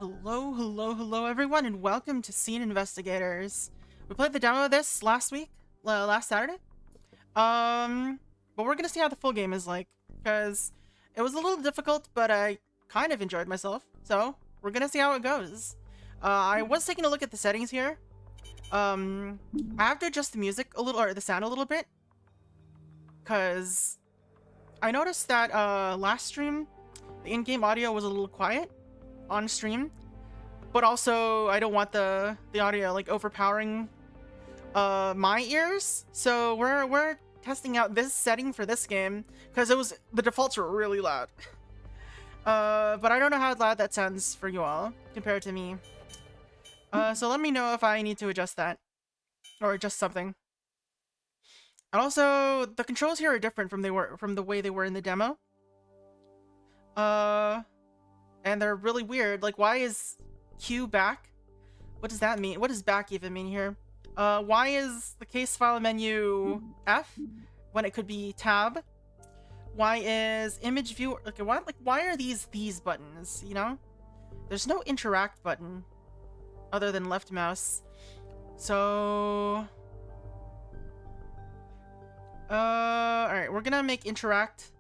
Hello everyone, and welcome to Scene Investigators. We played the demo of this last week, last Saturday. But we're gonna see how the full game is like, because it was a little difficult, but I kind of enjoyed myself. So we're gonna see how it goes. I was taking a look at the settings here. I have to adjust the music a little, or the sound a little bit, because I noticed that last stream the in-game audio was a little quiet on stream, but also I don't want the audio like overpowering my ears, so we're testing out this setting for this game because the defaults were really loud. But I don't know how loud that sounds for you all compared to me. So let me know if I need to adjust that or adjust something. And also the controls here are different from the way they were in the demo. And they're really weird. Like, why is Q back? What does that mean? What does back even mean here? Why is the case file menu F when it could be tab? Why is image viewer? Okay, what? Like, why are these buttons? You know, there's no interact button other than left mouse. So, all right, we're gonna make interact.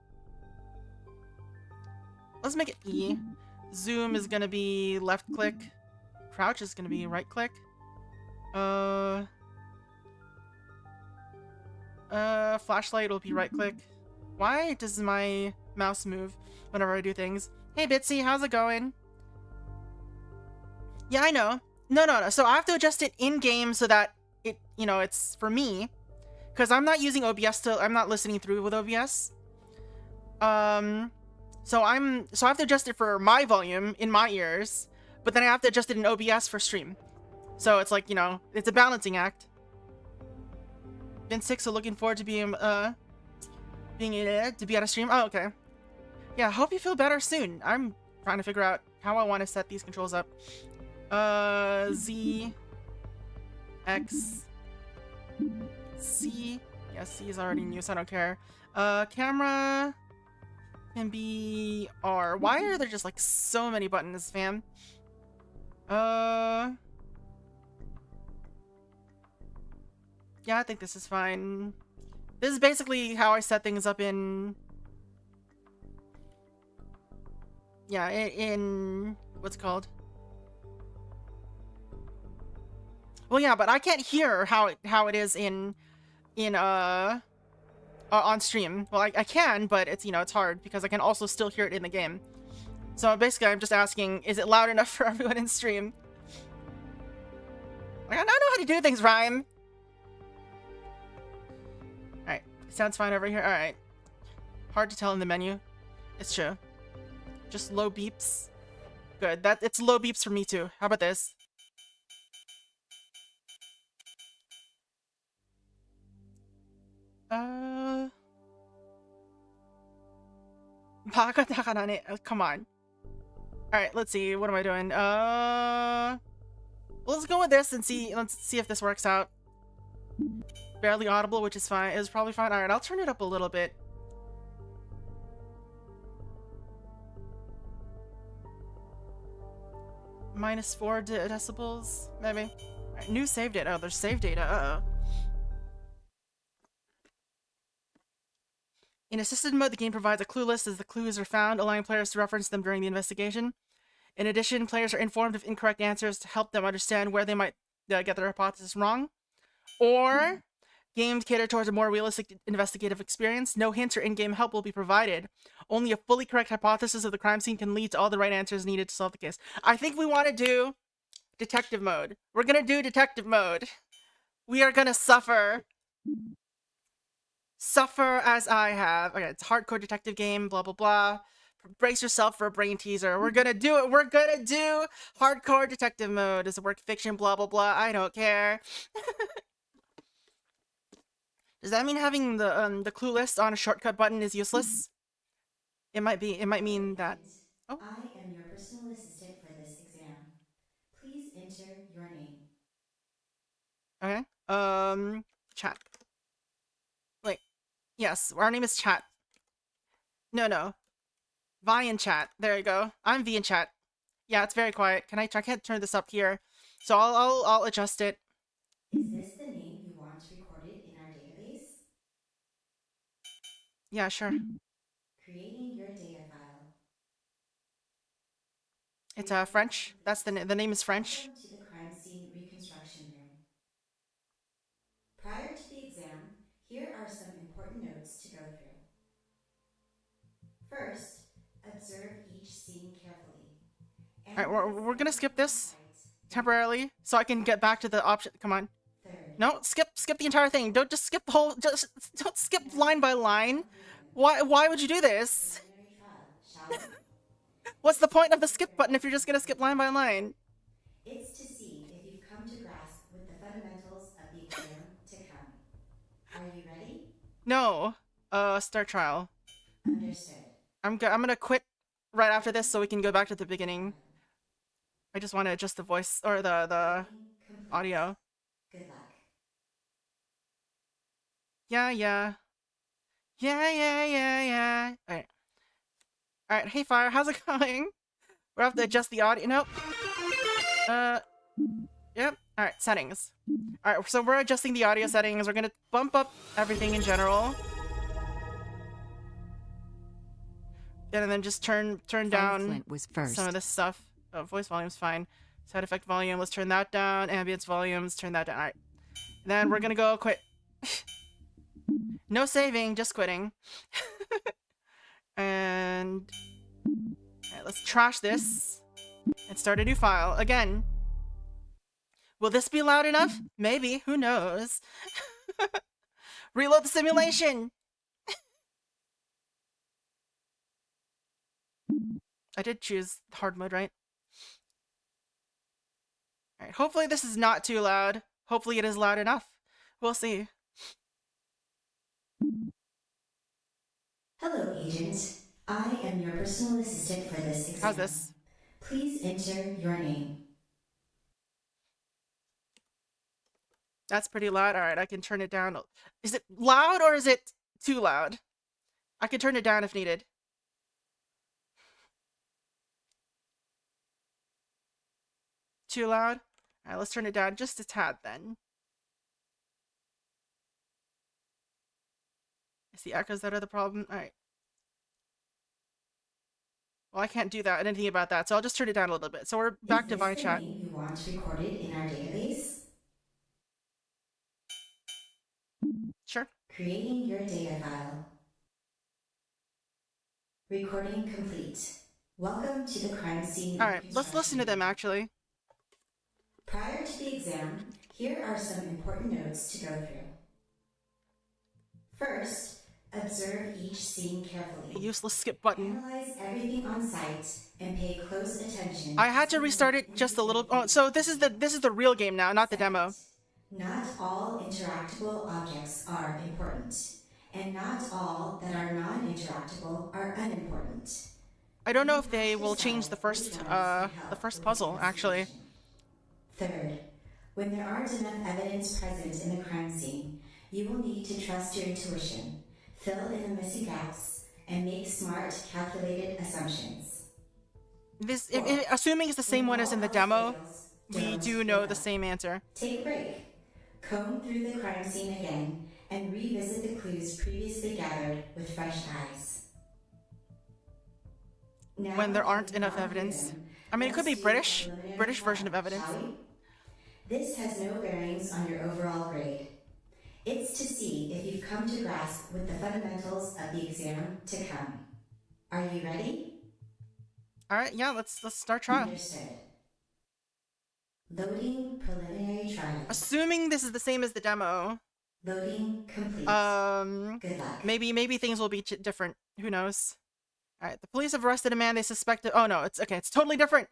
Let's make it E. Zoom is gonna be left click. Crouch is gonna be right click. Flashlight will be right click. Why does my mouse move whenever I do things? Hey Bitsy, how's it going? Yeah, I know. No. So I have to adjust it in game so that it, you know, it's for me, because I'm not using OBS I'm not listening through with OBS. So I have to adjust it for my volume in my ears, but then I have to adjust it in OBS for stream. So it's like, you know, it's a balancing act. Been sick, so looking forward to being to be on a stream. Oh, okay. Yeah, hope you feel better soon. I'm trying to figure out how I want to set these controls up. Z, X, C. Yeah, C is already new, so I don't care. Camera can be R. Why are there just like so many buttons, fam? Yeah, I think this is fine. This is basically how I set things up in... Yeah, in what's it called? Well, yeah, but I can't hear how it is in on stream. Well, I can, but it's, you know, it's hard because I can also still hear it in the game. So basically, I'm just asking, is it loud enough for everyone in stream? Like, I don't know how to do things, Rhyme. Alright, sounds fine over here. Alright. Hard to tell in the menu. It's true. Just low beeps. Good. It's low beeps for me too. How about this? Come on. Alright, let's see. What am I doing? Let's go with this and see. Let's see if this works out. Barely audible, which is fine. Is probably fine. Alright, I'll turn it up a little bit. -4 decibels, maybe. Alright, new save data. Oh, there's save data. Uh-oh. In assisted mode, the game provides a clue list as the clues are found, allowing players to reference them during the investigation. In addition, players are informed of incorrect answers to help them understand where they might get their hypothesis wrong. Or, games cater towards a more realistic investigative experience. No hints or in-game help will be provided. Only a fully correct hypothesis of the crime scene can lead to all the right answers needed to solve the case. I think we want to do detective mode. We're gonna do detective mode. We are gonna suffer. Suffer as I have. Okay, it's a hardcore detective game, blah, blah, blah. Brace yourself for a brain teaser. We're gonna do it. We're gonna do hardcore detective mode. Does it work fiction, blah, blah, blah. I don't care. Does that mean having the clue list on a shortcut button is useless? It might be. It might mean that. Oh. I am your personal assistant for this exam. Please enter your name. Okay. Chat. Wait. Yes, our name is Chat. No. Vi in chat. There you go. I'm V in chat. Yeah, it's very quiet. I can't turn this up here. So I'll adjust it. Is this the name you want recorded in our database? Yeah, sure. Creating your data file. It's French. That's the name is French. Welcome to the crime scene reconstruction room. Prior to the exam, here are some important notes to go through. First, observe each scene carefully. Alright, we're gonna skip this temporarily so I can get back to the option. Come on. Third, No, skip the entire thing. Don't just skip the whole. Just don't skip line by line. Why would you do this? What's the point of the skip button if you're just gonna skip line by line? It's to see if you've come to grasp with the fundamentals of the exam to come. Are you ready? No. Start trial. Understood. I'm gonna quit right after this so we can go back to the beginning. I just want to adjust the voice or the audio. Good luck. Yeah. Alright, hey Fire, how's it going? We'll have to adjust the audio. Nope. Yep. Alright, settings. Alright, so we're adjusting the audio settings. We're gonna bump up everything in general. And then just turn down some of this stuff. Oh, voice volume's fine. Side effect volume, let's turn that down. Ambience volumes, turn that down. Alright. Then we're gonna go quit. No saving, just quitting. And alright, let's trash this and start a new file again. Will this be loud enough? Maybe, who knows? Reload the simulation. I did choose hard mode, right? Alright, hopefully this is not too loud. Hopefully it is loud enough. We'll see. Hello, Agent. I am your personal assistant for this exam. How's this? Please enter your name. That's pretty loud. All right, I can turn it down. Is it loud or is it too loud? I can turn it down if needed. Too loud? All right, let's turn it down just a tad then. It's the echoes that are the problem. All right. Well, I can't do that, anything about that, so I'll just turn it down a little bit. So we're back to Vine chat. Is this the name you want recorded in our database? Sure. Creating your data file. Recording complete. Welcome to the crime scene. All right, let's listen to them actually. Prior to the exam, here are some important notes to go through. First, observe each scene carefully. A useless skip button. Analyze everything on site and pay close attention. I had to restart it just a little. Oh, so this is the real game now, not the demo. Not all interactable objects are important, and not all that are non-interactable are unimportant. I don't know if they will change the first puzzle actually. Third, when there aren't enough evidence present in the crime scene, you will need to trust your intuition, fill in the missing gaps, and make smart, calculated assumptions. This, assuming it's the same one as in the demo, we do know the same answer. Take a break. Comb through the crime scene again and revisit the clues previously gathered with fresh eyes. Now, when there aren't enough evidence. I mean, it could be British version of evidence. This has no bearings on your overall grade. It's to see if you've come to grasp with the fundamentals of the exam to come. Are you ready? All right, yeah, let's start trial. Understood. Loading preliminary trial. Assuming this is the same as the demo. Loading complete. Good luck. Maybe things will be different. Who knows? All right, the police have arrested a man they suspected. Oh no, it's okay. It's totally different.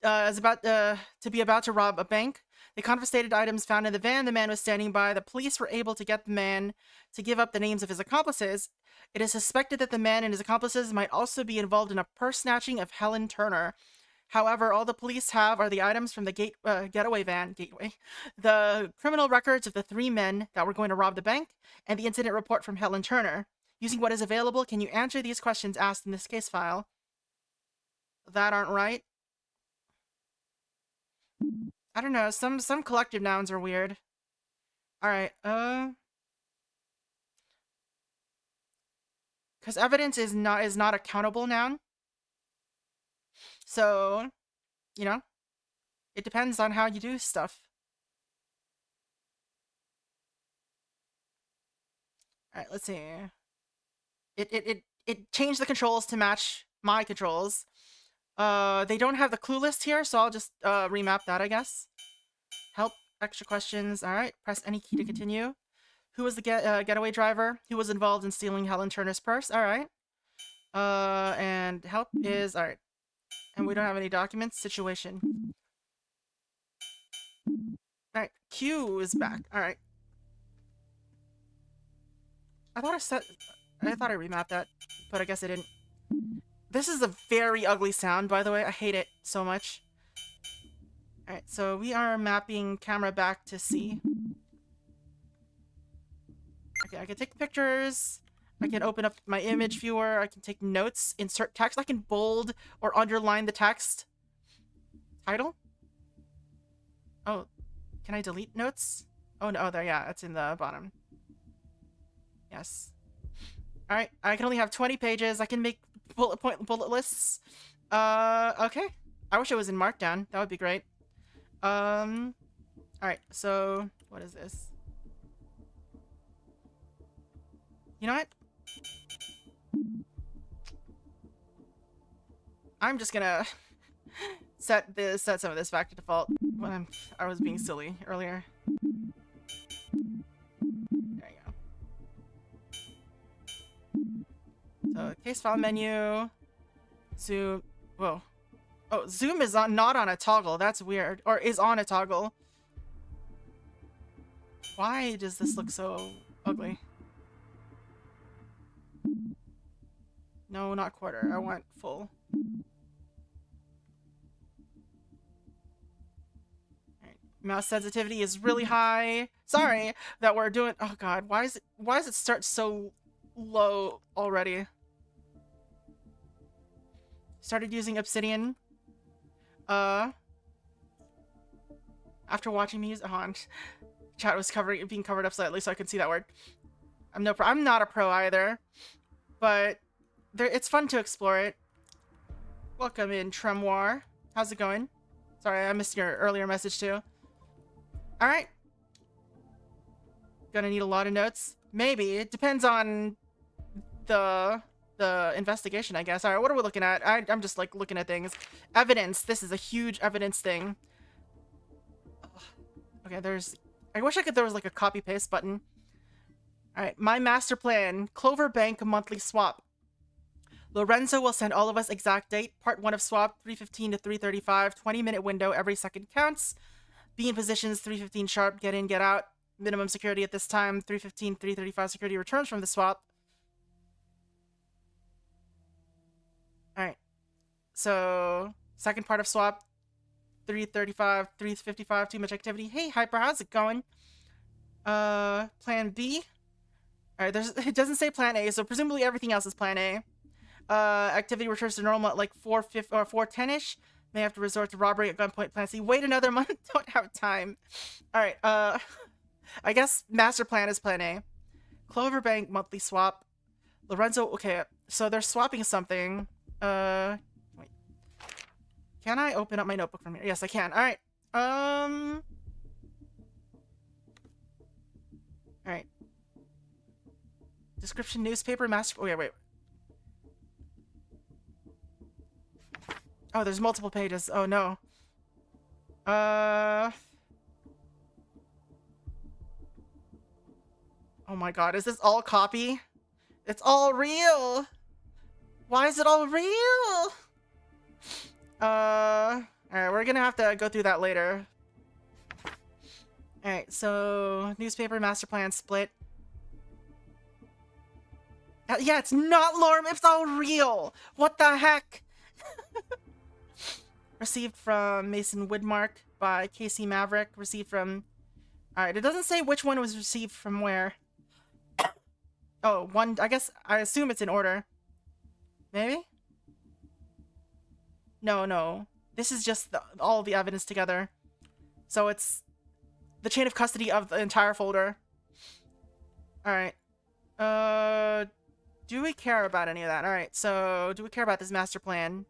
Is about to rob a bank. They confiscated items found in the van. The man was standing by. The police were able to get the man to give up the names of his accomplices. It is suspected that the man and his accomplices might also be involved in a purse snatching of Helen Turner. However, all the police have are the items from the getaway van, the criminal records of the 3 men that were going to rob the bank, and the incident report from Helen Turner. Using what is available, can you answer these questions asked in this case file? That aren't right. I don't know, some collective nouns are weird. Alright, because evidence is not a countable noun. So, you know, it depends on how you do stuff. Alright, let's see. It changed the controls to match my controls. They don't have the clue list here, so I'll just remap that, I guess. Help, extra questions. Alright, press any key to continue. Who was the getaway driver? Who was involved in stealing Helen Turner's purse? Alright. And help is... Alright. And we don't have any documents. Situation. Alright, Q is back. Alright. I thought I remapped that, but I guess I didn't. This is a very ugly sound, by the way. I hate it so much. Alright, so we are mapping camera back to C. Okay, I can take pictures. I can open up my image viewer. I can take notes, insert text. I can bold or underline the text. Title? Oh, can I delete notes? Oh, no, oh, there, yeah, it's in the bottom. Yes. Alright, I can only have 20 pages. I can make bullet lists. Okay. I wish it was in Markdown. That would be great. Alright, so, what is this? You know what? I'm just gonna set some of this back to default when I was being silly earlier. There you go. So case file menu, zoom. Whoa. Oh, zoom is not on a toggle. That's weird. Or is on a toggle. Why does this look so ugly? No, not quarter. I want full. Alright. Mouse sensitivity is really high. Sorry that we're doing. Oh god, why does it start so low already? Started using Obsidian. After watching me use chat was being covered up slightly so I could see that word. I'm not a pro either, but it's fun to explore it. Welcome in, Tremoir. How's it going? Sorry, I missed your earlier message too. Alright. Gonna need a lot of notes. Maybe. It depends on the investigation, I guess. Alright, what are we looking at? I'm just like looking at things. Evidence. This is a huge evidence thing. Okay, I wish there was like a copy paste button. Alright, my master plan. Clover Bank monthly swap. Lorenzo will send all of us exact date. Part 1 of swap, 3:15 to 3:35. 20-minute window, every second counts. Be in positions, 3:15 sharp. Get in, get out. Minimum security at this time. 3:15, 3:35 security returns from the swap. Alright. So, second part of swap. 3:35, 3:55, too much activity. Hey, Hyper, how's it going? Plan B. Alright, it doesn't say plan A, so presumably everything else is plan A. Activity returns to normal at like 4:10-ish. May have to resort to robbery at gunpoint. Plan C. Wait another month. Don't have time. Alright, I guess master plan is plan A. Clover Bank monthly swap. Lorenzo, okay, so they're swapping something. Wait. Can I open up my notebook from here? Yes, I can. Alright. Alright. Description, newspaper, master... Oh, yeah, wait. Oh, there's multiple pages. Oh, no. Oh my god, is this all copy? It's all real! Why is it all real? Alright, we're gonna have to go through that later. Alright, so... Newspaper, master plan, split. Yeah, it's not lore, it's all real! What the heck? Received from Mason Woodmark by Casey Maverick. Received from... Alright, it doesn't say which one was received from where. Oh, one... I assume it's in order. Maybe? No. This is just all the evidence together. So it's the chain of custody of the entire folder. Alright. Do we care about any of that? Alright, so do we care about this master plan?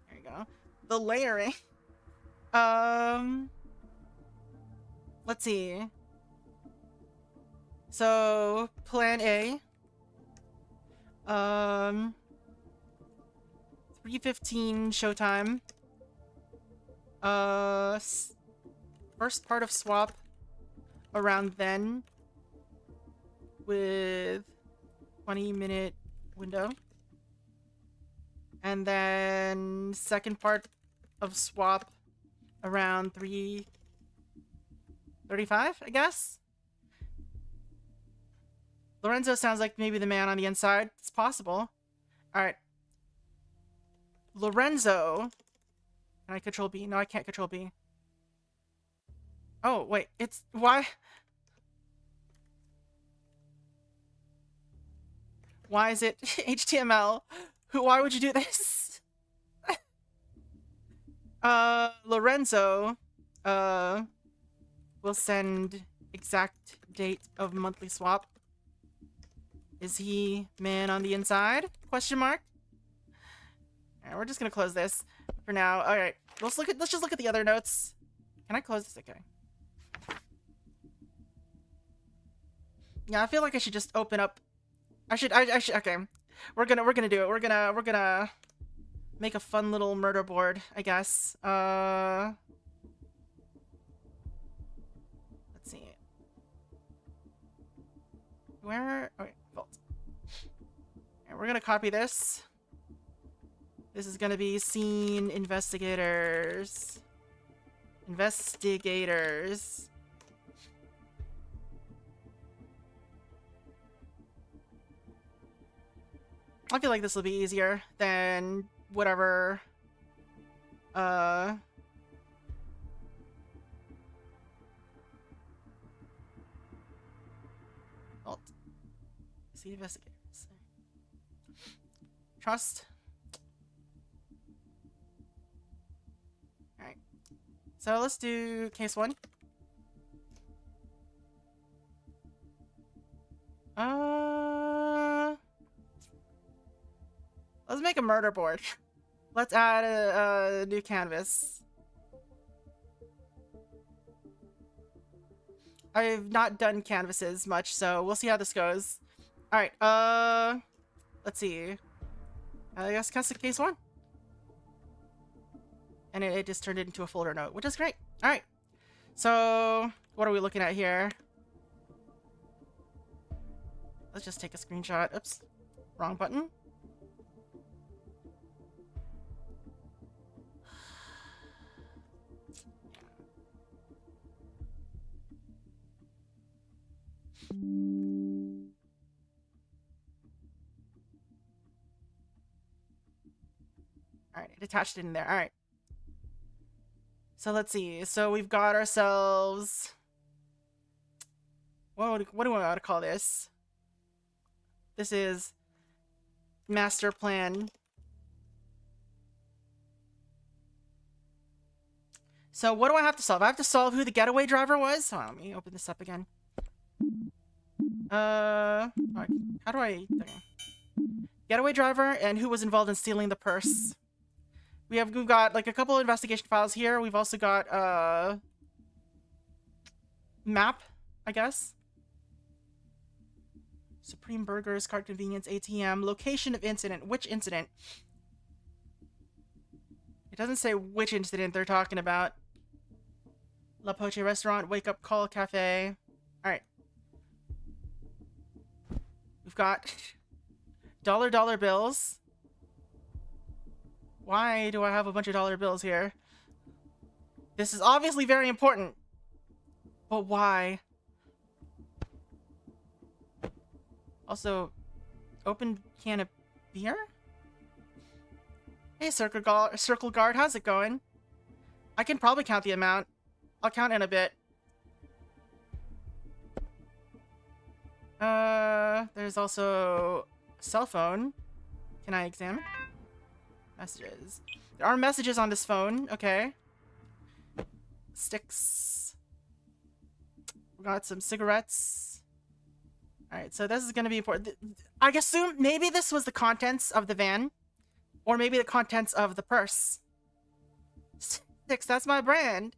There you go. The layering. Let's see. So, plan A. 3:15 showtime. First part of swap around then with 20-minute window. And then second part of swap around 3:35, I guess? Lorenzo sounds like maybe the man on the inside. It's possible. Alright. Lorenzo. Can I control B? No, I can't control B. Oh, wait. It's... Why? Why is it HTML? Why would you do this? Lorenzo, will send exact date of monthly swap. Is he man on the inside? Question mark. Alright, we're just gonna close this for now. Alright, let's just look at the other notes. Can I close this? Okay. Yeah, I feel like I should just open up. I should, okay. We're gonna do it. We're gonna make a fun little murder board, I guess. Let's see. Where? Okay, vault. And we're gonna copy this. This is gonna be scene investigators. I feel like this will be easier than whatever. Alt. See investigators. Trust. Alright. So let's do case 1. Let's make a murder board. Let's add a new canvas. I've not done canvases much, so we'll see how this goes. Alright, let's see. I guess that's case 1. And it just turned it into a folder note, which is great. Alright, so what are we looking at here? Let's just take a screenshot. Oops, wrong button. Alright, it attached it in there. Alright. So let's see. So we've got ourselves... what do we want to call this? This is master plan. So what do I have to solve? I have to solve who the getaway driver was. Hold on, let me open this up again. How do I... okay. Getaway driver and who was involved in stealing the purse. We've got like a couple of investigation files here. We've also got map, I guess. Supreme Burgers, card convenience, ATM, location of incident. Which incident? It doesn't say which incident they're talking about. La Poche restaurant, wake up call cafe. Alright. We've got dollar bills. Why do I have a bunch of dollar bills here? This is obviously very important. But why? Also, open can of beer? Hey, Circle Guard, how's it going? I can probably count the amount. I'll count in a bit. There's also a cell phone. Can I examine? Messages. There are messages on this phone. Okay. Sticks. We got some cigarettes. Alright, so this is going to be important. I assume maybe this was the contents of the van. Or maybe the contents of the purse. Sticks, that's my brand.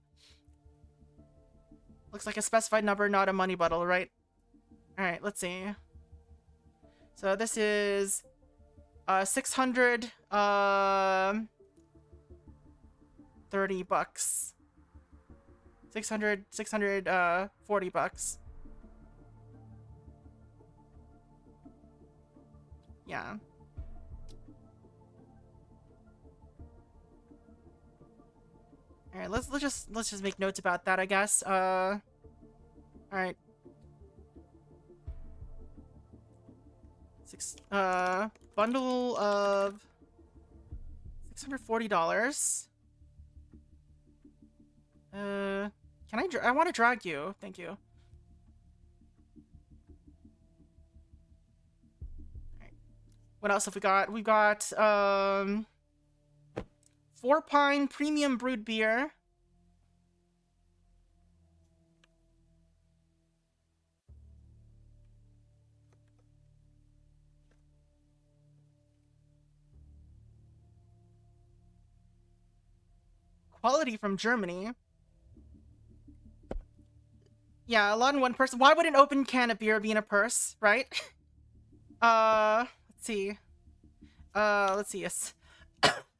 Looks like a specified number, not a money bottle, right? Alright, let's see. So this is 600 30 bucks. 640 bucks. Yeah. Alright, let's just make notes about that, I guess. Alright. Bundle of $640. I want to drag you. Thank you. Alright. What else have we got? We've got, 4-pine premium brewed beer. Quality from Germany. Yeah, a lot in one person. Why would an open can of beer be in a purse, right? Let's see. Let's see. Let's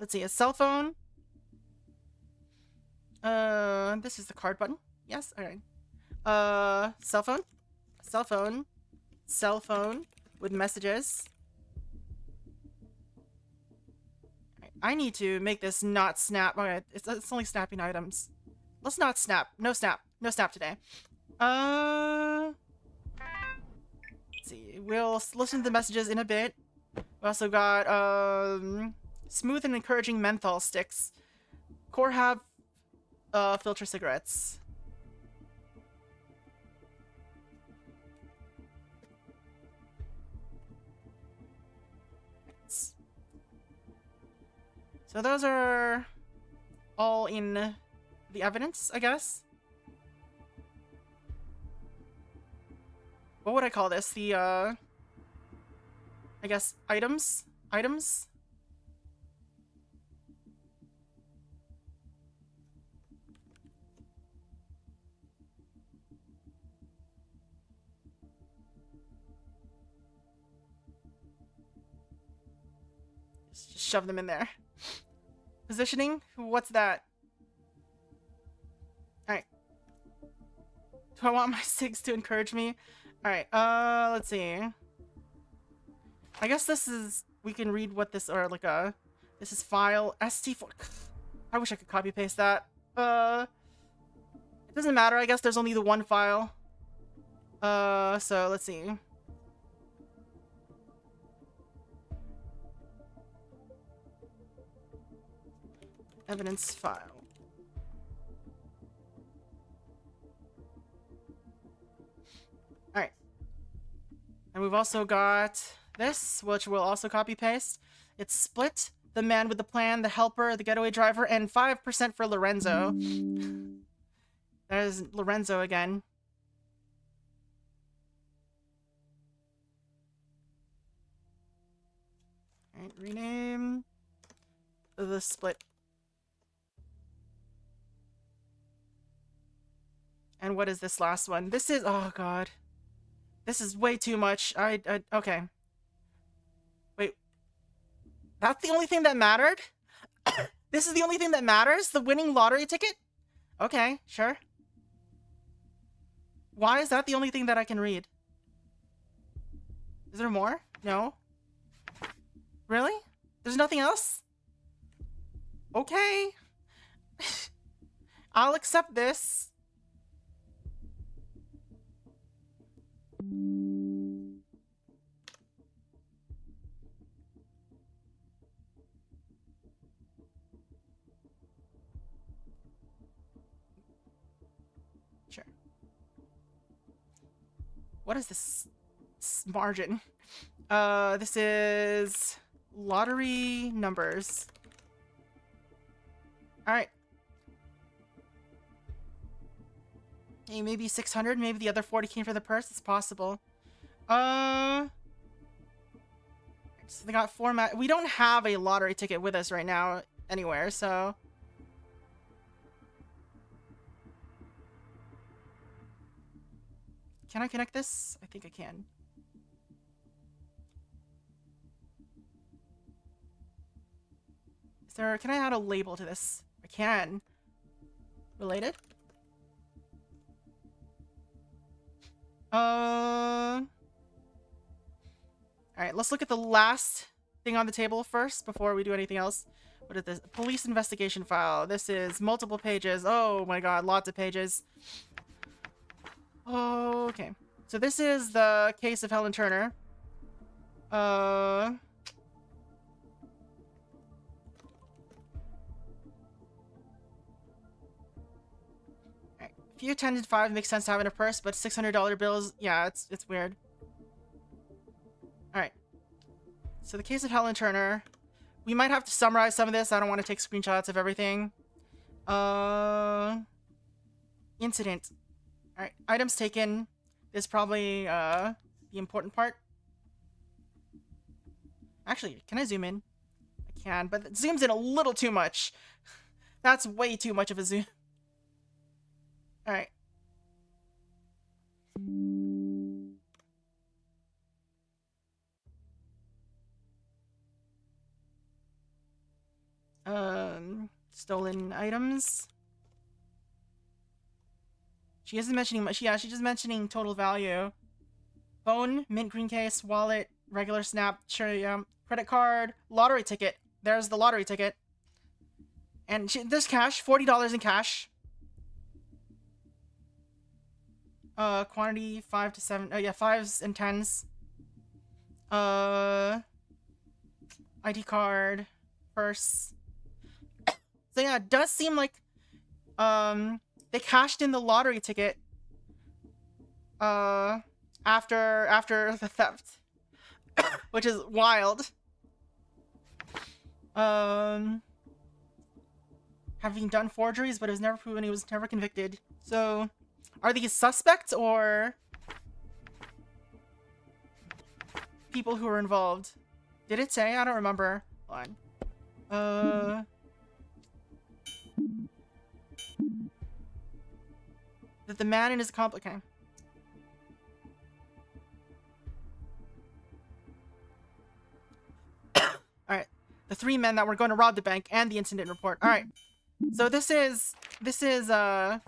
see. A cell phone. This is the card button. Yes. All right. Cell phone. Cell phone. Cell phone with messages. I need to make this not snap. Okay, it's only snapping items. Let's not snap. No snap. No snap today. Let's see. We'll listen to the messages in a bit. We also got smooth and encouraging menthol sticks. Core have filter cigarettes. So those are all in the evidence, I guess. What would I call this? The I guess items? Items? Just shove them in there. Positioning? What's that? Alright. Do I want my SIGs to encourage me? Alright, let's see. I guess this is... We can read what this... Or like a... This is file ST4... I wish I could copy paste that. It doesn't matter. I guess there's only the one file. So let's see. Evidence file. Alright. And we've also got this, which we'll also copy paste. It's Split, the man with the plan, the helper, the getaway driver, and 5% for Lorenzo. There's Lorenzo again. Alright, rename the Split. And what is this last one? This is... Oh, God. This is way too much. Okay. Wait. That's the only thing that mattered? This is the only thing that matters? The winning lottery ticket? Okay, sure. Why is that the only thing that I can read? Is there more? No? Really? There's nothing else? Okay. I'll accept this. Sure. What is this margin? This is lottery numbers. Alright. Hey, maybe 600, maybe the other 40 came for the purse. It's possible. So they got format. We don't have a lottery ticket with us right now anywhere, so. Can I connect this? I think I can. Is there, can I add a label to this? I can. Related? Alright, let's look at the last thing on the table first before we do anything else. What is this? Police investigation file. This is multiple pages. Oh my god, lots of pages. Okay. So this is the case of Helen Turner. Alright. If you attended 5, it makes sense to have in a purse, but $600 bills, yeah, it's weird. Alright. So the case of Helen Turner. We might have to summarize some of this. I don't want to take screenshots of everything. Incident. Alright, items taken is probably the important part. Actually, can I zoom in? I can, but it zooms in a little too much. That's way too much of a zoom. Alright. Stolen items. She isn't mentioning much. Yeah, she's just mentioning total value. Phone, mint green case, wallet, regular snap, credit card, lottery ticket. There's the lottery ticket. And there's cash, $40 in cash. Quantity 5 to 7. Oh yeah, 5s and 10s. ID card, purse. So yeah, it does seem like they cashed in the lottery ticket after the theft, which is wild. Having done forgeries, but it was never proven, he was never convicted. So, are these suspects or people who were involved? Did it say? I don't remember. Hold on. That the man and his accomplice. Okay. Alright. The 3 men that were going to rob the bank and the incident report. Alright. So this is, okay,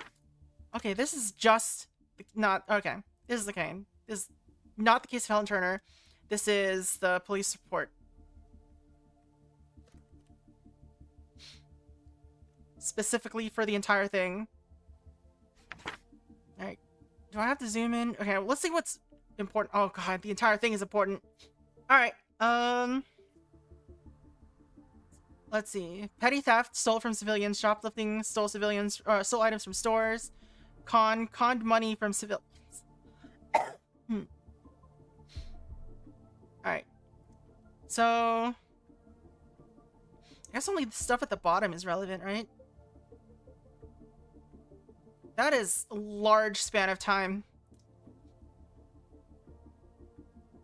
this is just not, okay. This is okay. This is not the case of Helen Turner. This is the police report. Specifically for the entire thing. Alright. Do I have to zoom in? Okay, let's see what's important. Oh god, the entire thing is important. Alright, let's see. Petty theft, stole from civilians. Shoplifting, stole items from stores. Conned money from civilians. Alright. So, I guess only the stuff at the bottom is relevant, right? That is a large span of time.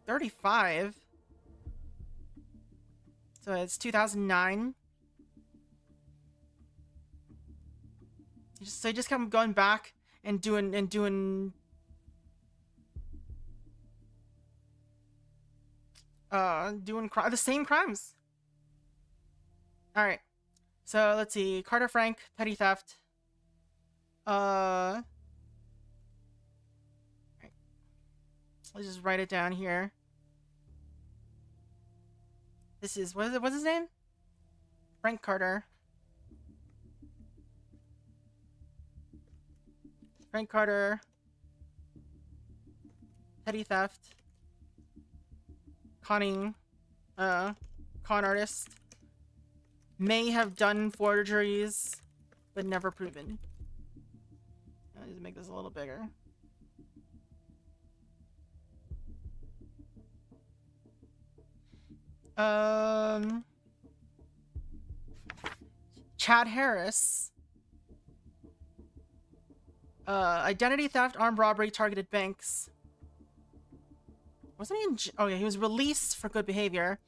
35? So it's 2009. So you just kept going back and doing the same crimes. All right. So let's see. Carter Frank, petty theft. Right. Let's just write it down here. This is, what's his name? Frank Carter. Frank Carter. Petty theft. Con artist. May have done forgeries, but never proven. I need to make this a little bigger. Chad Harris. Identity theft, armed robbery, targeted banks. Wasn't he in... Oh yeah, he was released for good behavior.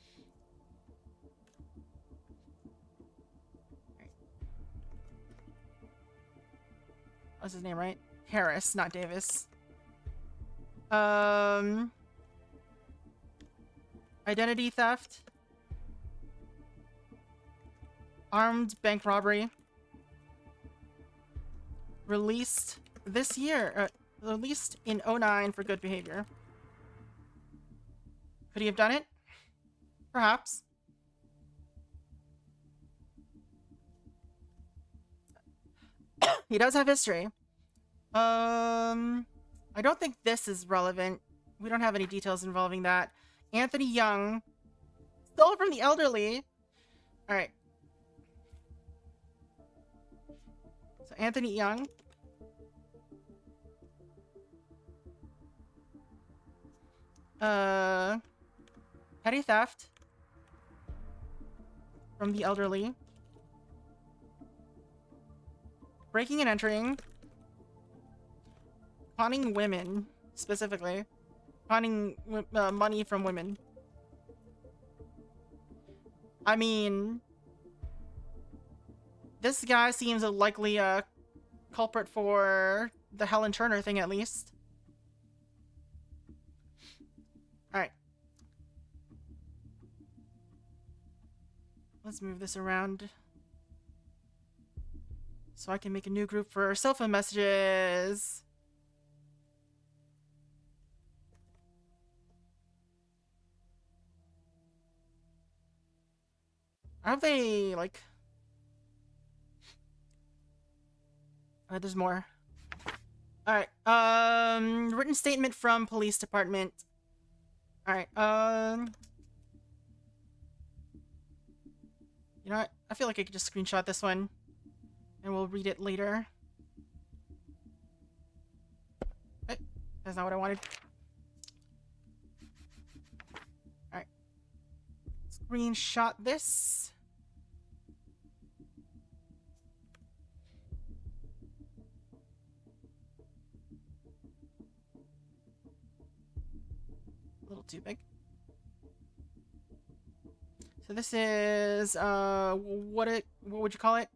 What's his name, right? Harris, not Davis. Identity theft. Armed bank robbery. Released this year. Released in 2009 for good behavior. Could he have done it? Perhaps. He does have history. I don't think this is relevant. We don't have any details involving that. Anthony Young. Stole from the elderly. Alright. So Anthony Young. Petty theft. From the elderly. Breaking and entering. Conning women, specifically. Conning money from women. I mean, this guy seems a likely culprit for the Helen Turner thing, at least. Alright. Let's move this around. So I can make a new group for cell phone messages. Have they, like... there's more. Alright, written statement from police department. Alright, You know what? I feel like I could just screenshot this one and we'll read it later. Wait, that's not what I wanted. Alright. Screenshot this. A little too big. So this is what would you call it?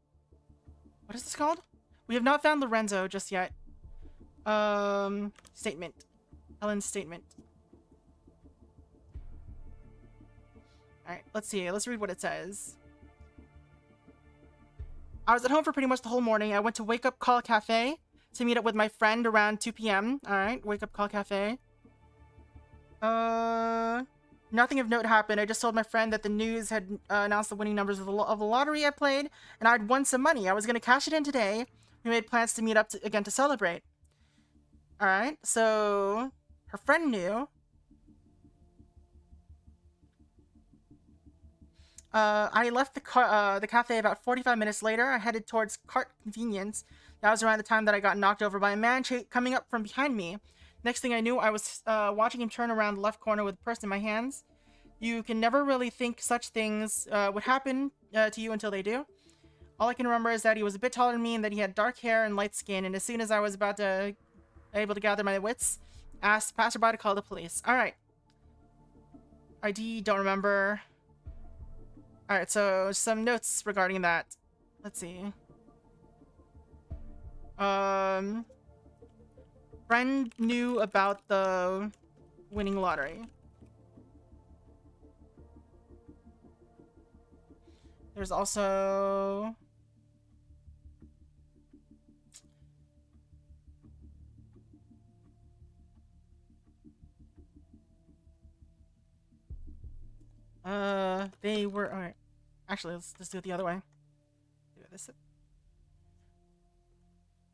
What is this called? We have not found Lorenzo just yet. Statement. Ellen's statement. Alright, let's see. Let's read what it says. I was at home for pretty much the whole morning. I went to Wake Up Call Cafe to meet up with my friend around 2 p.m. Alright, Wake Up Call Cafe. Nothing of note happened. I just told my friend that the news had announced the winning numbers of the lottery I played, and I'd won some money. I was going to cash it in today. We made plans to meet up again to celebrate. Alright, so her friend knew. I left the cafe about 45 minutes later. I headed towards Cart Convenience. That was around the time that I got knocked over by a man coming up from behind me. Next thing I knew, I was watching him turn around the left corner with a purse in my hands. You can never really think such things would happen to you until they do. All I can remember is that he was a bit taller than me and that he had dark hair and light skin, and as soon as I was able to gather my wits, asked the passerby to call the police. Alright. ID, don't remember. Alright, so some notes regarding that. Let's see. Friend knew about the winning lottery. There's also... they were... Alright. Actually, let's do it the other way. Do this.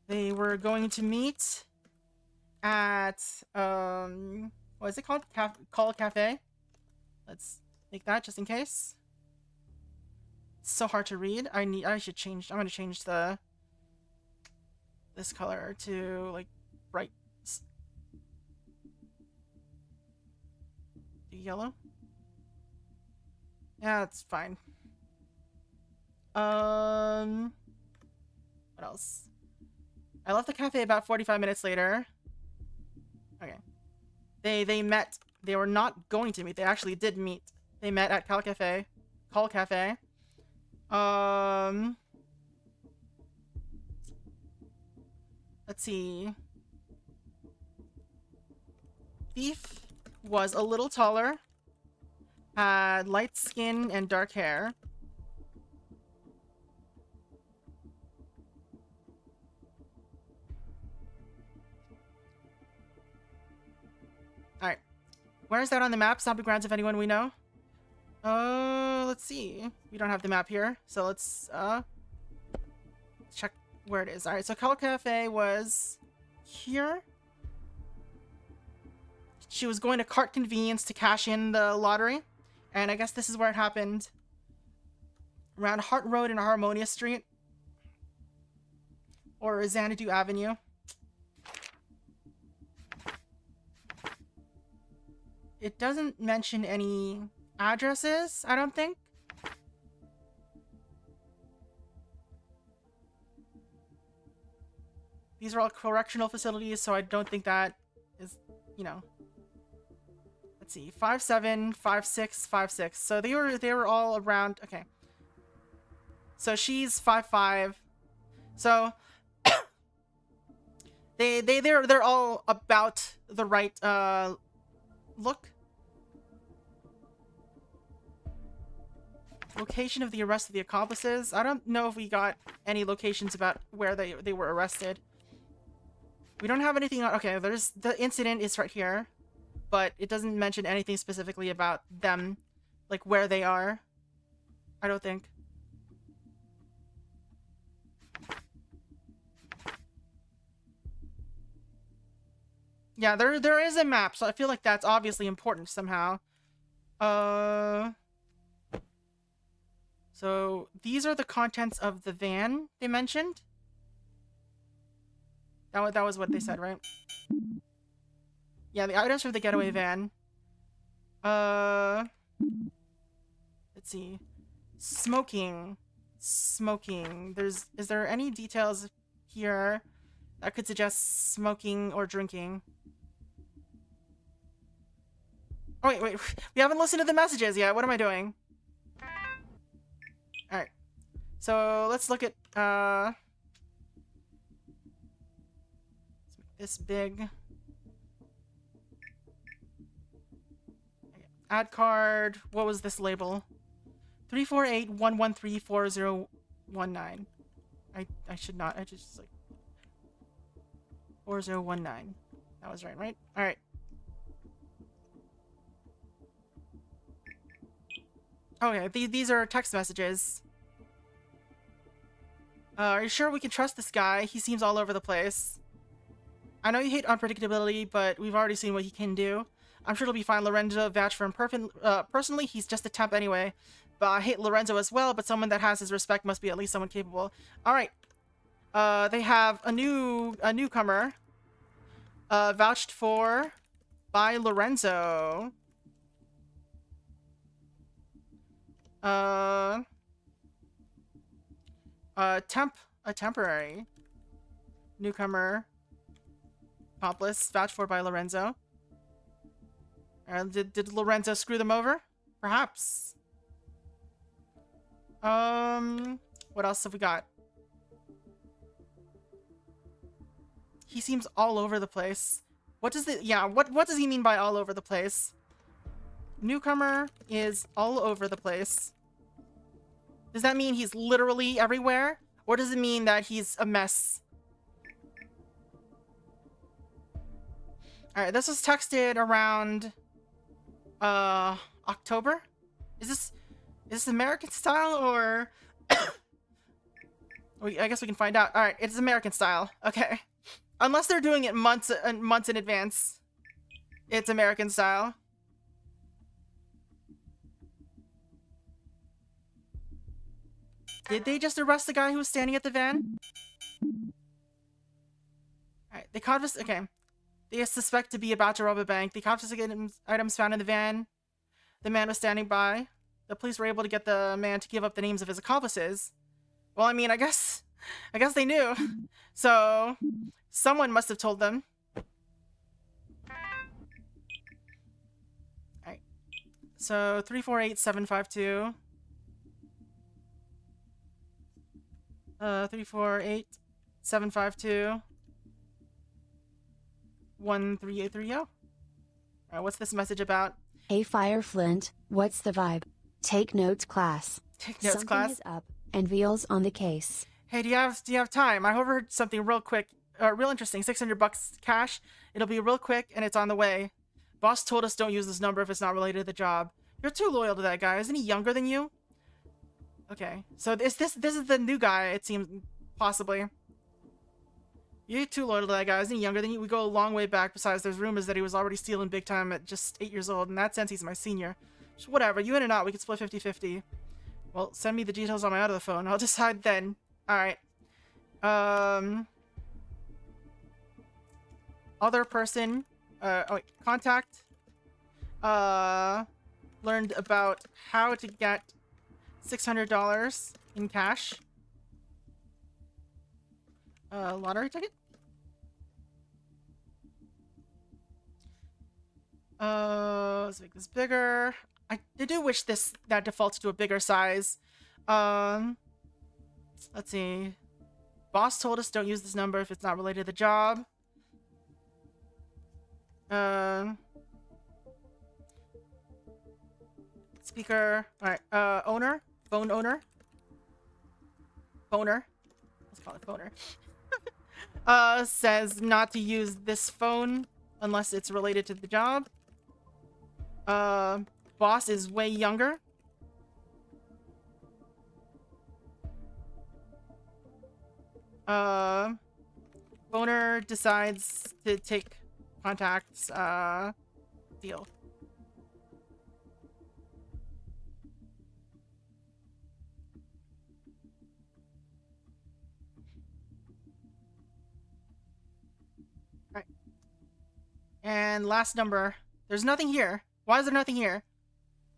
They were going to meet at, what is it called? Call Cafe. Let's make that just in case. It's so hard to read. I should change. I'm gonna change this color to like bright yellow. Yeah, it's fine. What else? I left the cafe about 45 minutes later. Okay. They met. They were not going to meet. They actually did meet. They met at Call Cafe. Let's see. Thief was a little taller, had light skin and dark hair. Alright. Where is that on the map? Zombie grounds, if anyone we know. Let's see. We don't have the map here, so let's check where it is. Alright, so Call Cafe was here. She was going to Cart Convenience to cash in the lottery, and I guess this is where it happened. Around Hart Road and Harmonia Street. Or Xanadu Avenue. It doesn't mention any addresses, I don't think. These are all correctional facilities, so I don't think that is, you know. Let's see, 5'7", 5'6", 5'6". So they were all around. Okay. So she's 5'5". So they're all about the right look. Location of the arrest of the accomplices. I don't know if we got any locations about where they were arrested. We don't have anything on... Okay, there's... The incident is right here. But it doesn't mention anything specifically about them. Like, where they are. I don't think. Yeah, there is a map, so I feel like that's obviously important somehow. So these are the contents of the van they mentioned. That was what they said, right? Yeah, the items for the getaway van. Let's see. Smoking. Is there any details here that could suggest smoking or drinking? Oh, wait. We haven't listened to the messages yet. What am I doing? Alright. So, let's look at, let's make this big. Add card. What was this label? 348-113-4019. I should not. I just, like... 4019. That was right? Alright. Okay, these are text messages. Are you sure we can trust this guy? He seems all over the place. I know you hate unpredictability, but we've already seen what he can do. I'm sure it'll be fine. Lorenzo vouch for him personally. He's just a temp anyway. But I hate Lorenzo as well, but someone that has his respect must be at least someone capable. Alright. They have a newcomer. Vouched for by Lorenzo. A temporary newcomer accomplice vouched for by Lorenzo. Did Lorenzo screw them over? Perhaps. What else have we got? He seems all over the place. What does he mean by all over the place? Newcomer is all over the place. Does that mean he's literally everywhere? Or does it mean that he's a mess? Alright, this was texted around October? Is this American style or I guess we can find out. Alright, it's American style. Okay. Unless they're doing it months in advance. It's American style. Did they just arrest the guy who was standing at the van? Alright, they confiscated. Okay. They suspect to be about to rob a bank. They confiscated items found in the van. The man was standing by. The police were able to get the man to give up the names of his accomplices. Well, I mean, I guess they knew. So, someone must have told them. Alright. So, 348-752. 348-752. 1330. Alright, what's this message about? Hey Fireflint, what's the vibe? Take notes, class. Take notes, Something class. is up, and Veal's on the case. Hey, do you have time? I overheard something real quick, real interesting. $600 cash. It'll be real quick, and it's on the way. Boss told us don't use this number if it's not related to the job. You're too loyal to that guy. Isn't he younger than you? Okay, so this is the new guy. It seems possibly. You're too loyal to that guy. Isn't he younger than you? We go a long way back. Besides, there's rumors that he was already stealing big time at just 8 years old. In that sense, he's my senior. Just whatever. You in or not, we can split 50-50. Well, send me the details on my other phone. I'll decide then. Alright. Other person. Contact. Learned about how to get $600 in cash. Lottery ticket? Let's make this bigger. I do wish that defaults to a bigger size. Let's see. Boss told us don't use this number if it's not related to the job. Speaker. Alright, owner. Phone owner. Phoner. Let's call it phoner. Says not to use this phone unless it's related to the job. Boss is way younger. Phoner decides to take contacts. Deal. And last number. There's nothing here. Why is there nothing here?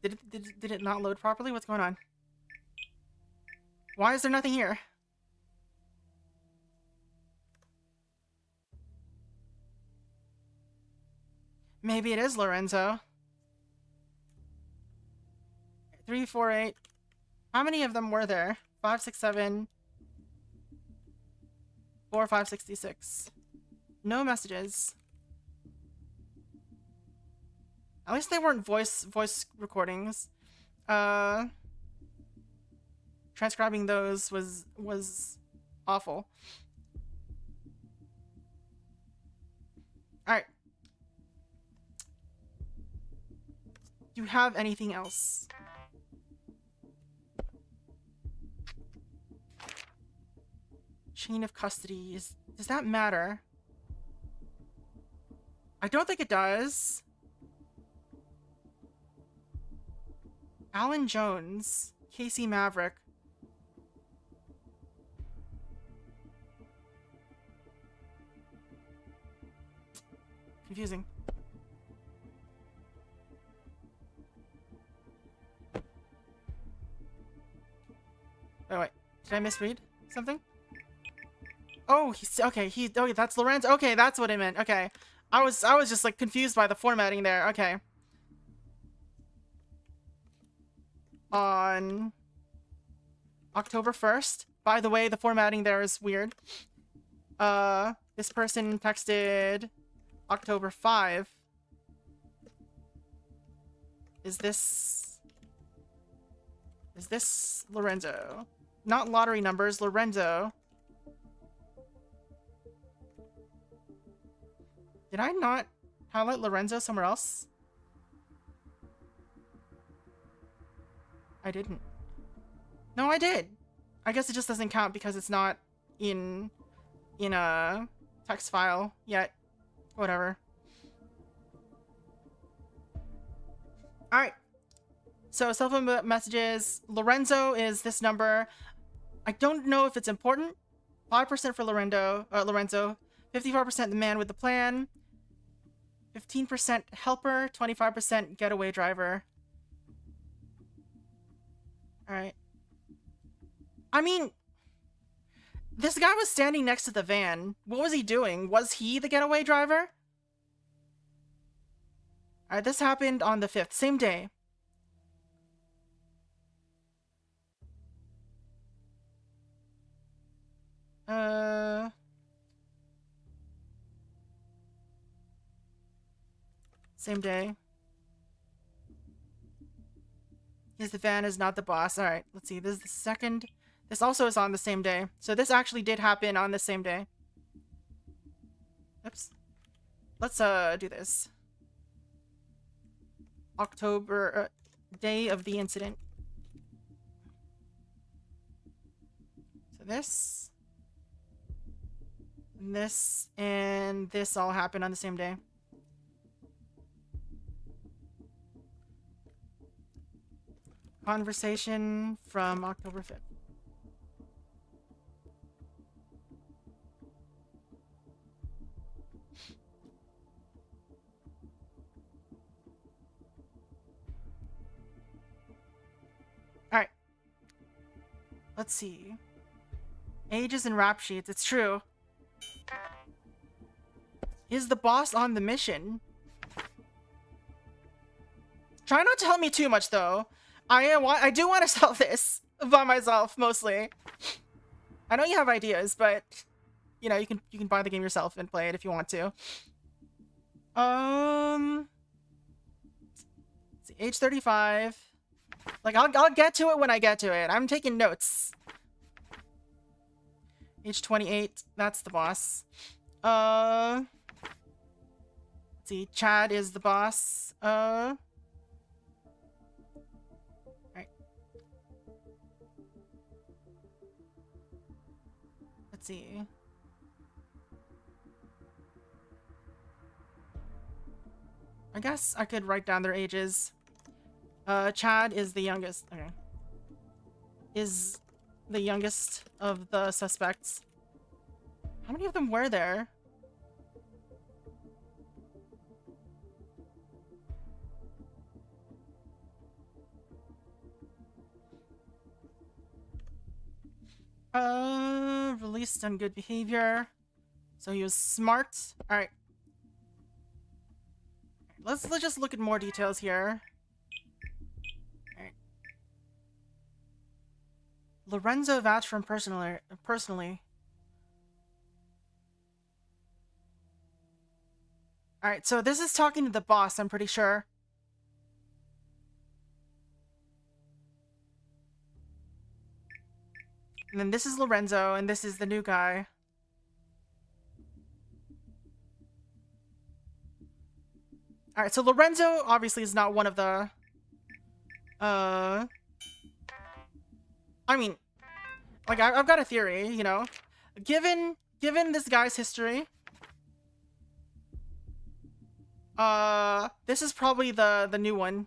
Did it not load properly? What's going on? Why is there nothing here? Maybe it is Lorenzo. 3, 4, 8. How many of them were there? 5, 6, 7. 4, 5, 66. No messages. At least they weren't voice recordings. Transcribing those was awful. All right. Do you have anything else? Chain of custody does that matter? I don't think it does. Alan Jones, Casey Maverick. Confusing. Oh wait, did I misread something? Oh, okay. Okay, that's Lorenzo. Okay, that's what I meant. Okay, I was just like confused by the formatting there. Okay. On October 1st. By the way, the formatting there is weird. This person texted October 5. Is this Lorenzo? Not lottery numbers, Lorenzo. Did I not highlight Lorenzo somewhere else? I didn't. No, I did. I guess it just doesn't count because it's not in a text file yet. Whatever. All right. So cell phone messages. Lorenzo is this number. I don't know if it's important. 5% for Lorenzo. 54% the man with the plan. 15% helper. 25% getaway driver. Alright. I mean, this guy was standing next to the van. What was he doing? Was he the getaway driver? Alright, this happened on the 5th. Same day. Same day. Yes, the van is not the boss. Alright, let's see. This is the second. This also is on the same day. So this actually did happen on the same day. Oops. Let's do this. October, day of the incident. So this, and this all happened on the same day. Conversation from October 5th. Alright. Let's see. Ages and rap sheets. It's true. Is the boss on the mission? Try not to help me too much, though. I do want to sell this by myself, mostly. I know you have ideas, but you know, you can buy the game yourself and play it if you want to. Let's see, age 35. Like, I'll get to it when I get to it. I'm taking notes. Age 28. That's the boss. Let's see. Chad is the boss. Alright. Let's see. I guess I could write down their ages. Chad is the youngest. Okay. Is the youngest of the suspects. How many of them were there? Released on good behavior. So he was smart. Alright. Let's just look at more details here. Alright. Lorenzo vouched from personally. Alright, so this is talking to the boss, I'm pretty sure. And then this is Lorenzo, and this is the new guy. Alright, so Lorenzo obviously is not one of the... I mean, like, I've got a theory, you know? Given this guy's history... this is probably the new one.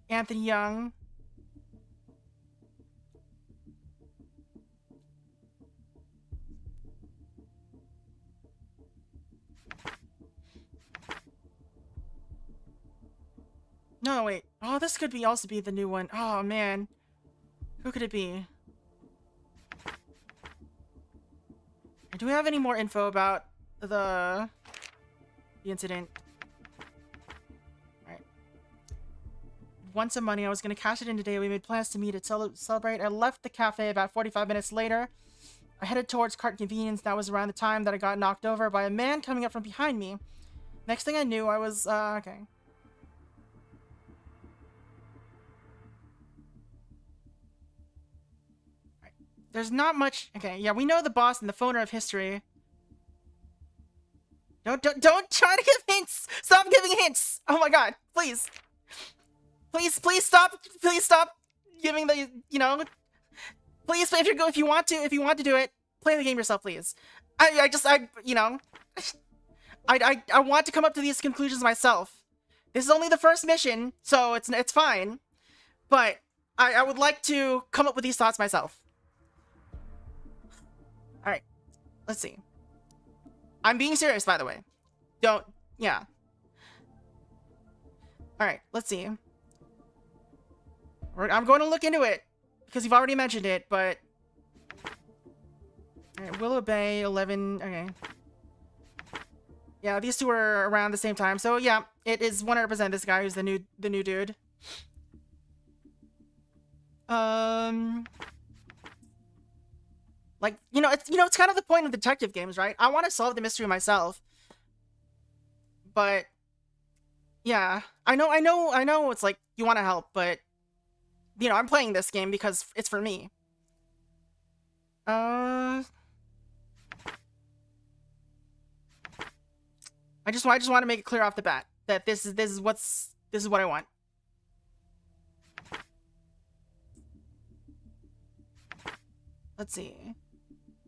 Anthony Young. No, wait. Oh, this could also be the new one. Oh, man. Who could it be? Do we have any more info about the incident? Alright. Want some money. I was going to cash it in today. We made plans to meet at celebrate. I left the cafe about 45 minutes later. I headed towards Cart Convenience. That was around the time that I got knocked over by a man coming up from behind me. Next thing I knew, I was, okay. There's not much... Okay, yeah, we know the boss and the phoner of history. Don't try to give hints! Stop giving hints! Oh my god, please. Please stop giving the, you know... Please, if you want to do it, play the game yourself, please. I you know... I want to come up to these conclusions myself. This is only the first mission, so it's fine. But I would like to come up with these thoughts myself. Alright, let's see. I'm being serious, by the way. Yeah. Alright, let's see. I'm going to look into it, because you've already mentioned it, but... Alright, Willow Bay, 11, okay. Yeah, these two are around the same time, so yeah, it is 100% this guy who's the new dude. Like, it's kind of the point of detective games, right? I want to solve the mystery myself. But yeah, I know it's like you want to help, but I'm playing this game because it's for me. I just want to make it clear off the bat that this is what I want. Let's see.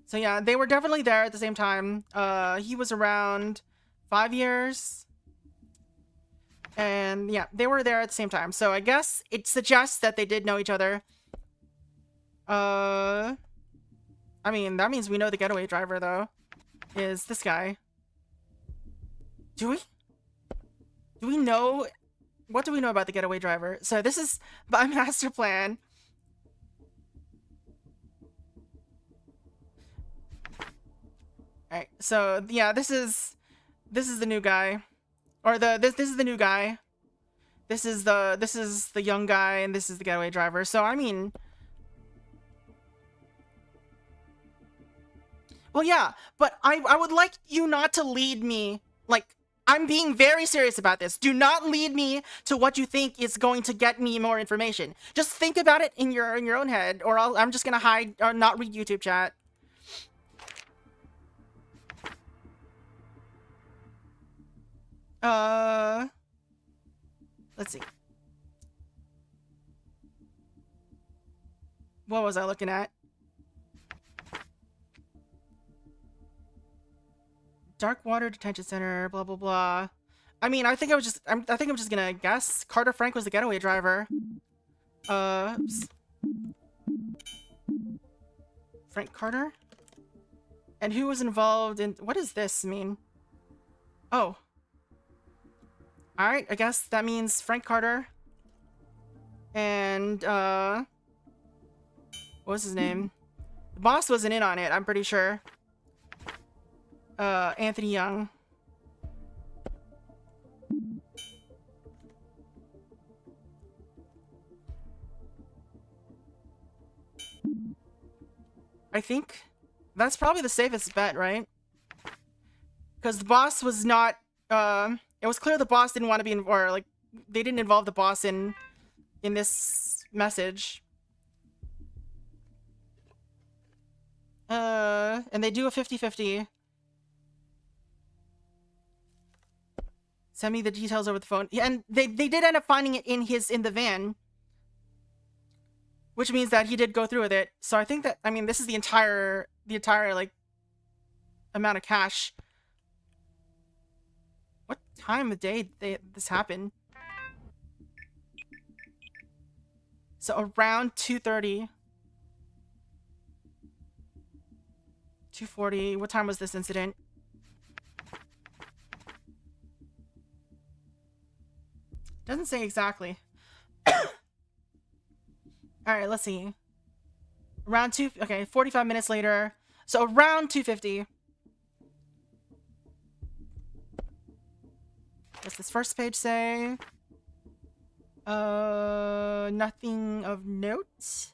So yeah, they were definitely there at the same time. He was around 5 years. And yeah, they were there at the same time. So I guess it suggests that they did know each other. I mean, that means we know the getaway driver, though, is this guy. Do we know? What do we know about the getaway driver? So this is my master plan. Alright, so yeah, this is the new guy. Or this is the new guy. This is the young guy, and this is the getaway driver. So I mean, well, yeah, but I would like you not to lead me. Like, I'm being very serious about this. Do not lead me to what you think is going to get me more information. Just think about it in your own head, or I'm just gonna hide or not read YouTube chat. Let's see. What was I looking at? Dark Water Detention Center, blah blah blah. I mean, I think I'm just gonna guess Carter Frank was the getaway driver. Oops. Frank Carter? And who was involved in... What does this mean? Oh. Alright, I guess that means Frank Carter. And, what was his name? The boss wasn't in on it, I'm pretty sure. Anthony Young. I think that's probably the safest bet, right? Because the boss was not, it was clear the boss didn't want to be or like, they didn't involve the boss in this message. And they do a 50-50. Send me the details over the phone. Yeah, and they did end up finding it in the van. Which means that he did go through with it. So I think that, I mean, this is the entire like amount of cash. What time of day did this happen? So around 2:30. 2:40. What time was this incident? Doesn't say exactly. Alright, let's see. Around 45 minutes later. So around 2:50. What's this first page say? Nothing of note.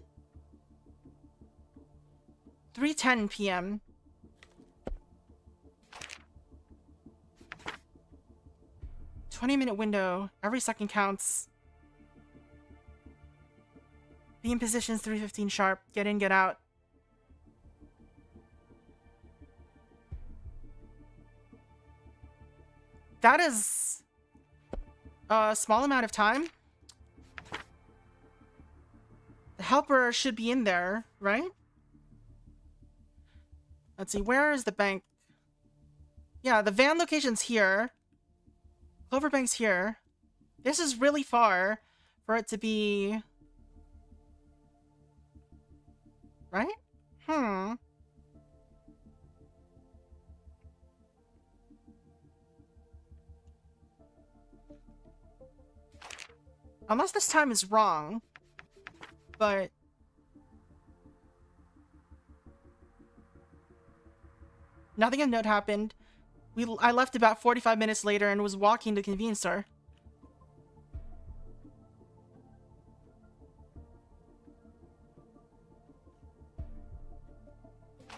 3:10 p.m. "20-minute window. Every second counts. Be in positions 3:15 sharp. Get in, get out." That is a small amount of time. The helper should be in there, right? Let's see, where is the bank? Yeah, the van location's here. Cloverbank's here. This is really far for it to be... Right? Unless this time is wrong. But... nothing of note happened. I left about 45 minutes later and was walking to the convenience store.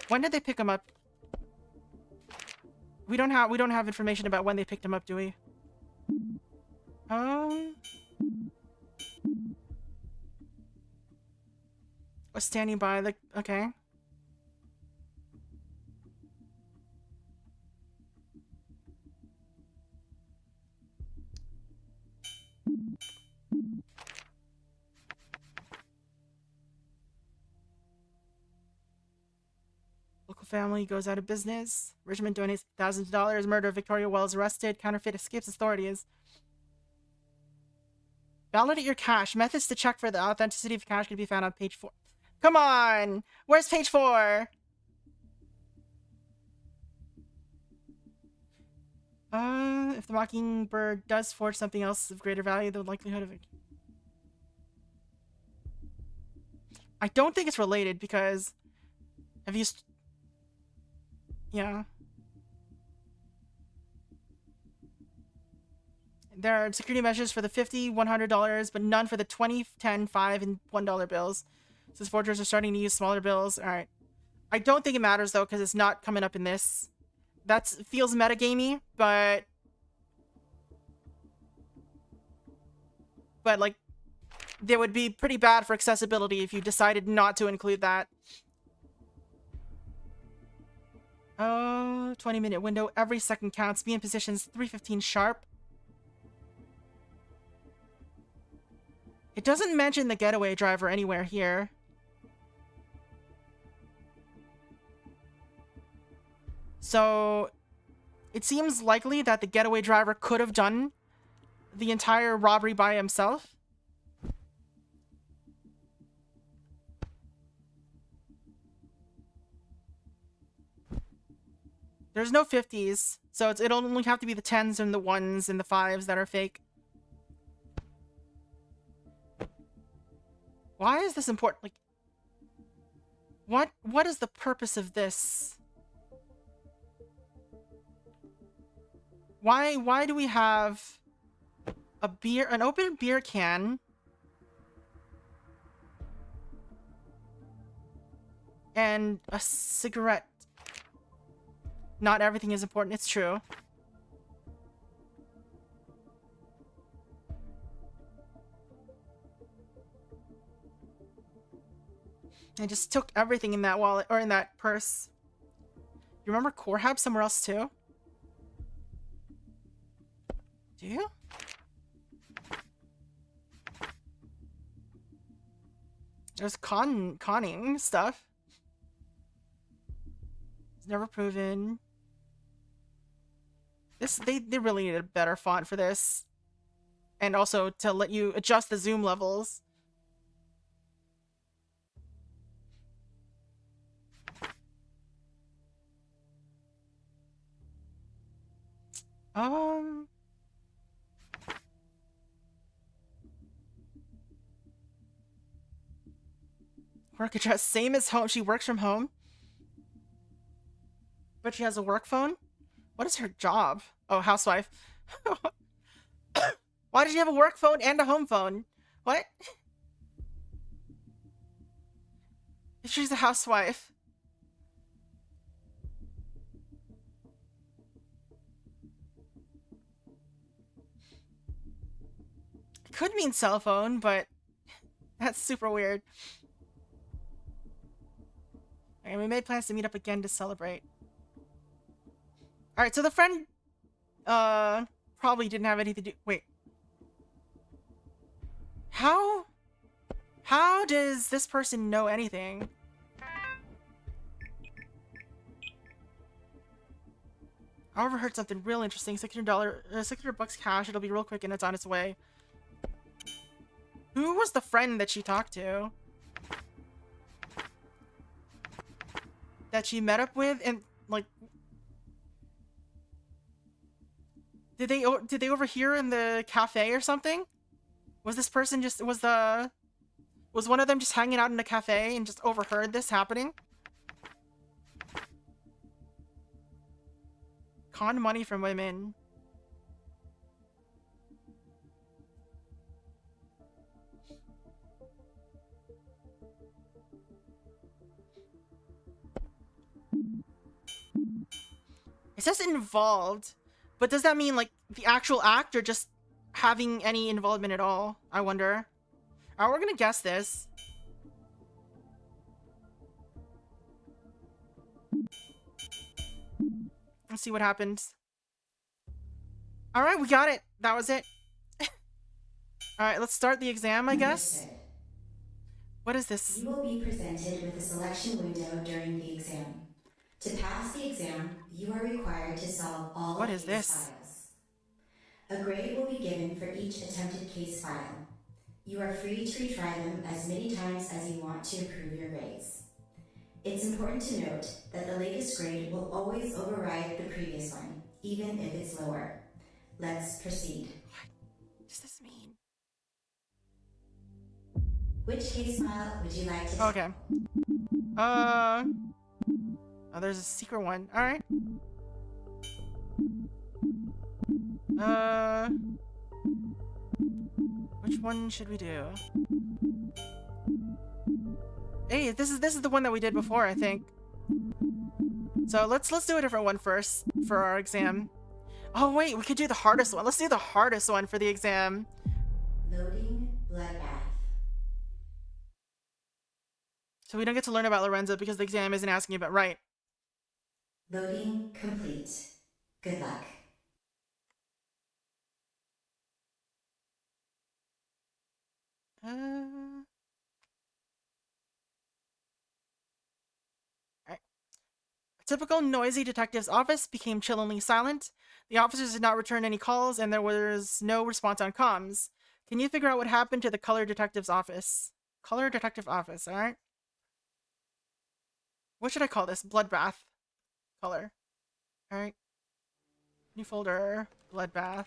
When did they pick him up? We don't have information about when they picked him up, do we? Was standing by the... okay. Local family goes out of business. Richmond donates thousands of dollars. Murder of Victoria Wells arrested. Counterfeit escapes authorities. Validate your cash. Methods to check for the authenticity of cash can be found on page 4. Come on! Where's page 4? If the Mockingbird does forge something else of greater value, the likelihood of it... I don't think it's related because... I've used... Yeah. There are security measures for the $50, $100, but none for the 20, 10, $5, and $1 bills. Since forgers are starting to use smaller bills. Alright. I don't think it matters, though, because it's not coming up in this. That feels metagamey, but... But, like, they would be pretty bad for accessibility if you decided not to include that. 20-minute window. Every second counts. Be in positions 3:15 sharp. It doesn't mention the getaway driver anywhere here. So, it seems likely that the getaway driver could have done the entire robbery by himself. There's no 50s, so it'll only have to be the 10s and the 1s and the 5s that are fake. Why is this important? Like, What is the purpose of this? Why do we have an open beer can and a cigarette? Not everything is important, it's true. I just took everything in that wallet, or in that purse. You remember Corehab somewhere else too? Do you? There's conning stuff. It's never proven. They really need a better font for this. And also to let you adjust the zoom levels. Work address, same as home. She works from home. But she has a work phone? What is her job? Oh, housewife. Why does she have a work phone and a home phone? What? If she's a housewife. It could mean cell phone, but that's super weird. Okay, we made plans to meet up again to celebrate. Alright, so the friend probably didn't have anything to do. Wait. How does this person know anything? I overheard something real interesting. $600 cash. It'll be real quick and it's on its way. Who was the friend that she talked to? That she met up with, and like, did they overhear in the cafe or something? Was this person just was one of them just hanging out in a cafe and just overheard this happening? Con money from women. It says involved, but does that mean like the actual act or just having any involvement at all? I wonder. Alright, we're gonna guess this. Let's see what happens. Alright, we got it. That was it. Alright, let's start the exam, I guess. Understood. What is this? You will be presented with a selection window during the exam. To pass the exam, you are required to solve all What is case this? files. A grade will be given for each attempted case file. You are free to retry them as many times as you want to improve your grades. It's important to note that the latest grade will always override the previous one, even if it's lower. Let's proceed. What does this mean? Which case file would you like to Okay. Oh, there's a secret one. Alright. Which one should we do? Hey, this is the one that we did before, I think. So let's do a different one first for our exam. Oh wait, we could do the hardest one. Let's do the hardest one for the exam. Loading bloodbath. So we don't get to learn about Lorenzo because the exam isn't asking about right. Loading complete. Good luck. Alright. A typical noisy detective's office became chillingly silent. The officers did not return any calls, and there was no response on comms. Can you figure out what happened to the color detective's office? Color detective office, alright? What should I call this? Bloodbath. Color. Alright. New folder. Bloodbath.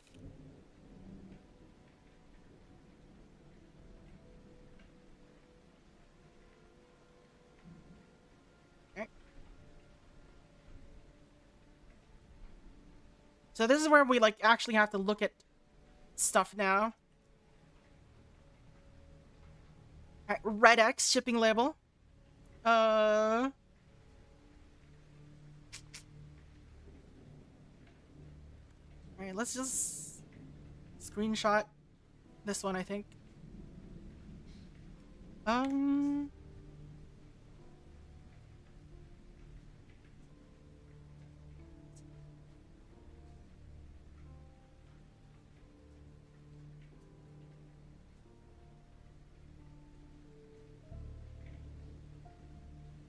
So this is where we like actually have to look at stuff now. Alright, red X shipping label. Alright, let's just screenshot this one, I think.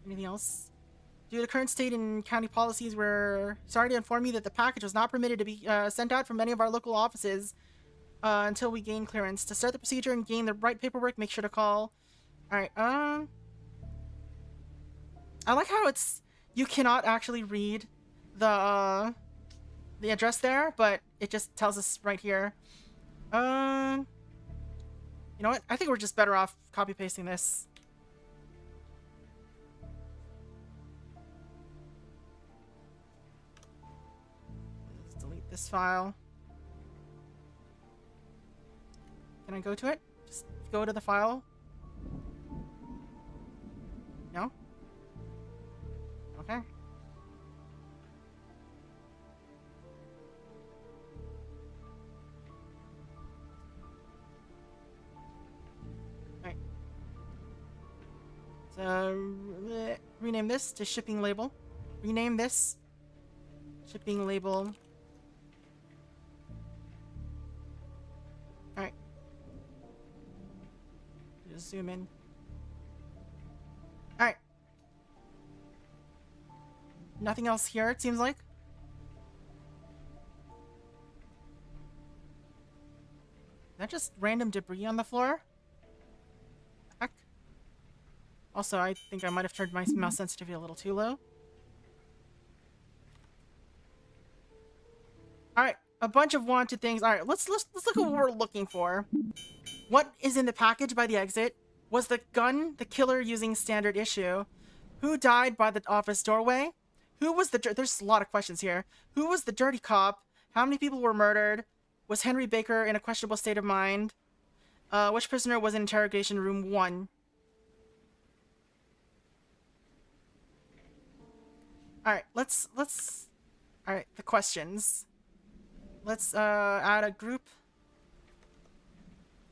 Anything else? Due to current state and county policies, we're sorry to inform you that the package was not permitted to be sent out from many of our local offices until we gain clearance. To start the procedure and gain the right paperwork, make sure to call. Alright, I like how it's... You cannot actually read the address there, but it just tells us right here. You know what? I think we're just better off copy-pasting this. Let's delete this file. Can I go to it? Just go to the file? No? Okay. Alright. So, rename this to shipping label. Rename this shipping label. Alright. Just zoom in. Alright. Nothing else here, it seems like. Is that just random debris on the floor? Heck. Also, I think I might have turned my mouse sensitivity a little too low. Alright, a bunch of wanted things. Alright, let's look at what we're looking for. What is in the package by the exit? Was the gun the killer using standard issue? Who died by the office doorway? Who was the... There's a lot of questions here. Who was the dirty cop? How many people were murdered? Was Henry Baker in a questionable state of mind? Which prisoner was in interrogation room 1? Alright, let's... Alright, the questions. Let's, add a group.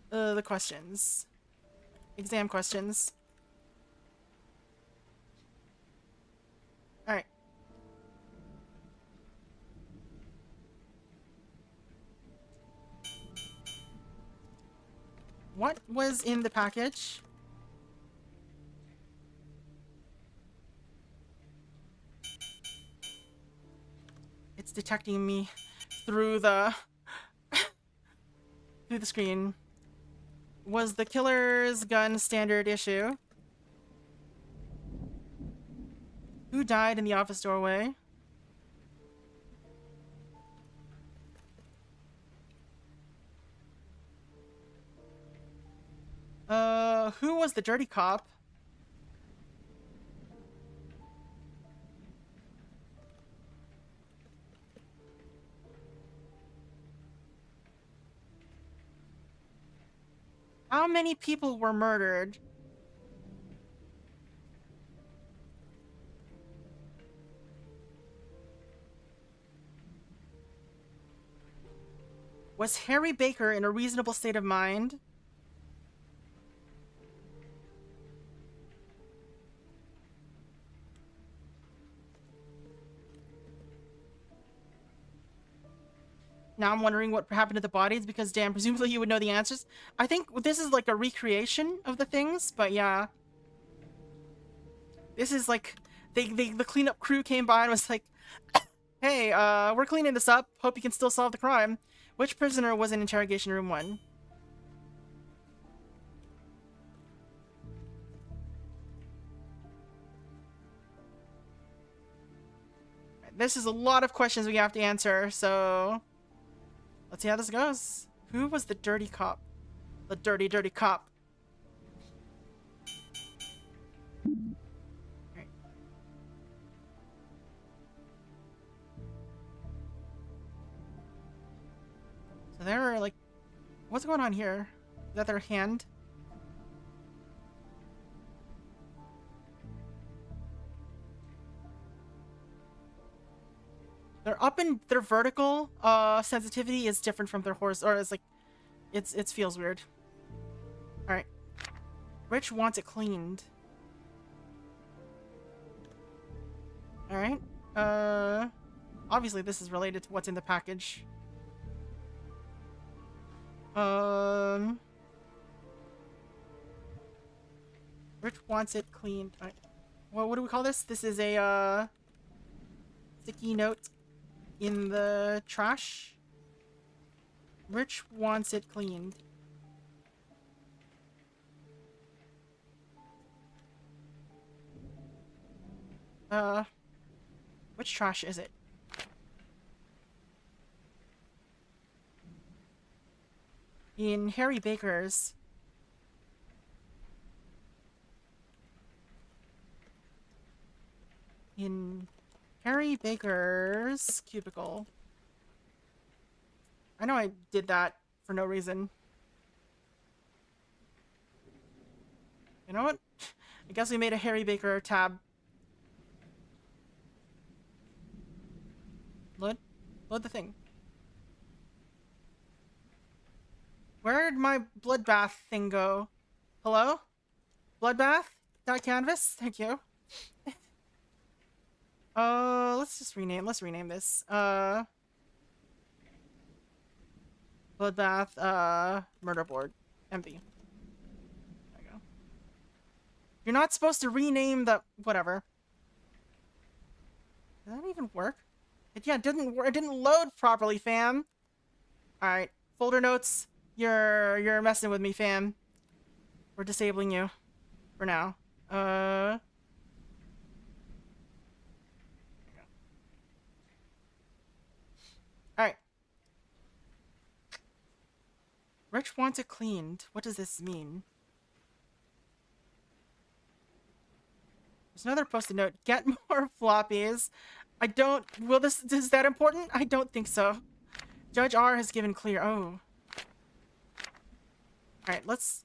The questions. Exam questions. Alright. What was in the package? It's detecting me through the through the screen. Was the killer's gun standard issue? Who died in the office doorway? Who was the dirty cop? How many people were murdered? Was Harry Baker in a reasonable state of mind? Now I'm wondering what happened to the bodies because, damn, presumably you would know the answers. I think this is like a recreation of the things, but yeah. This is like, the cleanup crew came by and was like, hey, we're cleaning this up. Hope you can still solve the crime. Which prisoner was in interrogation room 1? This is a lot of questions we have to answer, so... Let's see how this goes. Who was the dirty cop? The dirty, dirty cop. Right. What's going on here? Is that their hand? They're up in their vertical sensitivity is different from their horizontal, or it's like it feels weird. All right. Rich wants it cleaned. All right. Obviously this is related to what's in the package. Rich wants it cleaned. All right. What do we call this? This is a sticky note in the trash. Rich wants it cleaned. Which trash is it? In Harry Baker's. In Harry Baker's cubicle. I know I did that for no reason. You know what? I guess we made a Harry Baker tab. Load the thing. Where'd my bloodbath thing go? Hello? Bloodbath? Dot canvas? Thank you. Let's just rename. Let's rename this. Bloodbath, murder board. Empty. There you go. You're not supposed to rename the... whatever. Did that even work? Yeah, it didn't work. It didn't load properly, fam. Alright. Folder notes. You're messing with me, fam. We're disabling you. For now. Alright. Rich wants it cleaned. What does this mean? There's another post-it note. Get more floppies. I don't... will this... is that important? I don't think so. Judge R has given clear. Oh. Alright, let's...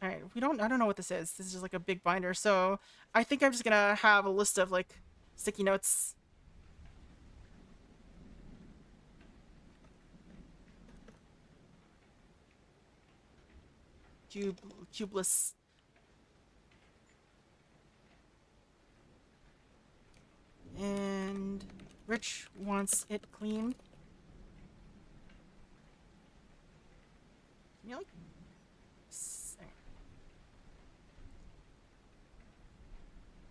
Alright, we don't... I don't know what this is. This is just like a big binder. So, I think I'm just gonna have a list of, like, sticky notes. Cubeless. And Rich wants it cleaned. Can you like...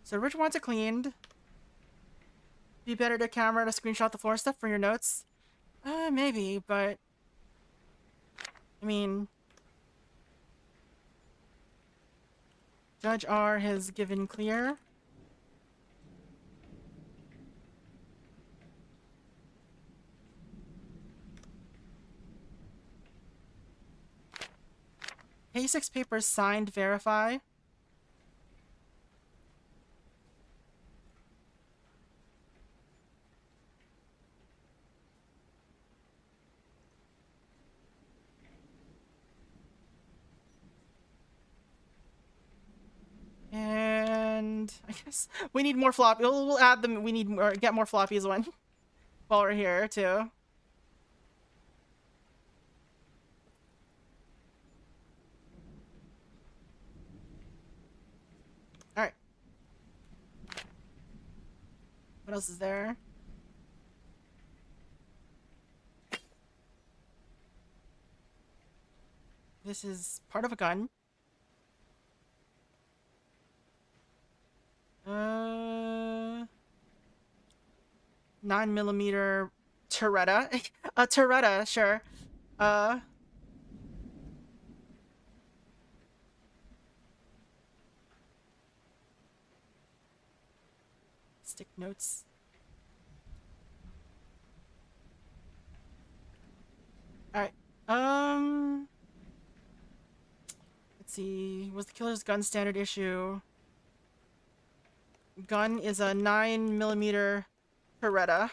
So Rich wants it cleaned. Be better to camera to screenshot the floor stuff for your notes. Maybe, but I mean, Judge R has given clear. A6 papers signed, verify. And I guess we need more floppy. We'll add them. We need more. Get more floppies one while we're here too. All right. What else is there? This is part of a gun. 9mm Toretta. A Toretta, sure. Stick notes. Alright. Let's see. Was the killer's gun standard issue? Gun is a 9mm Beretta.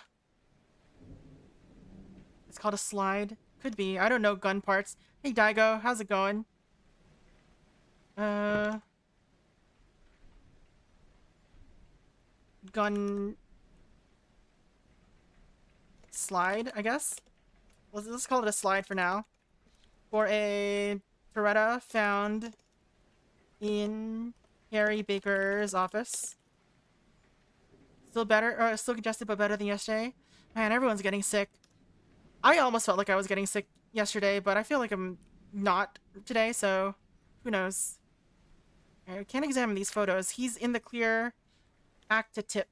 It's called a slide. Could be. I don't know gun parts. Hey, Daigo. How's it going? Gun... slide, I guess? Let's call it a slide for now. For a Beretta found in Harry Baker's office. Still better, or still congested, but better than yesterday. Man, everyone's getting sick. I almost felt like I was getting sick yesterday, but I feel like I'm not today, so who knows. I can't examine these photos. He's in the clear. Act to tip.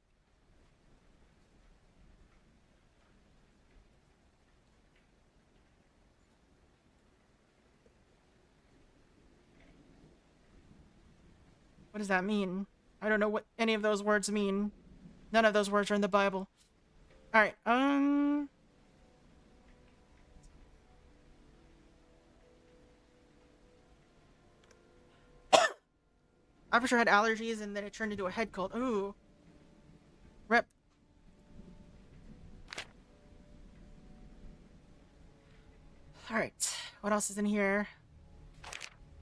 What does that mean? I don't know what any of those words mean. None of those words are in the Bible. Alright, I'm for sure had allergies and then it turned into a head cold. Ooh. Rip. Alright, what else is in here?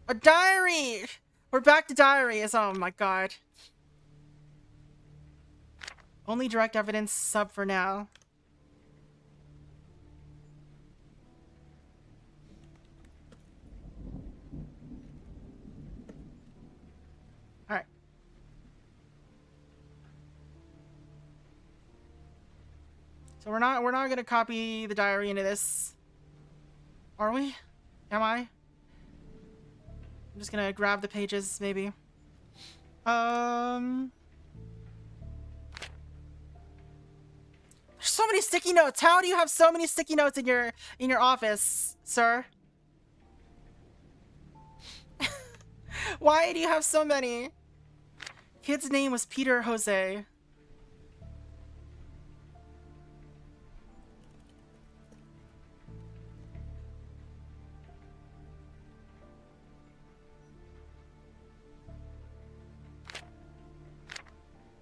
A diary! We're back to diaries. Oh my god. Only direct evidence sub for now. Alright. So we're not gonna copy the diary into this. Are we? Am I? I'm just gonna grab the pages, maybe. There's so many sticky notes. How do you have so many sticky notes in your office, sir? Why do you have so many? Kid's name was Peter Jose.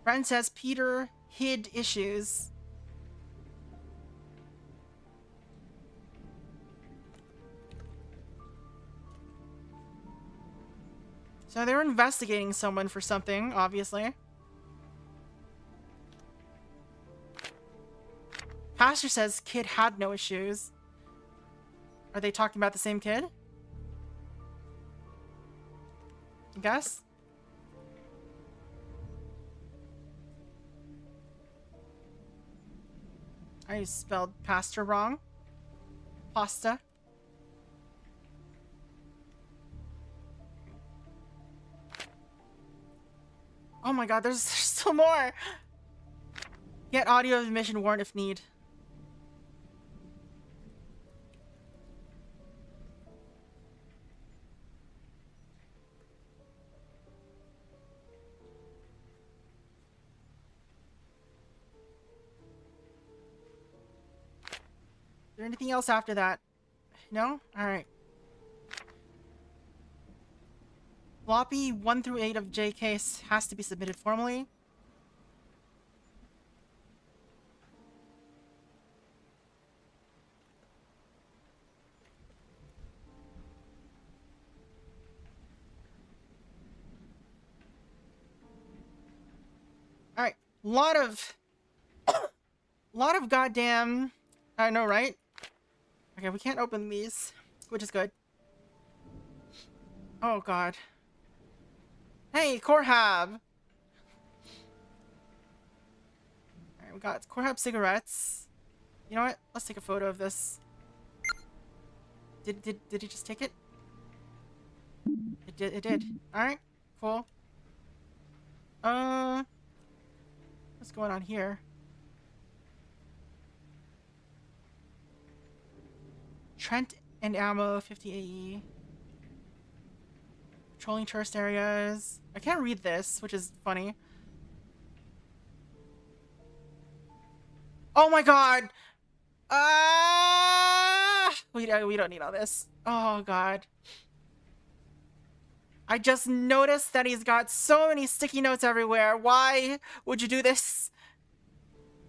Friend says Peter hid issues. So they're investigating someone for something, obviously. Pastor says kid had no issues. Are they talking about the same kid? I guess? I spelled pastor wrong. Pasta. Oh my god, there's still more! Get audio admission warrant if need. Is there anything else after that? No? Alright. Floppy 1 through 8 of J case has to be submitted formally. Alright. Lot of goddamn... I know, right? Okay, we can't open these, which is good. Oh god. Hey, Corhab! Alright, we got Corhab cigarettes. You know what? Let's take a photo of this. Did he just take it? It did. Alright, cool. What's going on here? Trent and Ammo 50 AE. Patrolling tourist areas. I can't read this, which is funny. Oh my god! We don't need all this. Oh god. I just noticed that he's got so many sticky notes everywhere. Why would you do this?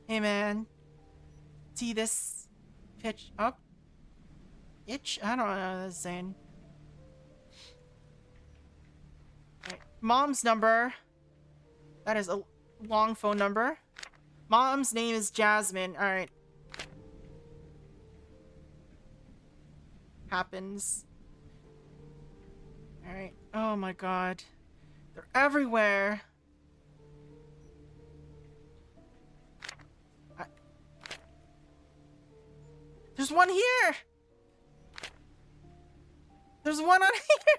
Hey man. See this pitch up? Itch? I don't know what that's saying. Alright. Mom's number. That is a long phone number. Mom's name is Jasmine. Alright. Happens. Alright. Oh my god. They're everywhere. There's one here! There's one on here!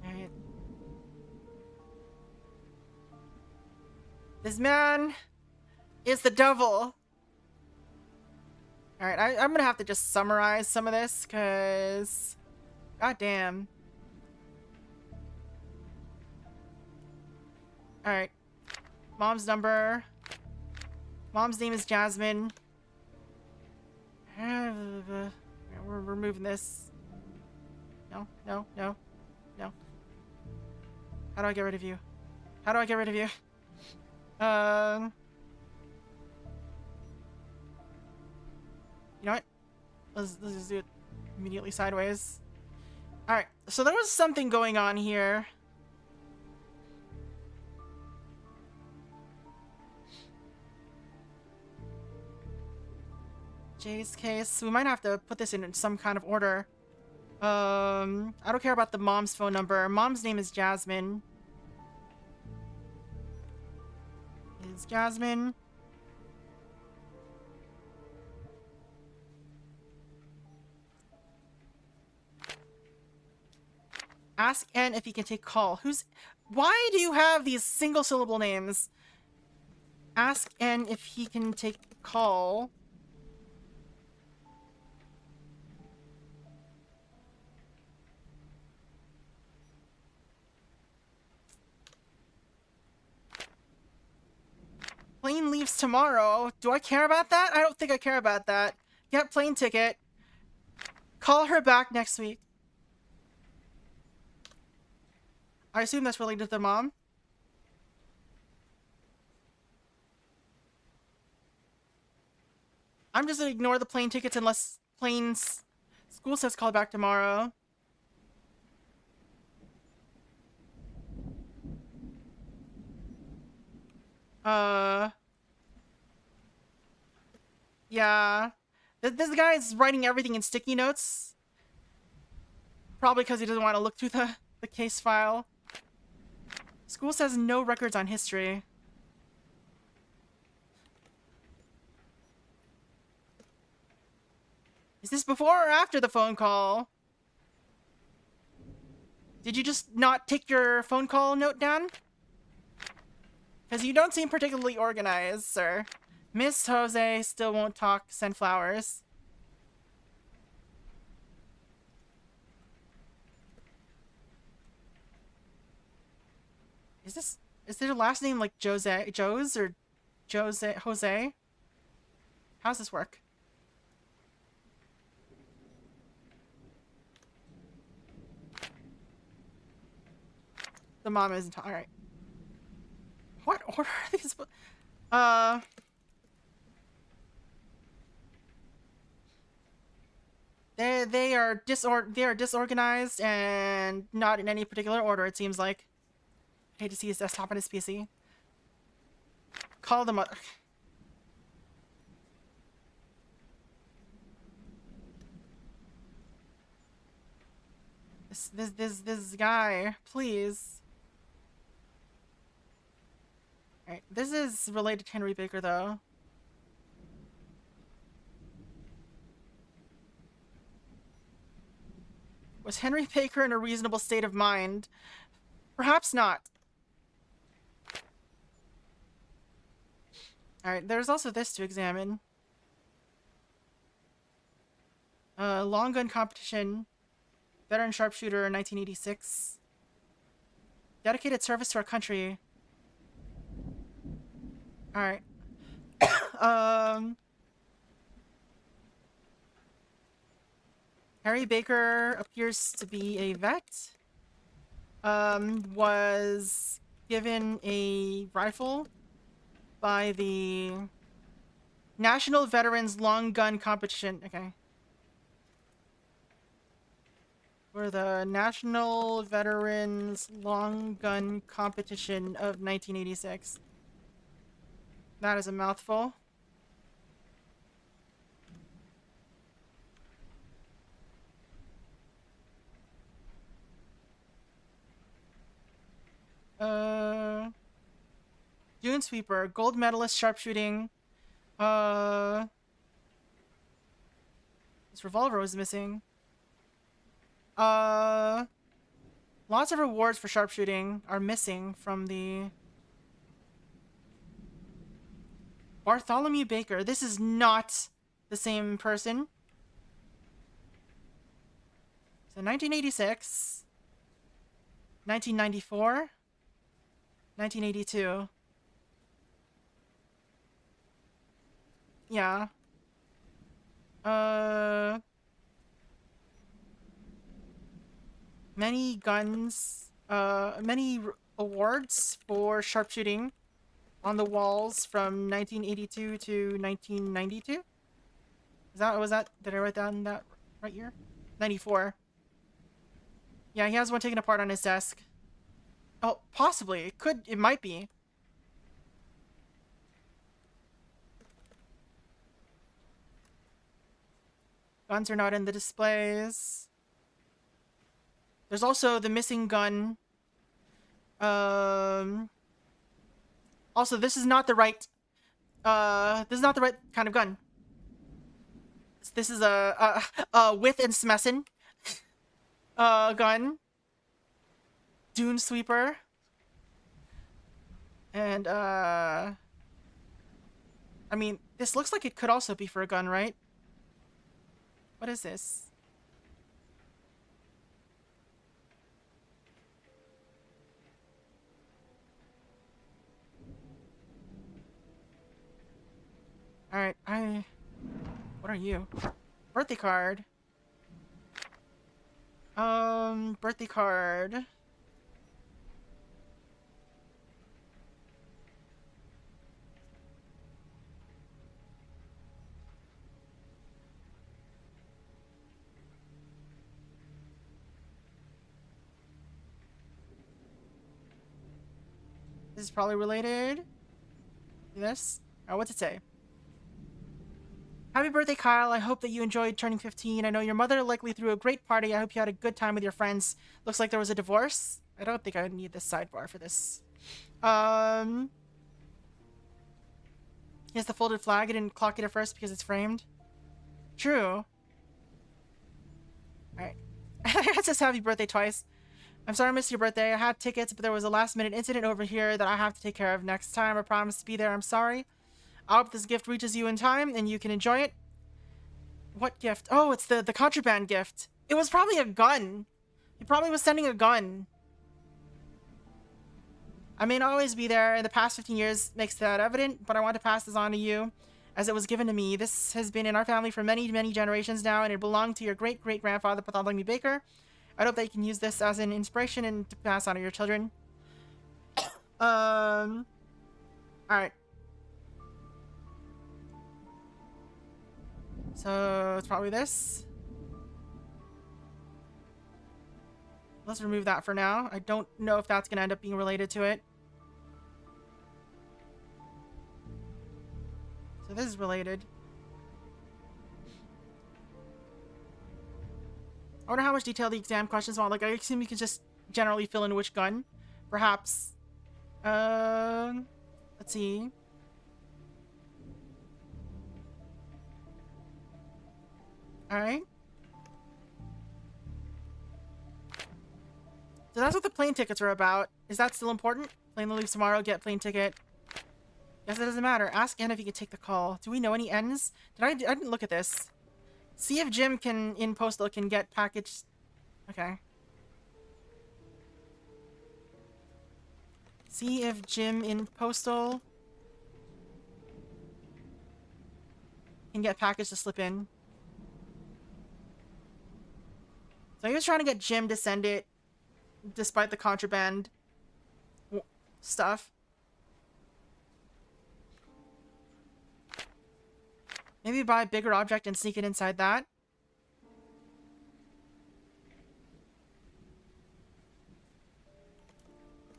Alright. This man is the devil. Alright, I'm gonna have to just summarize some of this, cause... God damn. Alright. Mom's number. Mom's name is Jasmine. We're removing this. No, no, no, no. How do I get rid of you? How do I get rid of you? You know what? Let's just do it immediately sideways. Alright, so there was something going on here. Jay's case. We might have to put this in some kind of order. I don't care about the mom's phone number. Mom's name is Jasmine. Is Jasmine. Ask N if he can take call. Why do you have these single syllable names? Ask N if he can take call. Plane leaves tomorrow. Do I care about that? I don't think I care about that. Get plane ticket. Call her back next week. I assume that's related to the mom. I'm just gonna ignore the plane tickets unless plane's school says call back tomorrow. Yeah. This guy's writing everything in sticky notes. Probably because he doesn't want to look through the case file. School says no records on history. Is this before or after the phone call? Did you just not take your phone call note down? Because you don't seem particularly organized, sir. Miss Jose still won't talk, send flowers. Is their last name like Joe's or Jose? How's this work? The mom isn't alright. What order are these? They are disorganized and not in any particular order, it seems like. I hate to see his desktop and his PC. Call them up. This guy, please. Alright, this is related to Henry Baker, though. Was Henry Baker in a reasonable state of mind? Perhaps not. Alright, there's also this to examine. Long gun competition. Veteran sharpshooter, 1986. Dedicated service to our country. Alright. Harry Baker appears to be a vet. Was given a rifle by the National Veterans Long Gun Competition. Okay. For the National Veterans Long Gun Competition of 1986. That is a mouthful. Dune Sweeper, gold medalist sharpshooting. This revolver was missing. Lots of rewards for sharpshooting are missing from the Bartholomew Baker. This is not the same person. So 1986, 1994, 1982. Yeah. Many guns, many awards for sharpshooting on the walls from 1982 to 1992. Did I write down that right here? 94. Yeah, he has one taken apart on his desk. Oh, possibly. It might be. Guns are not in the displays. There's also the missing gun. Also, this is not the right kind of gun. This is a With and Smessen gun. Dune Sweeper. And I mean, this looks like it could also be for a gun, right? What is this? Alright, what are you? Birthday card. Birthday card. This is probably related to this. Oh, what's it say? Happy birthday, Kyle. I hope that you enjoyed turning 15. I know your mother likely threw a great party. I hope you had a good time with your friends. Looks like there was a divorce. I don't think I need this sidebar for this. Here's the folded flag. I didn't clock it at first because it's framed. True. Alright. It says happy birthday twice. I'm sorry I missed your birthday. I had tickets, but there was a last-minute incident over here that I have to take care of next time. I promise to be there. I'm sorry. I hope this gift reaches you in time and you can enjoy it. What gift? Oh, it's the contraband gift. It was probably a gun. He probably was sending a gun. I may not always be there. In the past 15 years makes that evident, but I want to pass this on to you as it was given to me. This has been in our family for many, many generations now, and it belonged to your great-great-grandfather, Bartholomew Baker. I hope that you can use this as an inspiration and to pass on to your children. Alright. So, it's probably this. Let's remove that for now. I don't know if that's going to end up being related to it. So this is related. I wonder how much detail the exam questions want. Like, I assume you can just generally fill in which gun. Perhaps. Let's see. Alright. So that's what the plane tickets are about. Is that still important? Plane leaves tomorrow, get plane ticket. Guess it doesn't matter. Ask Anna if he can take the call. Do we know any N's? I didn't look at this. See if Jim in postal can get package. Okay. See if Jim in postal can get package to slip in. So he was trying to get Jim to send it despite the contraband stuff. Maybe buy a bigger object and sneak it inside that.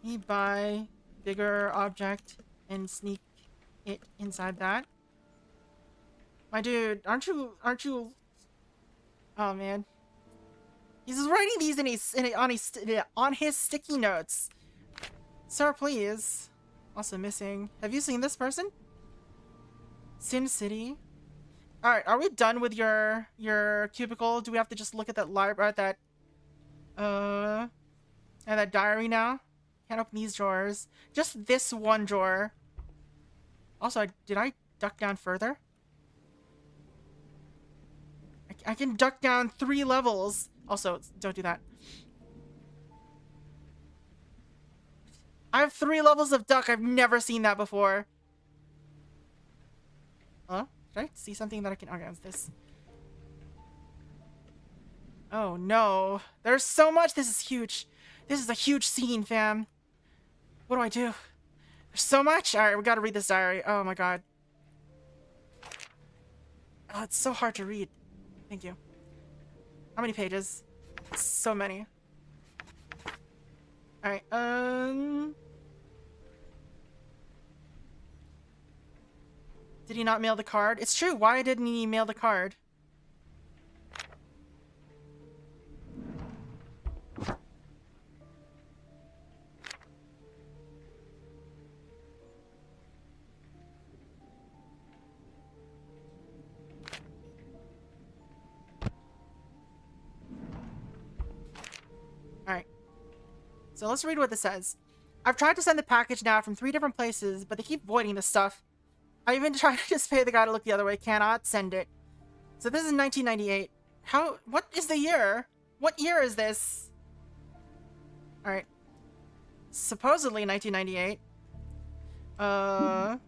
Maybe buy bigger object and sneak it inside that. My dude, aren't you? Oh man, he's writing these on his sticky notes. Sir, please. Also missing. Have you seen this person? Sin City. All right, are we done with your cubicle? Do we have to just look at that library, at that diary now? Can't open these drawers. Just this one drawer. Also, did I duck down further? I can duck down 3 levels. Also, don't do that. I have 3 levels of duck. I've never seen that before. Huh? Did I see something that I can... Okay, it's this. Oh, no. There's so much. This is huge. This is a huge scene, fam. What do I do? There's so much. All right, we gotta read this diary. Oh, my God. Oh, it's so hard to read. Thank you. How many pages? So many. All right, Did he not mail the card? It's true. Why didn't he mail the card? Alright. So let's read what this says. I've tried to send the package now from 3 different places, but they keep voiding this stuff. I even tried to just pay the guy to look the other way. Cannot send it. So this is 1998. What is the year? What year is this? Alright. Supposedly 1998. The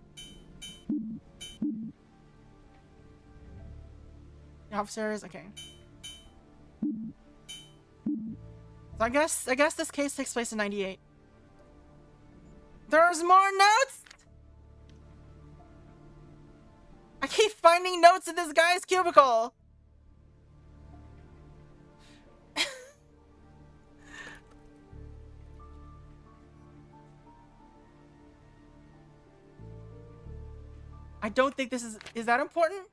officers, okay. So I guess this case takes place in 98. There's more notes! I keep finding notes in this guy's cubicle! I don't think this is that important?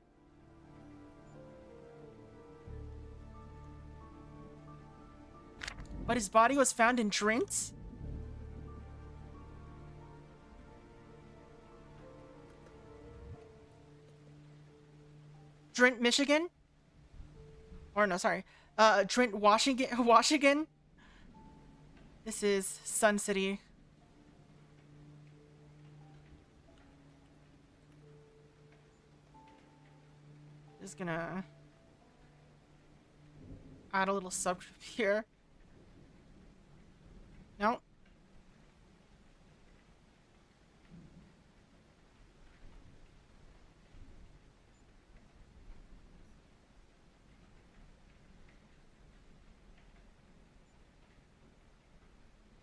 But his body was found in Drint? Drint, Michigan? Or no, sorry. Drint, Washington? This is Sun City. Just gonna add a little subgroup here. No.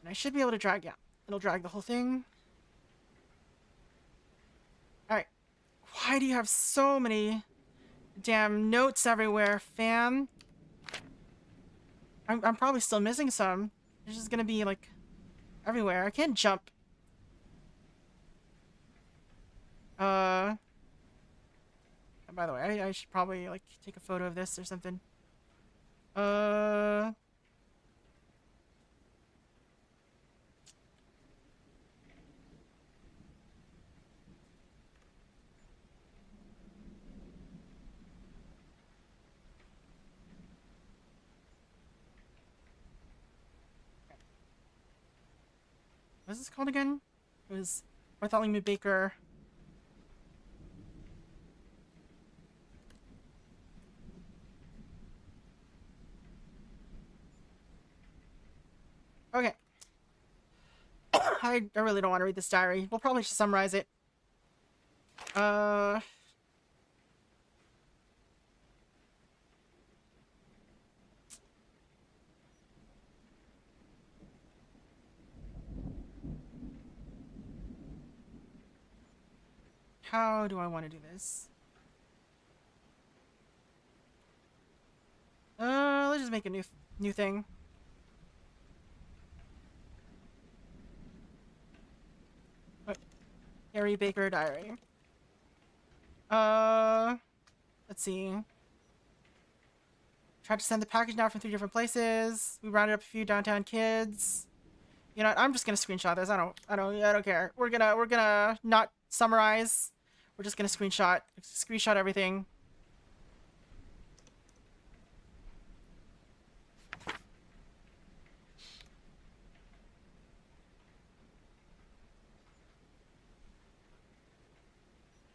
And I should be able to drag, yeah. It'll drag the whole thing. Alright. Why do you have so many damn notes everywhere, fam? I'm probably still missing some. It's just gonna be, like, everywhere. I can't jump. By the way, I should probably, like, take a photo of this or something. What is this called again? It was Bartholomew Baker. Okay. I really don't want to read this diary. We'll probably just summarize it. How do I want to do this? just make a new thing. Oh, Harry Baker Diary. Let's see. Tried to send the package now from 3 different places. We rounded up a few downtown kids. You know what? I'm just gonna screenshot this. I don't care. We're gonna not summarize. We're just gonna screenshot everything.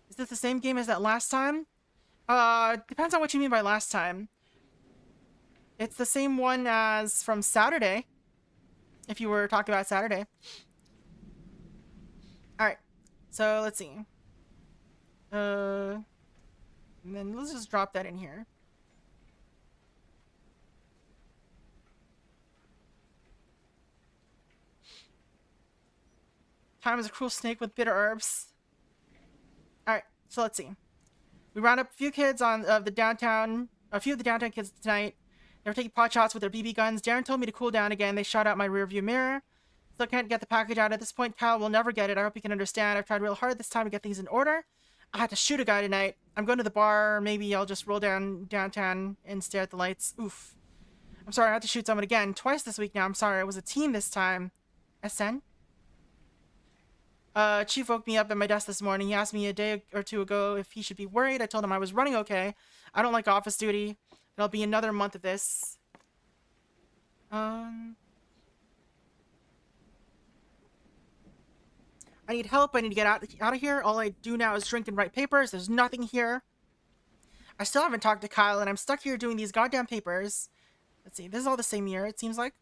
Is this the same game as that last time? Depends on what you mean by last time. It's the same one as from Saturday. If you were talking about Saturday. Alright. So, let's see. And then let's just drop that in here. Time is a cruel snake with bitter herbs. Alright, so let's see. We round up a few kids a few of the downtown kids tonight. They were taking pot shots with their BB guns. Darren told me to cool down again. They shot out my rearview mirror. Still can't get the package out at this point. Kyle will never get it. I hope you can understand. I've tried real hard this time to get things in order. I had to shoot a guy tonight. I'm going to the bar. Maybe I'll just roll downtown and stare at the lights. Oof. I'm sorry, I had to shoot someone again. Twice this week now. I'm sorry. It was a team this time. SN? Chief woke me up at my desk this morning. He asked me a day or two ago if he should be worried. I told him I was running okay. I don't like office duty. It'll be another month of this. I need help. I need to get out of here. All I do now is drink and write papers. There's nothing here. I still haven't talked to Kyle, and I'm stuck here doing these goddamn papers. Let's see. This is all the same year, it seems like.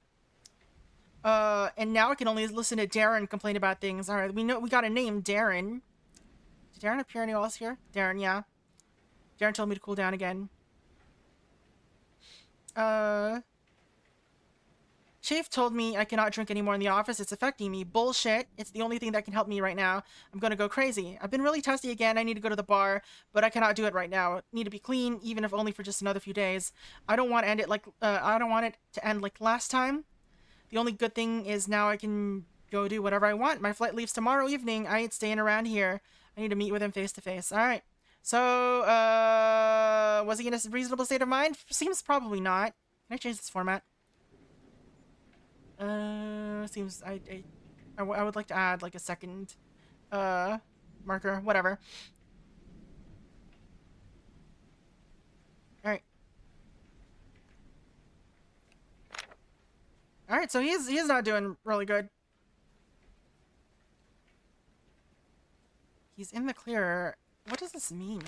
And now I can only listen to Darren complain about things. All right, we got a name, Darren. Did Darren appear anywhere else here? Darren, yeah. Darren told me to cool down again. Chief told me I cannot drink anymore in the office. It's affecting me. Bullshit. It's the only thing that can help me right now. I'm gonna go crazy. I've been really testy again. I need to go to the bar, but I cannot do it right now. I need to be clean, even if only for just another few days. I don't want to end it like I don't want it to end like last time. The only good thing is now I can go do whatever I want. My flight leaves tomorrow evening. I ain't staying around here. I need to meet with him face to face. All right. So, was he in a reasonable state of mind? Seems probably not. Can I change this format? Seems I would like to add like a second, marker, whatever. All right. All right, so he's not doing really good. He's in the clear. What does this mean?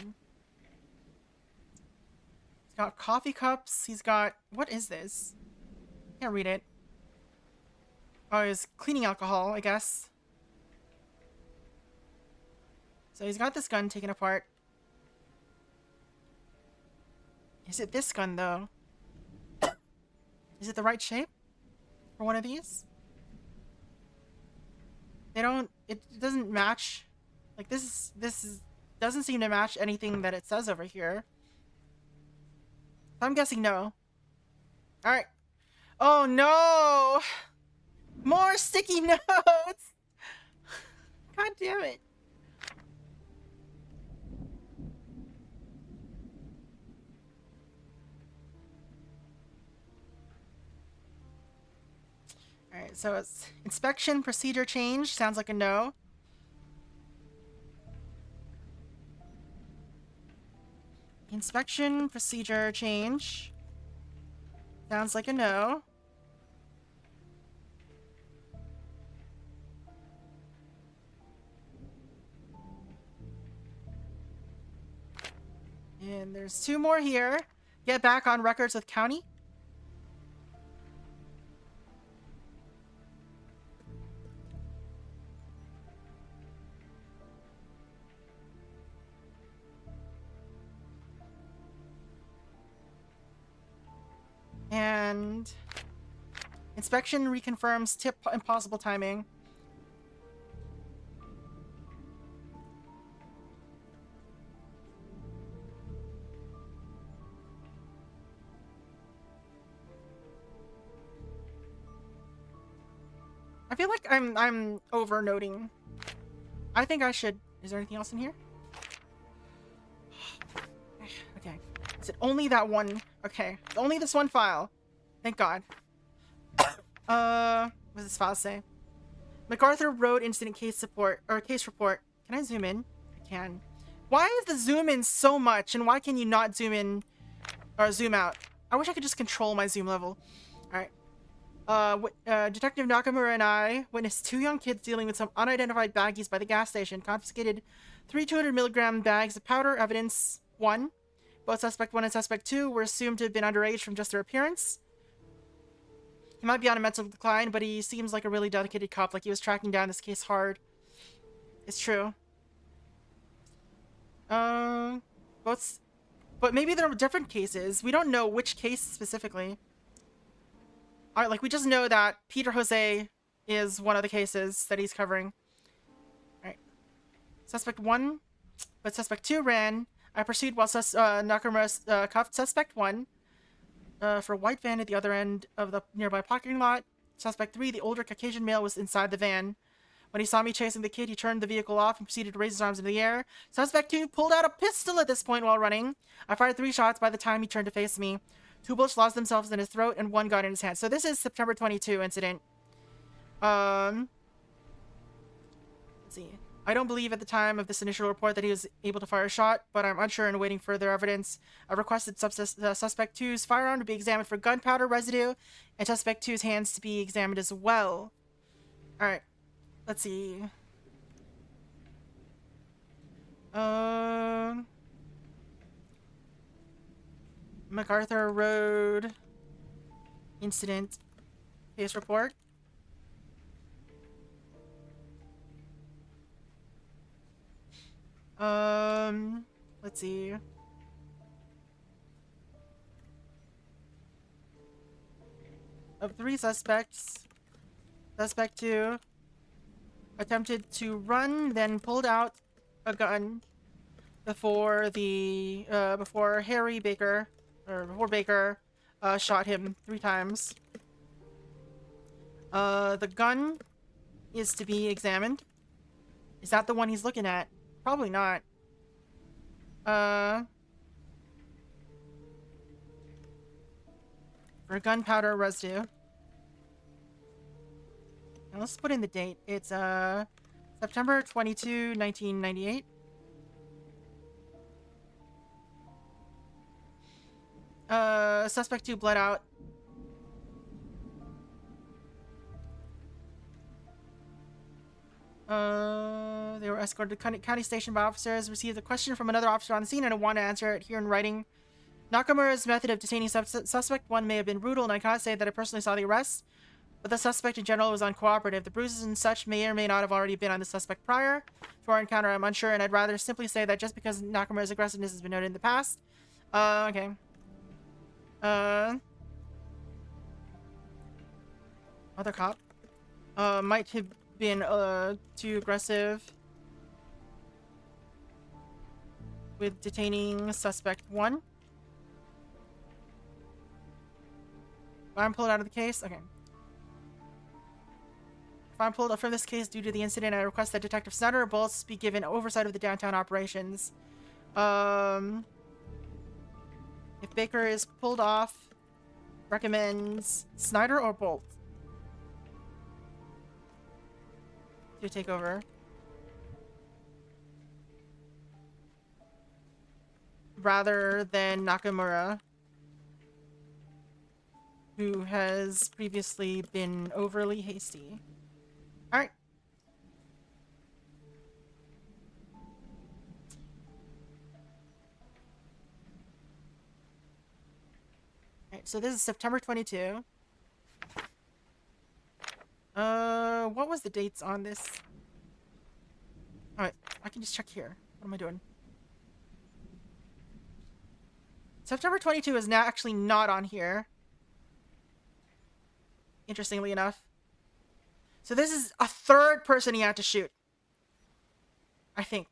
He's got coffee cups. He's got... What is this? Can't read it. Oh, he's cleaning alcohol, I guess. So he's got this gun taken apart. Is it this gun, though? Is it the right shape for one of these? They don't... It doesn't match. Like, this doesn't seem to match anything that it says over here. I'm guessing no. Alright. Oh, no! More sticky notes! God damn it. Alright, so it's inspection procedure change. Sounds like a no. Inspection procedure change. Sounds like a no. And there's 2 more here. Get back on records with county. And inspection reconfirms tip impossible timing. I feel like I'm over noting. I think I should. Is there anything else in here? Okay. Is it only that one? Okay. Only this one file. Thank God. What does this file say? MacArthur Road Incident Case Support or Case Report. Can I zoom in? I can. Why is the zoom in so much, and why can you not zoom in or zoom out? I wish I could just control my zoom level. All right. Detective Nakamura and I witnessed two young kids dealing with some unidentified baggies by the gas station. Confiscated 3 200-milligram bags of powder. Evidence 1. Both suspect 1 and suspect 2 were assumed to have been underage from just their appearance. He might be on a mental decline, but he seems like a really dedicated cop, like he was tracking down this case hard. It's true. But maybe there are different cases. We don't know which case specifically. Alright, like we just know that Peter Jose is one of the cases that he's covering. Alright. Suspect 1, but suspect 2 ran. I pursued while Nakamura cuffed suspect 1 for a white van at the other end of the nearby parking lot. Suspect 3, the older Caucasian male, was inside the van. When he saw me chasing the kid, he turned the vehicle off and proceeded to raise his arms in the air. Suspect 2 pulled out a pistol at this point while running. I fired 3 shots by the time he turned to face me. 2 bullets lodged themselves in his throat and 1 got in his hand. So this is September 22 incident. Let's see. I don't believe at the time of this initial report that he was able to fire a shot, but I'm unsure and awaiting further evidence. I requested suspect 2's firearm to be examined for gunpowder residue and suspect 2's hands to be examined as well. Alright. Let's see. MacArthur Road incident case report. Let's see. Of 3 suspects, suspect 2 attempted to run, then pulled out a gun before Harry Baker, or before Baker, shot him 3 times. The gun is to be examined. Is that the one he's looking at? Probably not. For gunpowder residue. And let's put in the date. It's September 22, 1998. Suspect 2 bled out. They were escorted to county station by officers, received a question from another officer on the scene, and want to answer it here in writing. Nakamura's method of detaining suspect 1 may have been brutal, and I cannot say that I personally saw the arrest, but the suspect in general was uncooperative. The bruises and such may or may not have already been on the suspect prior to our encounter. I'm unsure, and I'd rather simply say that just because Nakamura's aggressiveness has been noted in the past. Okay. Other cop. Might have been too aggressive with detaining suspect 1. I'm pulled out of the case. Okay. If I'm pulled up from this case due to the incident, I request that Detective Snyder or Bolts be given oversight of the downtown operations. If Baker is pulled off, recommends Snyder or Bolt to take over. Rather than Nakamura, who has previously been overly hasty. Alright. Alright, so this is September 22. What was the dates on this? Alright, I can just check here. What am I doing? September 22 is now actually not on here. Interestingly enough. So this is a 3rd person he had to shoot. I think.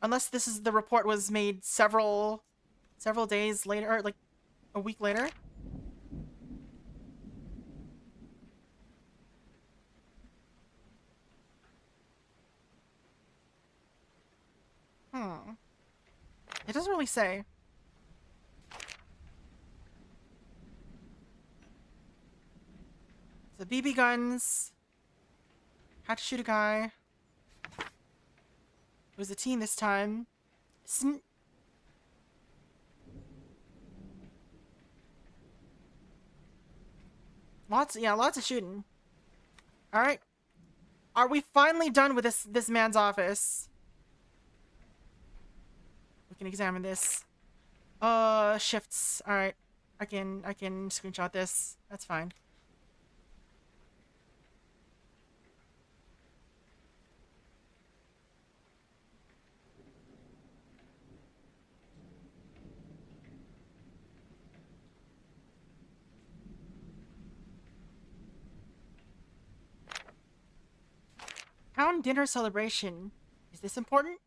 Unless this is the report was made several days later, or like a week later. doesn't really say. The BB guns. Had to shoot a guy. It was a team this time. Lots of shooting. All right. Are we finally done with this man's office? We can examine this. Shifts. All right. I can screenshot this. That's fine. Town dinner celebration. Is this important?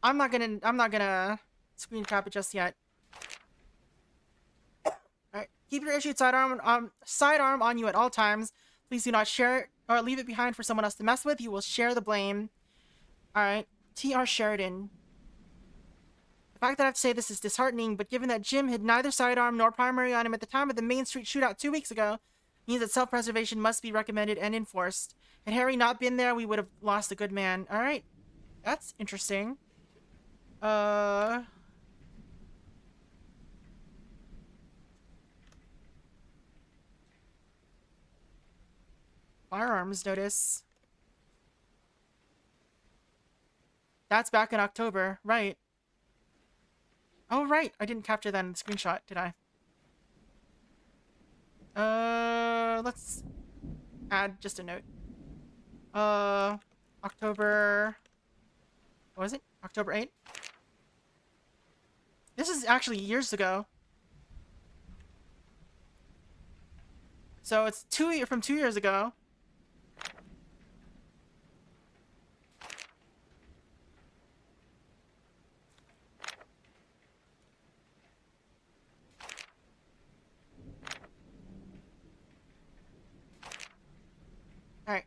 I'm not gonna screen cap it just yet. Alright. Keep your issued sidearm on you at all times. Please do not share it or leave it behind for someone else to mess with. You will share the blame. Alright. T.R. Sheridan. The fact that I have to say this is disheartening, but given that Jim had neither sidearm nor primary on him at the time of the Main Street shootout 2 weeks ago, means that self-preservation must be recommended and enforced. Had Harry not been there, we would have lost a good man. Alright. That's interesting. Firearms notice. That's back in October. Right. Oh, right. I didn't capture that in the screenshot, did I? Let's add just a note. October... What was it? October 8th? This is actually years ago. So it's from 2 years ago. Alright.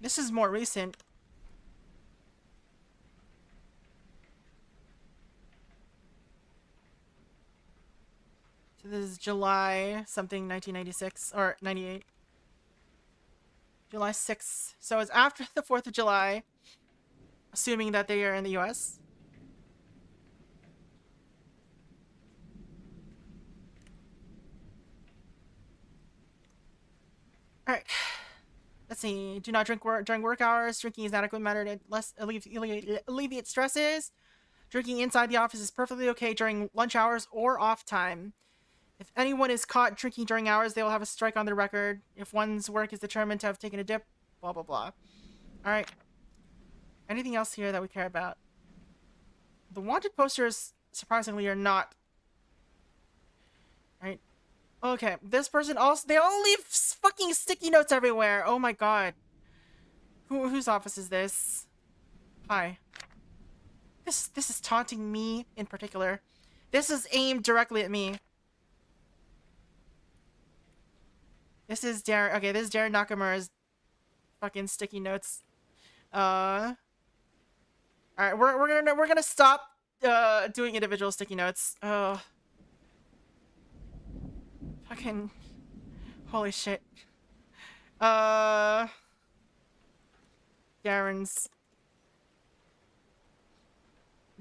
This is more recent. So this is July something 1996 or 98. July 6th. So it's after the 4th of July, assuming that they are in the US. Alright. Let's see. Do not drink during work hours. Drinking is not a matter to alleviate stresses. Drinking inside the office is perfectly okay during lunch hours or off time. If anyone is caught drinking during hours, they will have a strike on their record. If one's work is determined to have taken a dip, blah, blah, blah. Alright. Anything else here that we care about? The wanted posters, surprisingly, are not. Alright. Okay, this person also... They all leave fucking sticky notes everywhere. Oh my god. Whose office is this? Hi. This is taunting me in particular. This is aimed directly at me. This is Darren... Okay, this is Darren Nakamura's fucking sticky notes. Alright, we're gonna stop doing individual sticky notes. Fucking holy shit. Darren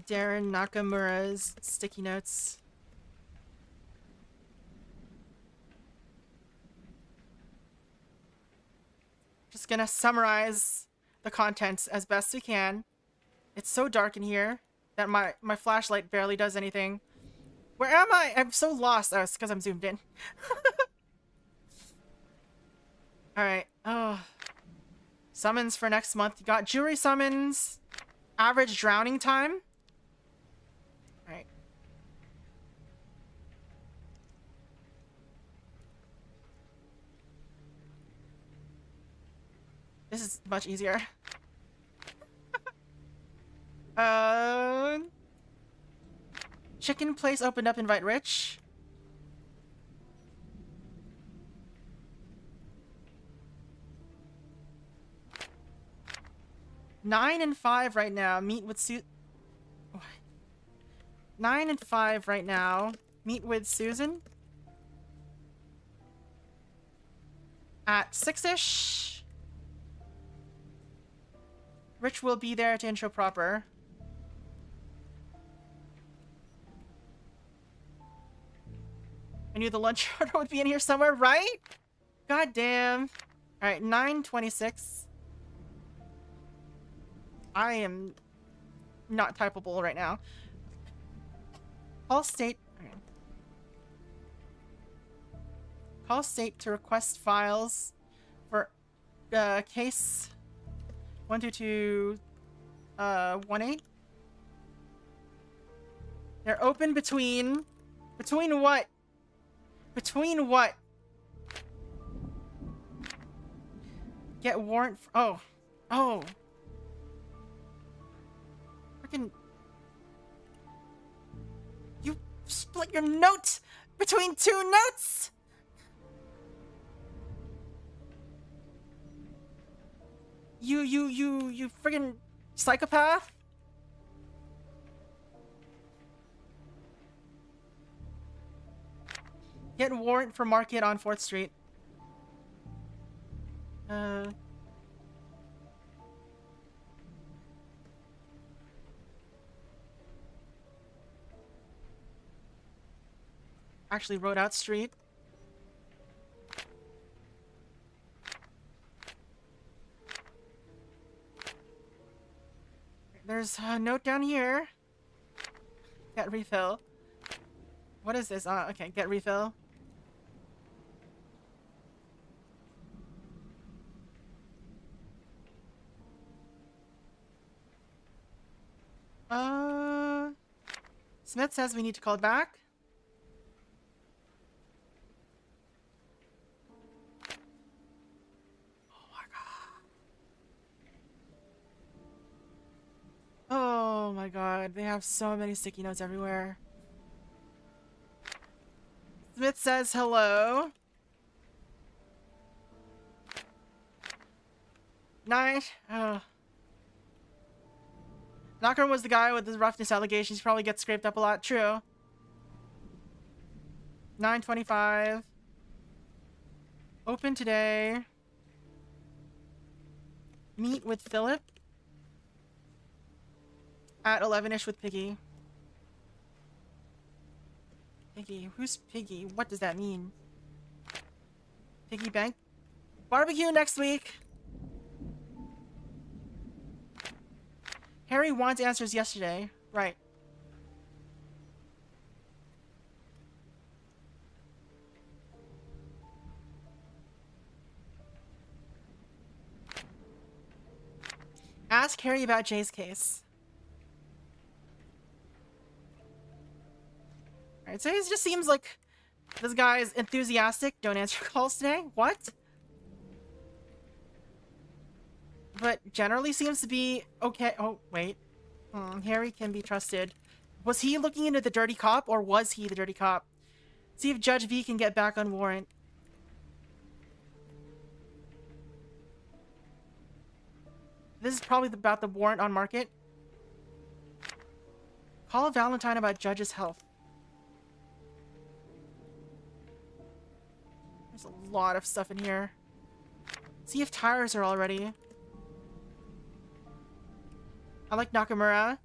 Nakamura's sticky notes. Just gonna summarize the contents as best we can. It's so dark in here that my flashlight barely does anything. Where am I? I'm so lost. Oh, it's because I'm zoomed in. Alright. Oh. Summons for next month. You got jury summons. Average drowning time. Alright. This is much easier. Chicken place opened up, invite Rich. 9 and 5 right now. Meet with 9 and 5 right now. Meet with Susan at 6-ish. Rich will be there to intro proper. I knew the lunch order would be in here somewhere, right? God damn. Alright, 9:26. I am not typable right now. Call state. Okay. Call state to request files for case 12218. They're open between what? Between what? Get warrant for, oh. Freaking. You split your note between two notes? You friggin' psychopath? Get warrant for market on 4th Street. Actually wrote out street. There's a note down here. Get refill. What is this? Okay, get refill. Smith says we need to call back. Oh my god, they have so many sticky notes everywhere. Smith says hello. 9. Oh. Knocker was the guy with the roughness allegations. He probably gets scraped up a lot. True. 9:25. Open today. Meet with Philip. At 11-ish with Piggy. Piggy? Who's Piggy? What does that mean? Piggy bank? Barbecue next week! Harry wants answers yesterday. Right. Ask Harry about Jay's case. Alright, so it just seems like this guy is enthusiastic. Don't answer calls today. What? But generally seems to be okay. Oh, wait. Harry can be trusted. Was he looking into the dirty cop, or was he the dirty cop? See if Judge V can get back on warrant. This is probably about the warrant on market. Call Valentine about Judge's health. There's a lot of stuff in here. See if tires are all ready. I like Nakamura.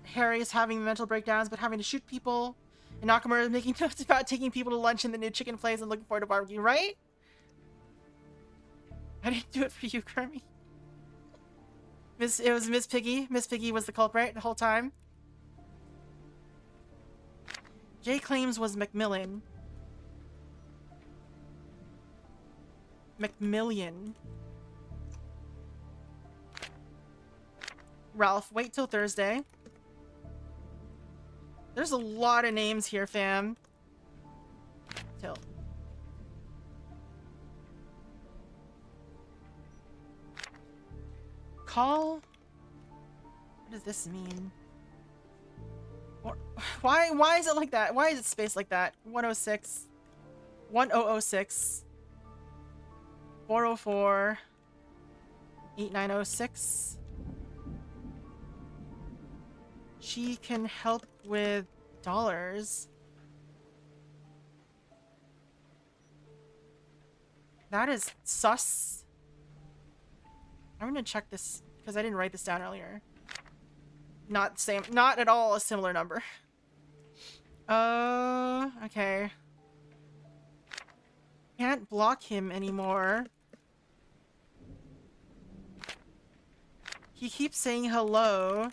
Harry is having mental breakdowns but having to shoot people. And Nakamura is making notes about taking people to lunch in the new chicken place and looking forward to barbecue, right? I didn't do it for you, Kermie. It was Miss Piggy. Miss Piggy was the culprit the whole time. Jay claims was Macmillan. Macmillian. Ralph, wait till Thursday. There's a lot of names here, fam. Till. Call? What does this mean? Why is it like that? Why is it spaced like that? 106. 1006. 404. 8906. She can help with dollars. That is sus. I'm gonna check this because I didn't write this down earlier. Not same, not at all a similar number. Okay. Can't block him anymore. He keeps saying hello.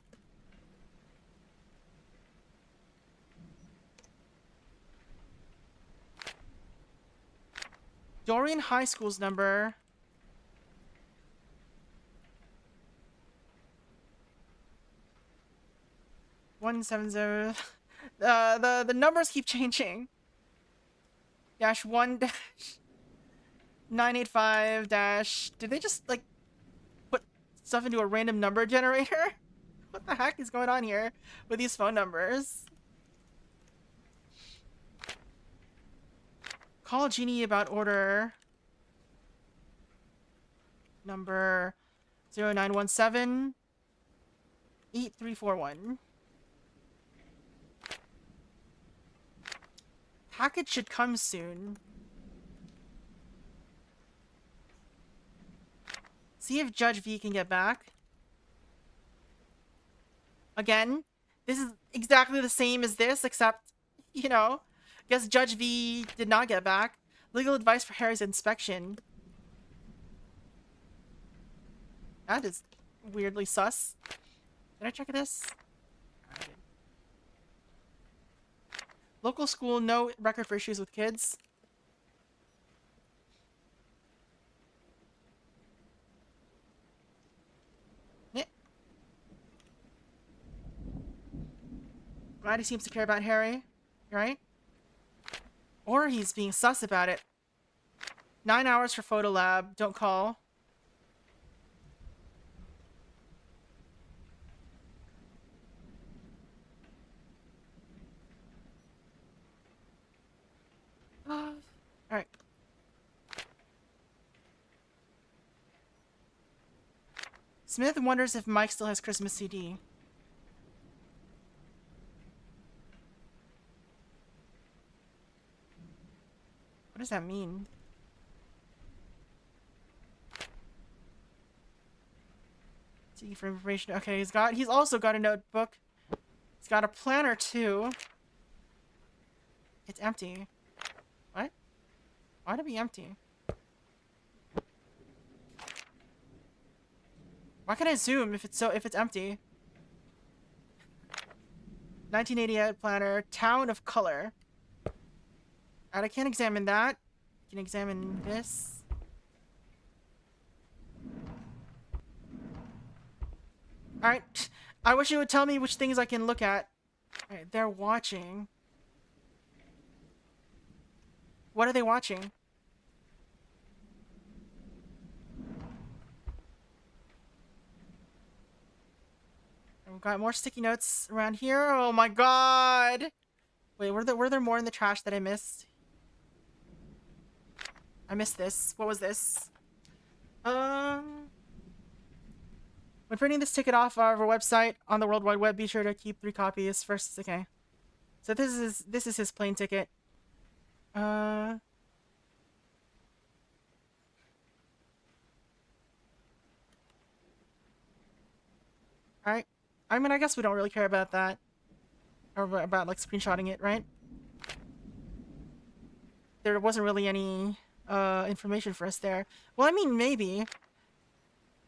Dorian High School's number. (170). The numbers keep changing. -1 -985 . Did they just like put stuff into a random number generator? What the heck is going on here with these phone numbers? Call Genie about order number 0917 8341. Package should come soon. See if Judge V can get back. Again, this is exactly the same as this, except, you know, guess Judge V did not get back. Legal advice for Harry's inspection. That is weirdly sus. Did I check this? Local school, no record for issues with kids. Yeah. Glad he seems to care about Harry, right? Or he's being sus about it. 9 hours for photo lab. Don't call. Alright. Smith wonders if Mike still has Christmas CD. What does that mean? CD for information. Okay, he's also got a notebook. He's got a planner too. It's empty. What? Why'd it be empty? Why can't I zoom if it's empty? 1988 planner, Town of Color. Alright, I can't examine that. I can examine this. Alright, I wish it would tell me which things I can look at. Alright, they're watching. What are they watching? We've got more sticky notes around here. Oh my god! Wait, were there more in the trash that I missed? I missed this. What was this? When printing this ticket off our website on the World Wide Web, be sure to keep 3 copies first. Okay. So this is his plane ticket. Alright. I mean, I guess we don't really care about that. Or about, like, screenshotting it, right? There wasn't really any, information for us there. Well, I mean, maybe.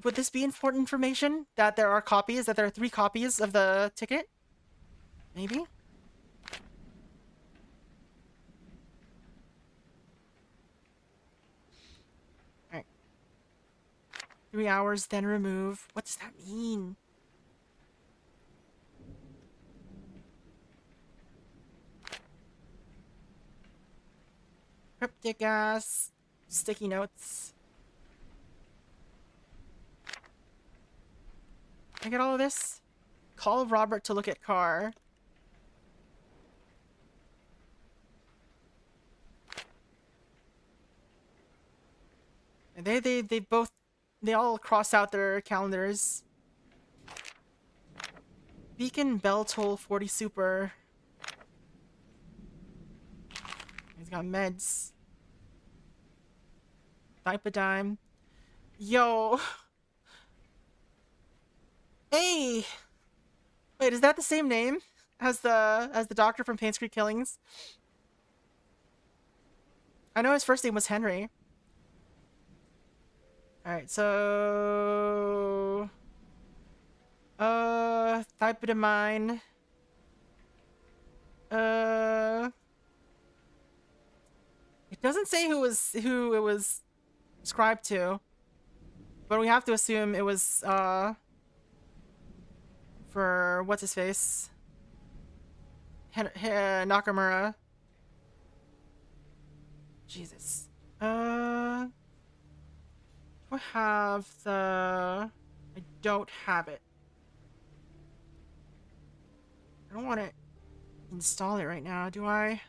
Would this be important information? That there are 3 copies of the ticket? Maybe? Alright. 3 hours, then remove. What does that mean? Cryptic ass. Sticky notes. Can I get all of this? Call Robert to look at car. And they all cross out their calendars. Beacon Bell Toll 40 Super. He's got meds. Thipodime. Yo. Hey. Wait, is that the same name as the doctor from Pain Street Killings? I know his first name was Henry. Alright, so... Thipodamine. It doesn't say who it was prescribed to. But we have to assume it was, for what's-his-face? Nakamura. Jesus. I have the... I don't have it. I don't want to install it right now, do I?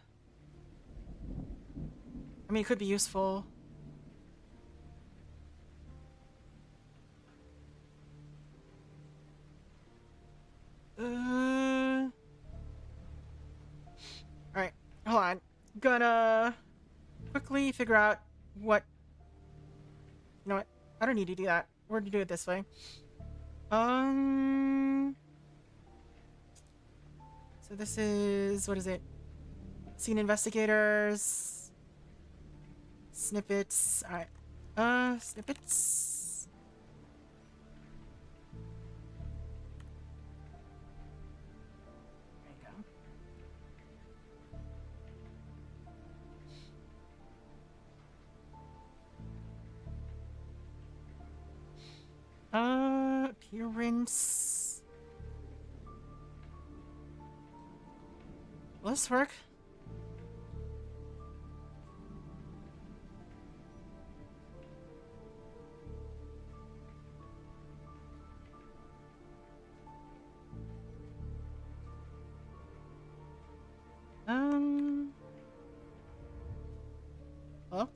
I mean, it could be useful. Alright, hold on. Gonna quickly figure out what... You know what? I don't need to do that. We're gonna do it this way. So this is... What is it? Scene investigators. Snippets. Alright. Snippets. There you go. Appearance. Will this work? Hello?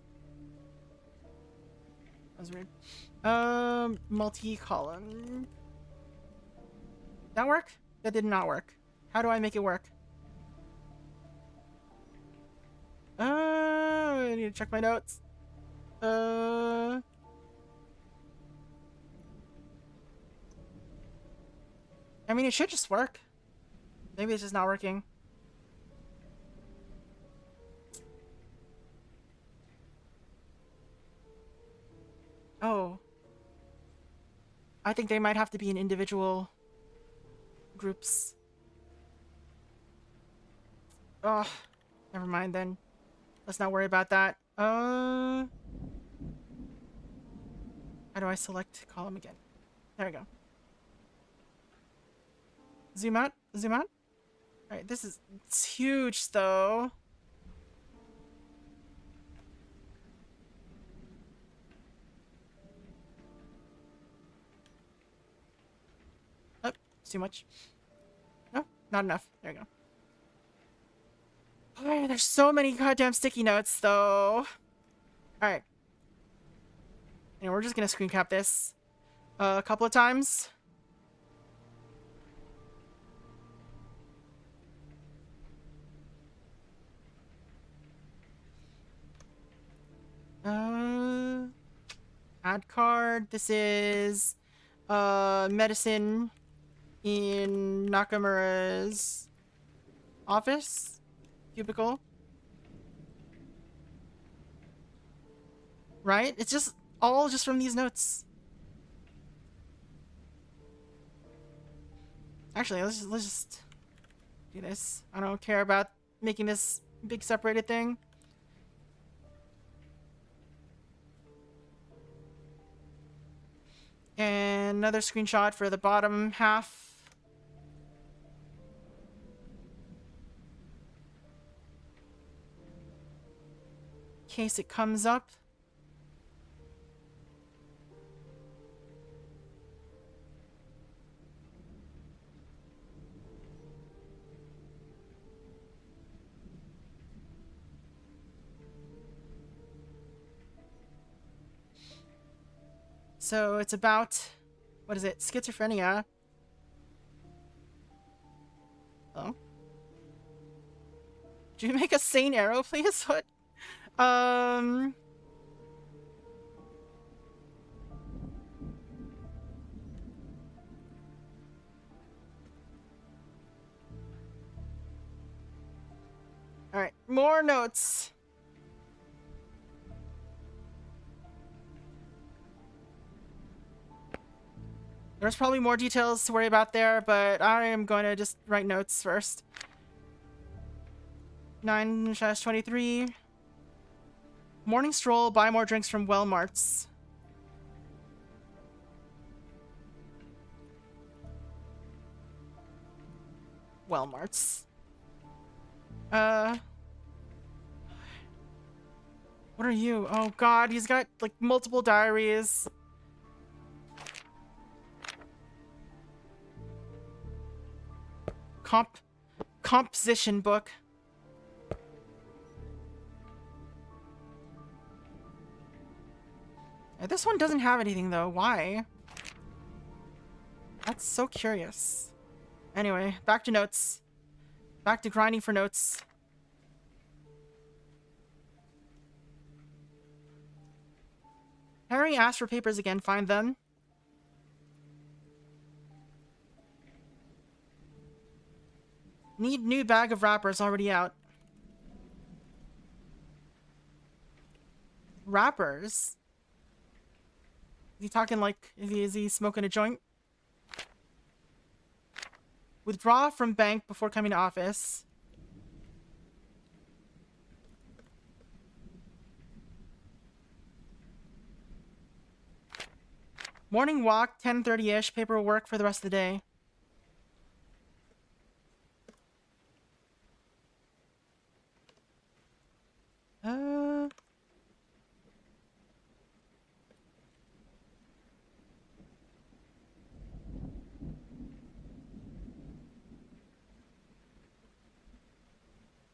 That was weird. Multi-column. That work? That did not work. How do I make it work? I need to check my notes. I mean, it should just work. Maybe it's just not working. Oh. I think they might have to be in individual groups. Oh, never mind then. Let's not worry about that. How do I select column again? There we go. Zoom out. Zoom out. Alright, it's huge though. Oh, it's too much. No, not enough. There we go. Oh, there's so many goddamn sticky notes though. Alright. And we're just gonna screen cap this a couple of times. Add card. This is medicine in Nakamura's office cubicle. Right? It's just all just from these notes. Actually, let's just do this. I don't care about making this big separated thing. And another screenshot for the bottom half. In case it comes up. So it's about, what is it? Schizophrenia. Oh. Do you make a sane arrow, please? What? Alright. More notes. There's probably more details to worry about there, but I am going to just write notes first. 9-23. Morning stroll, buy more drinks from Walmarts. Walmarts. What are you? Oh god, he's got like multiple diaries. Composition book. This one doesn't have anything though. Why? That's so curious. Anyway, back to notes. Back to grinding for notes. Harry asked for papers again. Find them. Need new bag of wrappers already out. Wrappers? Is he talking like, is he smoking a joint? Withdraw from bank before coming to office. Morning walk, 10:30-ish. Paperwork for the rest of the day.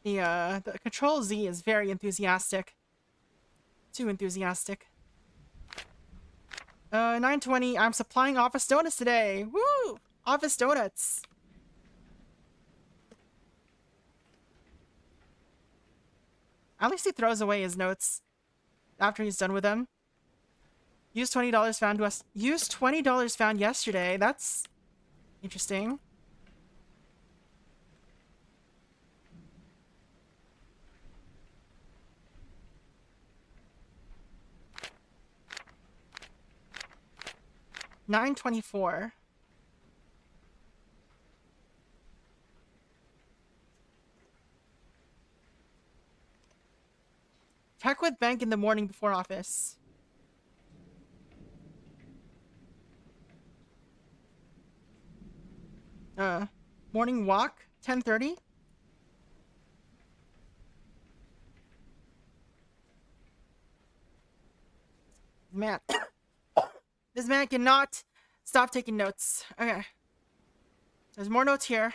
The Control Z is very enthusiastic. Too enthusiastic. 9:20. I'm supplying office donuts today. Woo! Office donuts. At least he throws away his notes after he's done with them. Used $20 found to us. Used $20 found yesterday. That's interesting. $9.24. Check with bank in the morning before office. Morning walk, 10:30. Man. This man cannot stop taking notes. Okay. There's more notes here.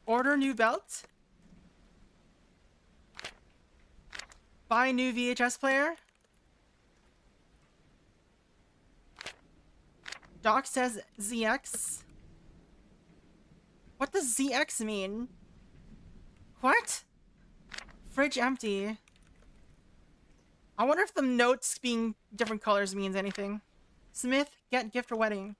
Order new belt. Buy new VHS player. Doc says ZX. What does ZX mean? What? Fridge empty. I wonder if the notes being different colors means anything. Smith, get gift for wedding.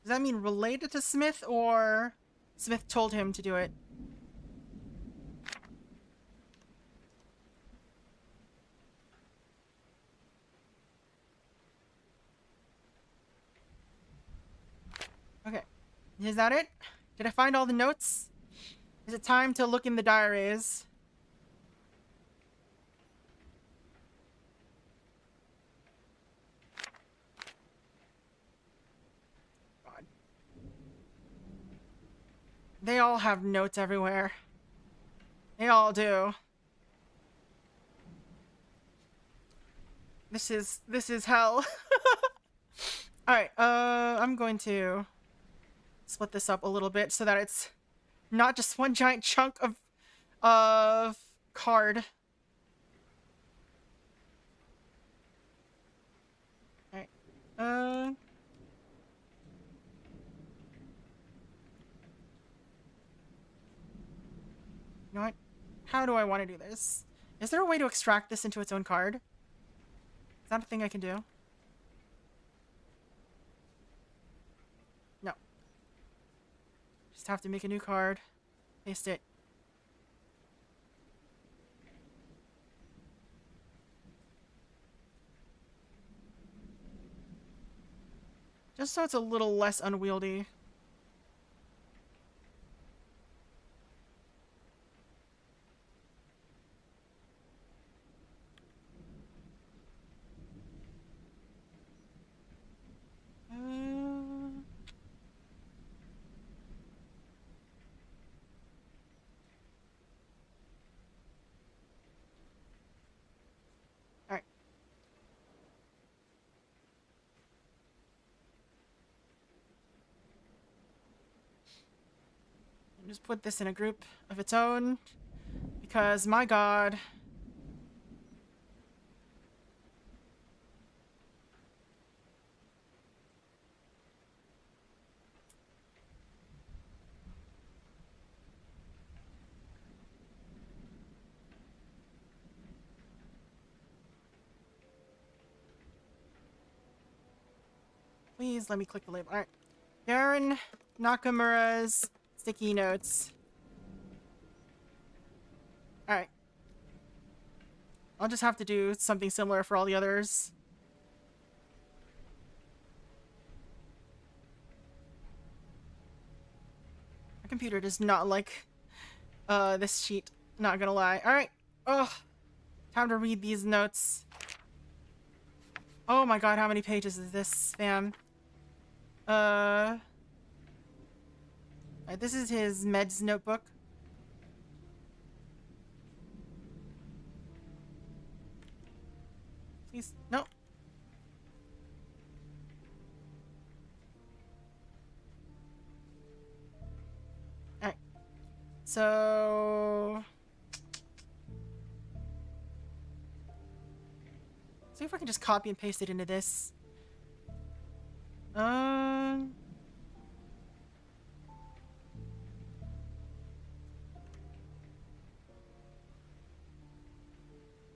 Does that mean related to Smith, or Smith told him to do it? Okay. Is that it? Did I find all the notes? Is it time to look in the diaries? God. They all have notes everywhere. They all do. This is hell. Alright, I'm going to split this up a little bit so that it's not just one giant chunk of card. Alright. You know what? How do I want to do this? Is there a way to extract this into its own card? Is that a thing I can do? No. Just have to make a new card. Paste it. Just so it's a little less unwieldy. Alright. Just put this in a group of its own, because my god. Please let me click the label. Alright. Darren Nakamura's sticky notes. Alright. I'll just have to do something similar for all the others. My computer does not like this sheet. Not gonna lie. Alright. Ugh. Time to read these notes. Oh my god, how many pages is this, fam? Alright, this is his meds notebook. Please, no. Alright. So... see if I can just copy and paste it into this. I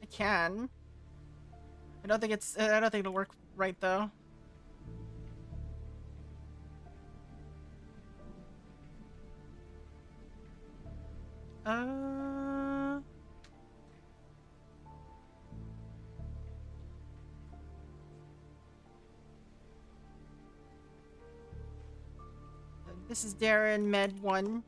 can. I don't think it'll work right though. This is Darren Med 1.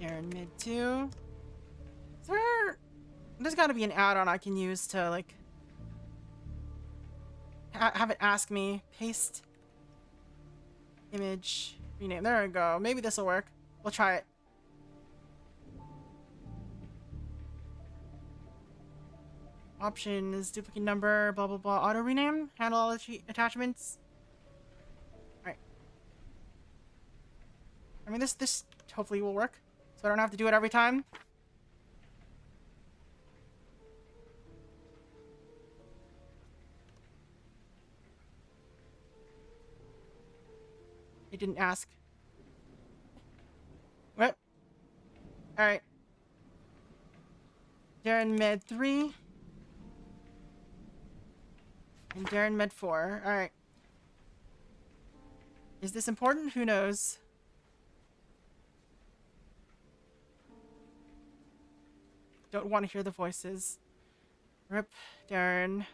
Darren Mid 2. Is there's gotta be an add-on I can use to, like, have it ask me. Paste. Image. Rename. There we go. Maybe this will work. We'll try it. Options. Duplicate number. Blah, blah, blah. Auto rename. Handle all attachments. Alright. I mean, this hopefully will work. So I don't have to do it every time. It didn't ask. What? Alright. Darren Med 3. And Darren Med 4. Alright. Is this important? Who knows? Don't want to hear the voices. Rip, Darren.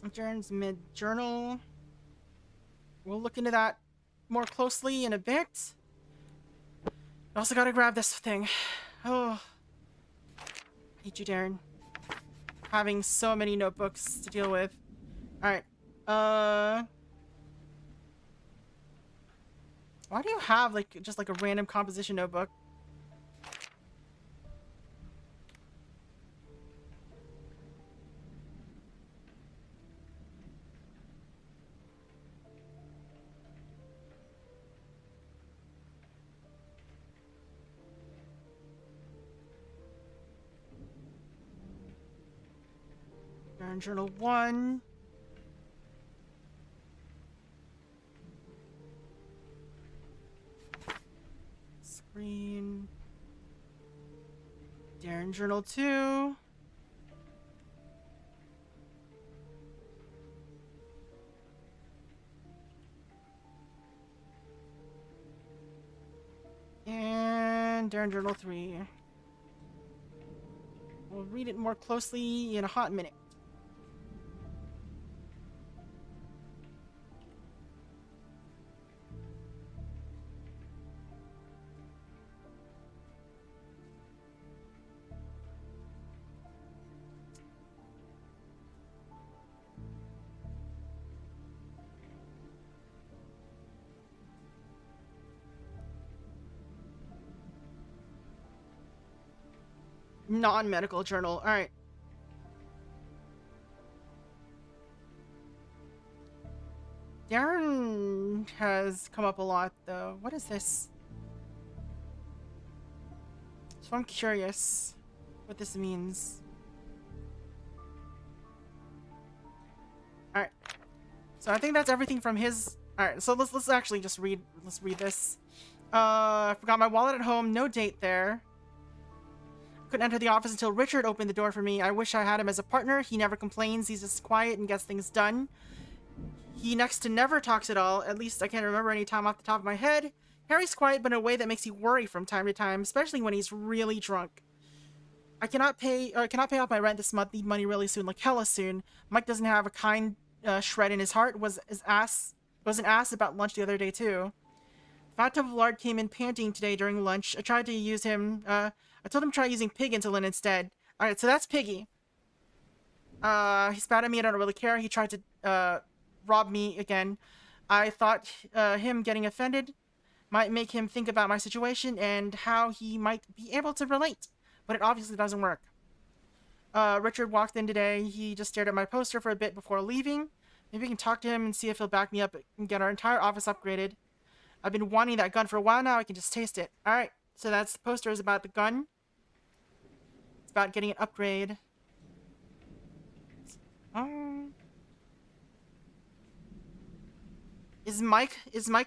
Adjourns mid-journal. We'll look into that more closely in a bit. Also gotta grab this thing. Oh. I hate you, Darren. Having so many notebooks to deal with. Alright. Why do you have, like, just like a random composition notebook? Journal 1. Screen. Darren Journal 2. And Darren Journal 3. We'll read it more closely in a hot minute. Non-medical journal. All right. Darren has come up a lot, though. What is this? So I'm curious what this means. All right. So I think that's everything from his. All right. So let's actually just read. Let's read this. I forgot my wallet at home. No date there. Couldn't enter the office until Richard opened the door for me. I wish I had him as a partner. He never complains. He's just quiet and gets things done. He next to never talks at all. At least I can't remember any time off the top of my head. Harry's quiet, but in a way that makes you worry from time to time, especially when he's really drunk. I cannot pay off my rent this month. Need money really soon, like hella soon. Mike doesn't have a kind shred in his heart. Was an ass about lunch the other day too. Fat Tub of Lard came in panting today during lunch. I tried to use him. I told him to try using pig insulin instead. Alright, so that's Piggy. He spat at me. I don't really care. He tried to rob me again. I thought him getting offended might make him think about my situation and how he might be able to relate. But it obviously doesn't work. Richard walked in today. He just stared at my poster for a bit before leaving. Maybe we can talk to him and see if he'll back me up and get our entire office upgraded. I've been wanting that gun for a while now. I can just taste it. Alright, so that's the poster is about the gun. It's about getting an upgrade. Is Mike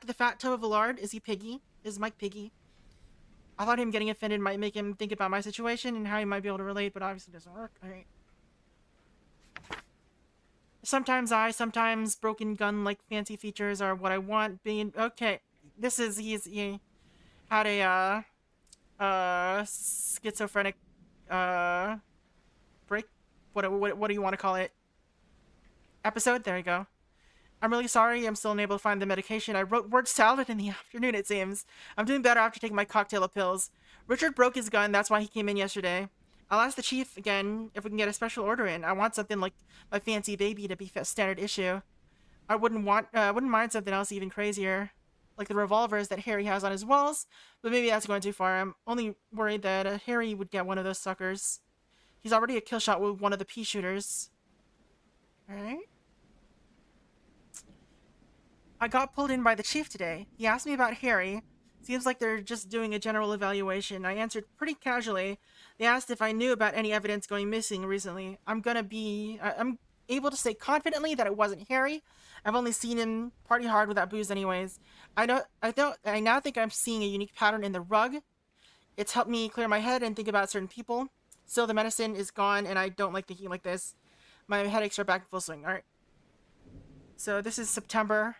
the fat toe of a lard? Is he Piggy? Is Mike Piggy? I thought him getting offended might make him think about my situation and how he might be able to relate, but obviously it doesn't work. Alright. Sometimes broken gun-like fancy features are what I want. Being okay. This is he had a schizophrenic break. What do you want to call it? Episode. There you go. I'm really sorry. I'm still unable to find the medication. I wrote word salad in the afternoon. It seems I'm doing better after taking my cocktail of pills. Richard broke his gun. That's why he came in yesterday. I'll ask the chief again if we can get a special order in. I want something like my fancy baby to be standard issue. I wouldn't mind something else even crazier, like the revolvers that Harry has on his walls, but maybe that's going too far. I'm only worried that Harry would get one of those suckers. He's already a kill shot with one of the pea shooters. Alright. I got pulled in by the chief today. He asked me about Harry. Seems like they're just doing a general evaluation. I answered pretty casually. They asked if I knew about any evidence going missing recently. I'm able to say confidently that it wasn't Harry. I've only seen him party hard without booze anyways. I now think I'm seeing a unique pattern in the rug. It's helped me clear my head and think about certain people. Still, the medicine is gone and I don't like thinking like this. My headaches are back in full swing. Alright. So this is September.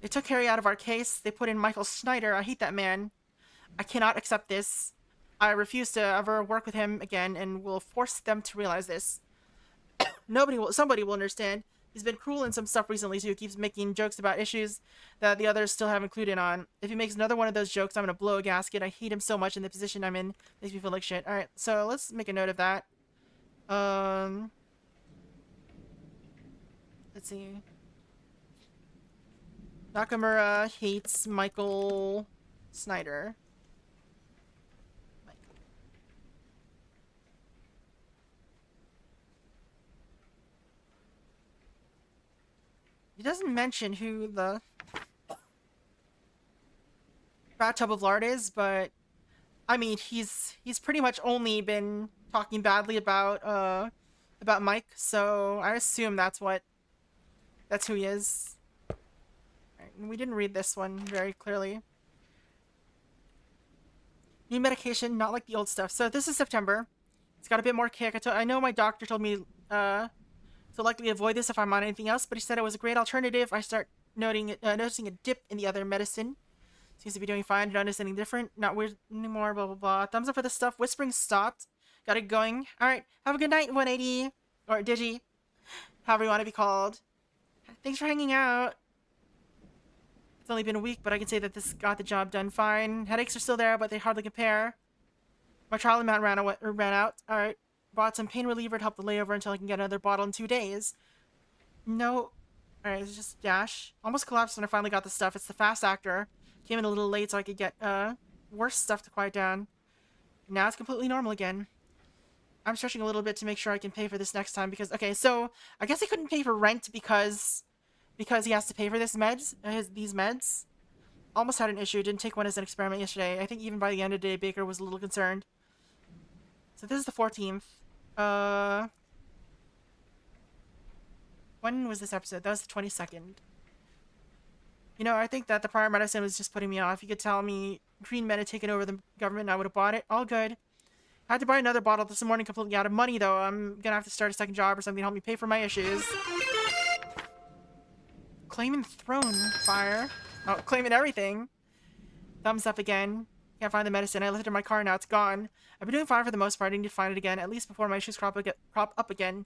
They took Harry out of our case. They put in Michael Snyder. I hate that man. I cannot accept this. I refuse to ever work with him again and will force them to realize this. Somebody will understand. He's been cruel in some stuff recently, so he keeps making jokes about issues that the others still have included on. If he makes another one of those jokes, I'm gonna blow a gasket. I hate him so much, and the position I'm in makes me feel like shit. Alright, so let's make a note of that. Let's see. Nakamura hates Michael Snyder. He doesn't mention who the bathtub of lard is, but I mean he's pretty much only been talking badly about Mike, so I assume that's who he is. Right, we didn't read this one very clearly. New medication, not like the old stuff. So this is September. It's got a bit more kick. I know my doctor told me to likely avoid this if I'm on anything else, but he said it was a great alternative. I start noticing a dip in the other medicine. Seems to be doing fine. Don't notice anything different. Not weird anymore. Blah, blah, blah. Thumbs up for this stuff. Whispering stopped. Got it going. Alright. Have a good night, 180. Or Digi. However you want to be called. Thanks for hanging out. It's only been a week, but I can say that this got the job done fine. Headaches are still there, but they hardly compare. My trial amount ran out. Alright. Bought some pain reliever to help the layover until I can get another bottle in 2 days. No. Alright, it's just dash. Almost collapsed when I finally got the stuff. It's the fast actor. Came in a little late so I could get worse stuff to quiet down. Now it's completely normal again. I'm stretching a little bit to make sure I can pay for this next time because okay, so I guess I couldn't pay for rent because he has to pay for these meds. Almost had an issue. Didn't take one as an experiment yesterday. I think even by the end of the day, Baker was a little concerned. So this is the 14th. When was this episode? That was the 22nd. You know, I think that the prior medicine was just putting me off. You could tell me green med had taken over the government and I would have bought it. All good. I had to buy another bottle this morning, completely out of money, though. I'm gonna have to start a second job or something to help me pay for my issues. Claiming throne fire. Oh, claiming everything. Thumbs up again. Can't find the medicine. I left it in my car, now it's gone. I've been doing fine for the most part. I need to find it again, at least before my issues crop up again.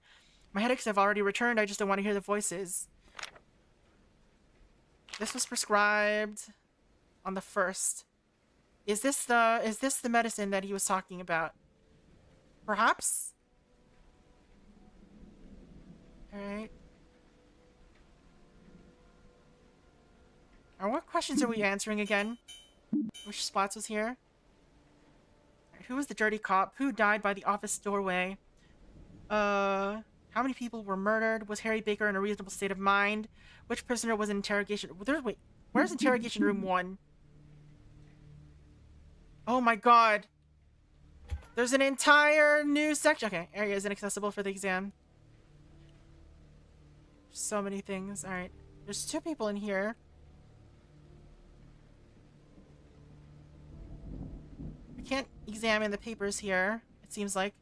My headaches have already returned. I just don't want to hear the voices. This was prescribed on the 1st. Is this the medicine that he was talking about? Perhaps? Alright. What questions are we answering again? Which spots was here? Right, who was the dirty cop? Who died by the office doorway? How many people were murdered? Was Harry Baker in a reasonable state of mind? Which prisoner was in interrogation? Wait, where's interrogation room 1? Oh my god. There's an entire new section. Okay, area is inaccessible for the exam. So many things. Alright. There's 2 people in here. I can't examine the papers here, it seems like.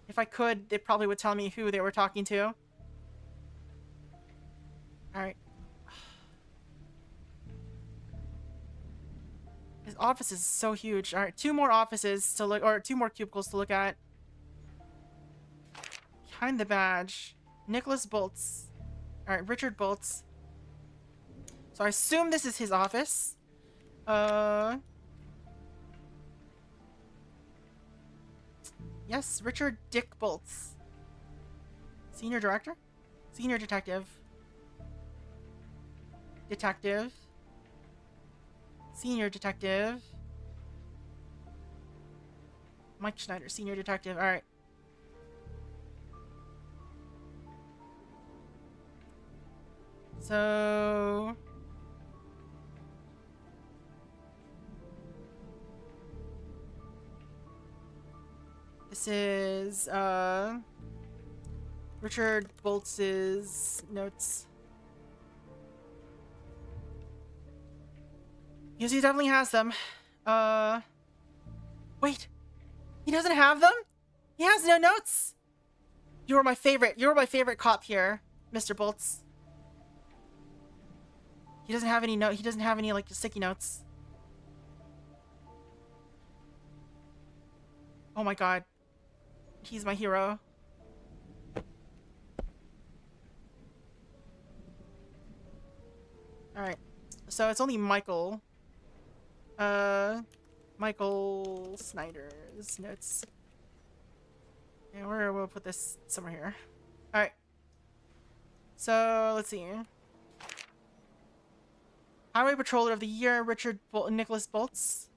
If I could, they probably would tell me who they were talking to. Alright. His office is so huge. Alright, 2 more offices to look, or 2 more cubicles to look at. Behind the badge. Nicholas Boltz. Alright, Richard Boltz. So I assume this is his office. Yes, Richard Dick Boltz. Senior Director? Senior Detective. Detective. Senior Detective. Mike Schneider, Senior Detective. Alright. So... this is, Richard Boltz's notes. Yes, he definitely has them. Wait. He doesn't have them? He has no notes? You were my favorite. You were my favorite cop here, Mr. Boltz. He doesn't have any he doesn't have any, like, sticky notes. Oh my god. He's my hero. Alright. So it's only Michael. Michael Snyder's notes. And we'll put this somewhere here. Alright. So, let's see. Highway Patroller of the Year, Nicholas Boltz.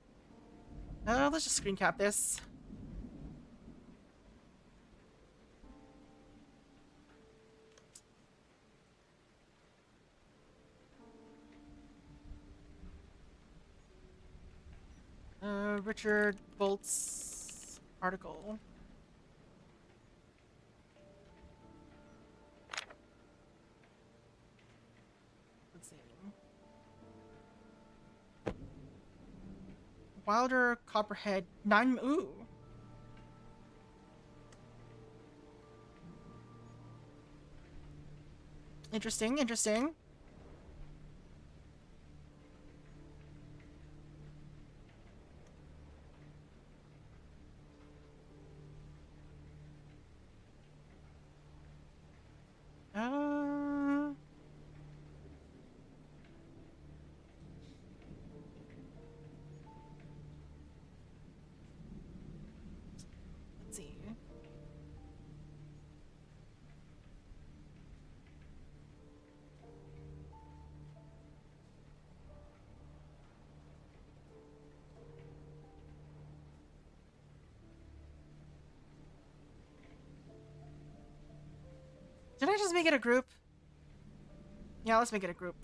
Let's just screen cap this. Richard Boltz article. Let's see. Wilder Copperhead 9. Ooh. Interesting, interesting. Let's see. Did I just make it a group? Yeah, let's make it a group.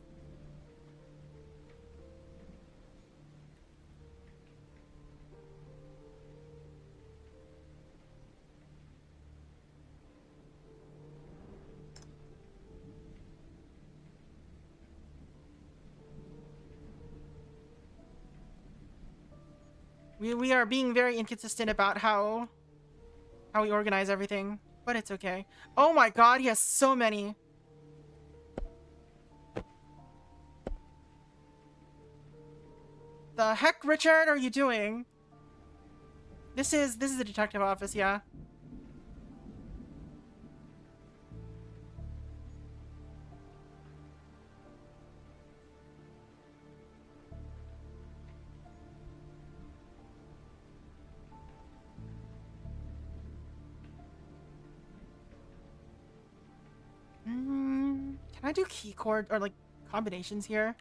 We are being very inconsistent about how we organize everything, but it's okay. Oh my god, he has so many. The heck, Richard, are you doing? This is a detective office, yeah. Can I do key chord or like combinations here?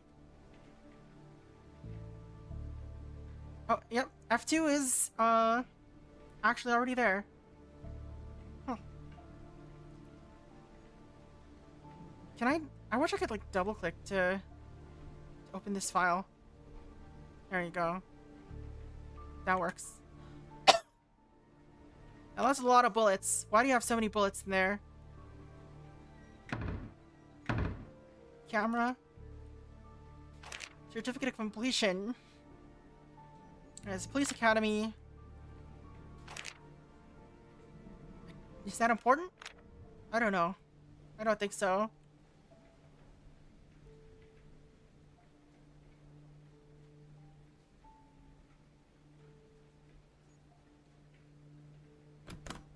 Oh, yep. F2 is actually already there. Huh. Can I wish I could like double click to open this file. There you go. That works. Now that's a lot of bullets. Why do you have so many bullets in there? Camera. Certificate of completion. There's Police Academy. Is that important? I don't know. I don't think so.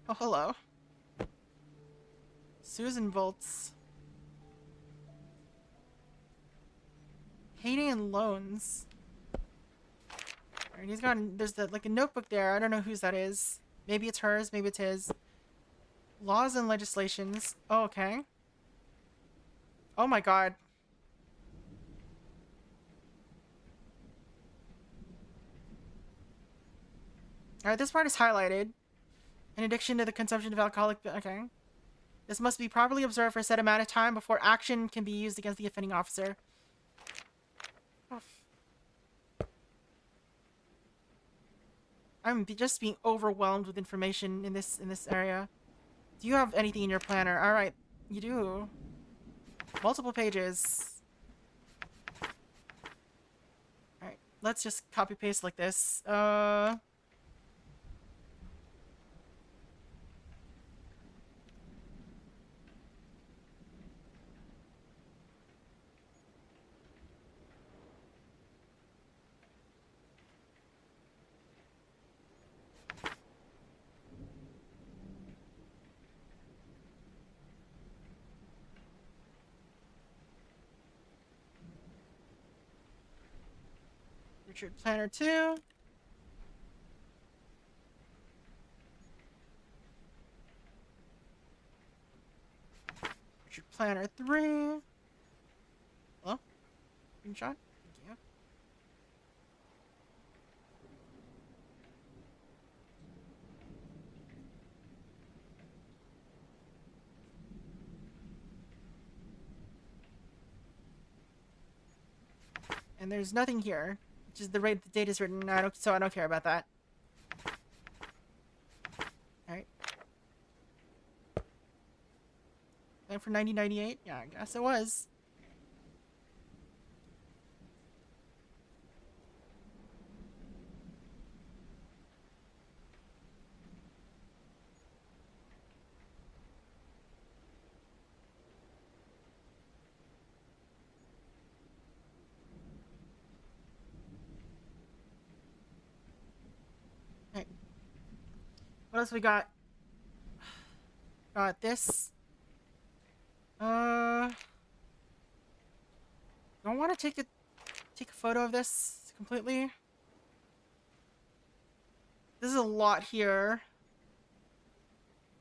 Oh, hello. Susan Volts. Payday and loans. Alright, he's got, there's like a notebook there. I don't know whose that is. Maybe it's hers, maybe it's his. Laws and legislations. Oh, okay. Oh my god. Alright, this part is highlighted. In addition to the consumption of alcoholic... Okay. This must be properly observed for a set amount of time before action can be used against the offending officer. Oh. I'm just being overwhelmed with information in this area. Do you have anything in your planner? Alright, you do. Multiple pages. Alright, let's just copy paste like this. Richard Planner 2. Richard Planner 3. Hello? Screenshot? Thank you. And there's nothing here, which is the rate the date is written. So I don't care about that. Alright. And for 1998? Yeah, I guess it was. Alright. What else we got? Got this. Don't want to take a photo of this completely. This is a lot here.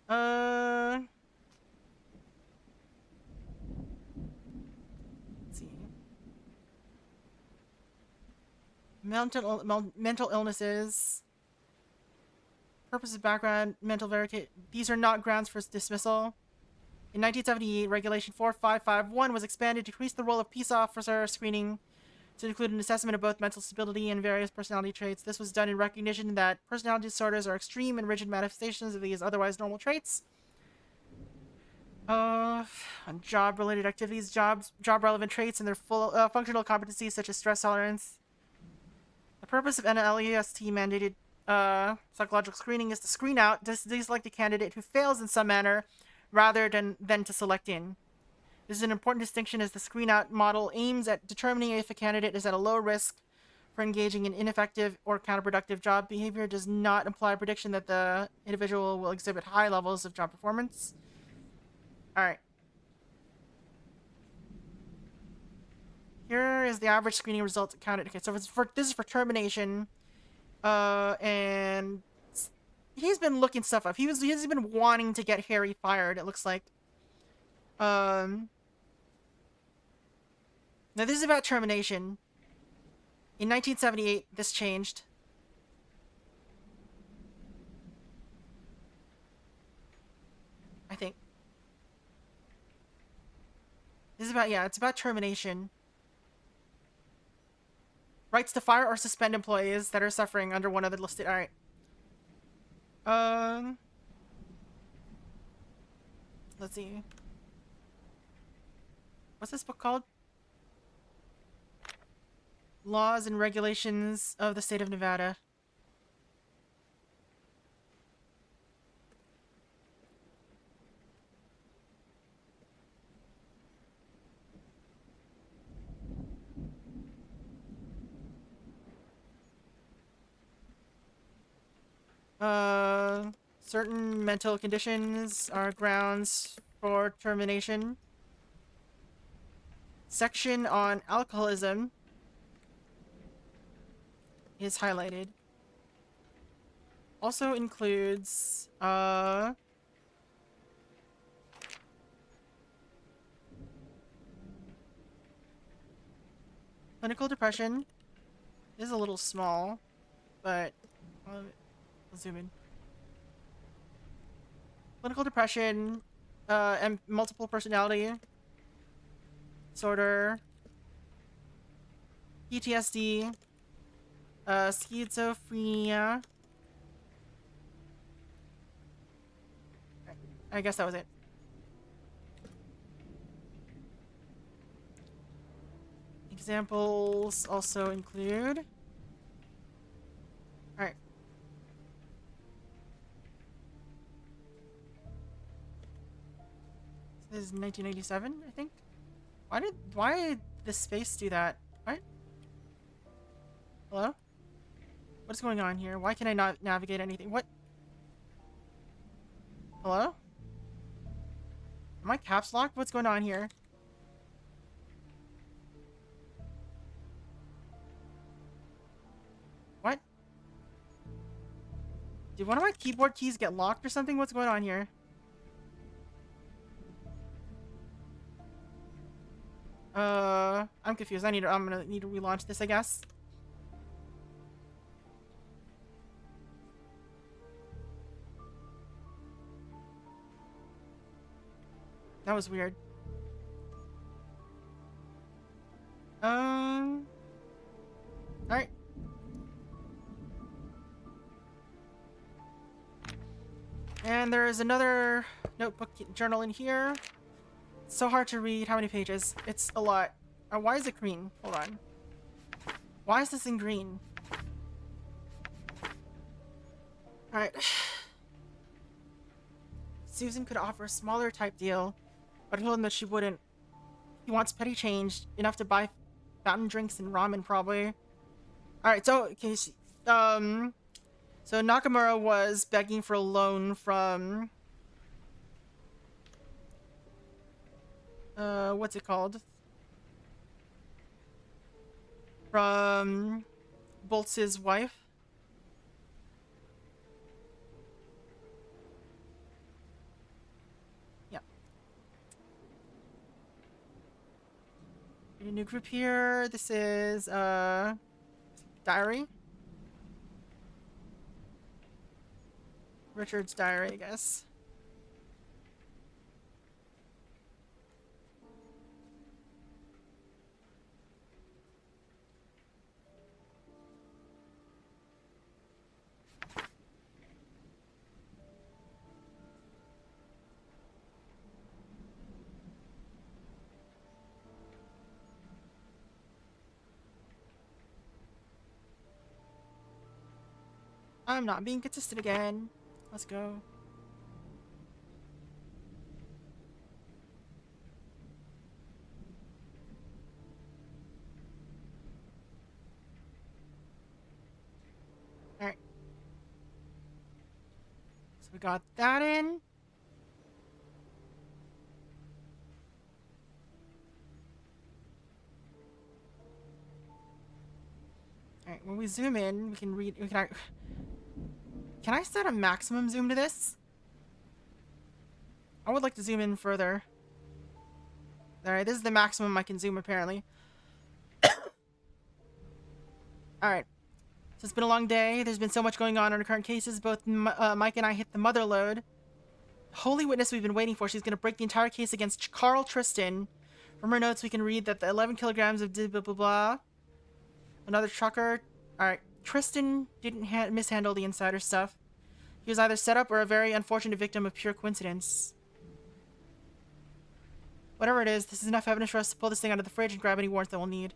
Let's see. Mental illnesses. Purpose of background, mental verification. These are not grounds for dismissal. In 1978, Regulation 4551 was expanded to increase the role of peace officer screening to include an assessment of both mental stability and various personality traits. This was done in recognition that personality disorders are extreme and rigid manifestations of these otherwise normal traits. On job-related activities, job-relevant traits and their full functional competencies such as stress tolerance. The purpose of NLEST mandated psychological screening is to screen out, deselect a candidate who fails in some manner, rather than to select in. This is an important distinction as the screen-out model aims at determining if a candidate is at a low risk for engaging in ineffective or counterproductive job behavior. Does not imply a prediction that the individual will exhibit high levels of job performance. Alright. Here is the average screening results counted. Okay, so this is for termination. And he's been looking stuff up. He's been wanting to get Harry fired, it looks like. Now this is about termination. In 1978, this changed. I think. This is about, yeah, it's about termination. Rights to fire or suspend employees that are suffering under one of the listed. Alright. Let's see. What's this book called? Laws and Regulations of the State of Nevada. Certain mental conditions are grounds for termination. Section on alcoholism is highlighted. Also includes, clinical depression. Is a little small, but I'll zoom in. Clinical depression, and multiple personality disorder, PTSD, schizophrenia. I guess that was it. Examples also include. Alright. This is 1997, I think. Why did the space do that? What? Hello? What's going on here? Why can I not navigate anything? What? Hello? Am I caps locked? What's going on here? Did one of my keyboard keys get locked or something? What's going on here? I'm confused. I'm gonna need to relaunch this, I guess. That was weird. Alright. And there's another notebook journal in here. It's so hard to read. How many pages? It's a lot. Why is it green? Hold on. Why is this in green? Alright. Susan could offer a smaller type deal, but I told him that she wouldn't. He wants petty change, enough to buy fountain drinks and ramen, probably. Alright, so, okay, so Nakamura was begging for a loan from... what's it called? From Boltz's wife. Yeah. A new group here. This is, diary. Richard's diary, I guess. I'm not being consistent again. Let's go. Alright. So we got that in. Alright, when we zoom in, we can read... Can I set a maximum zoom to this? I would like to zoom in further. Alright, this is the maximum I can zoom, apparently. Alright. So it's been a long day. There's been so much going on in our current cases. Both Mike and I hit the mother load. Holy witness we've been waiting for. She's going to break the entire case against Carl Tristan. From her notes, we can read that the 11 kilograms of blah blah blah. Another trucker. Alright. Tristan didn't mishandle the insider stuff. He was either set up or a very unfortunate victim of pure coincidence. Whatever it is, this is enough evidence for us to pull this thing out of the fridge and grab any warrants that we'll need.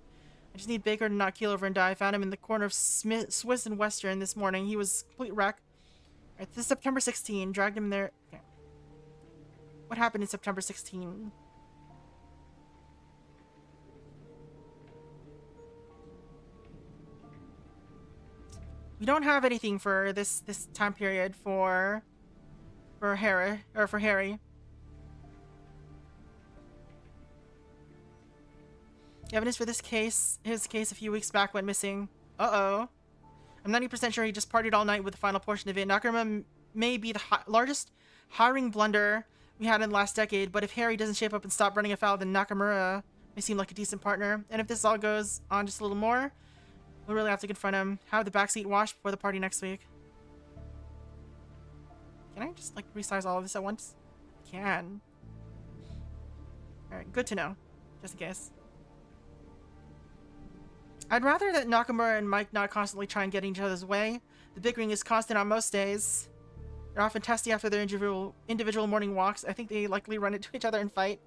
I just need Baker to not keel over and die. I found him in the corner of Swiss and Western this morning. He was a complete wreck. Alright, this is September 16. Dragged him there. Okay. What happened in September 16? We don't have anything for this time period for Harry. The evidence for his case a few weeks back went missing. Uh-oh. I'm 90% sure he just partied all night with the final portion of it. Nakamura may be the largest hiring blunder we had in the last decade, but if Harry doesn't shape up and stop running afoul, then Nakamura may seem like a decent partner. And if this all goes on just a little more, we'll really have to confront him. Have the backseat washed before the party next week. Can I just, like, resize all of this at once? Can. Alright, good to know. Just in case. I'd rather that Nakamura and Mike not constantly try and get in each other's way. The bickering is constant on most days. They're often testy after their individual morning walks. I think they likely run into each other and fight.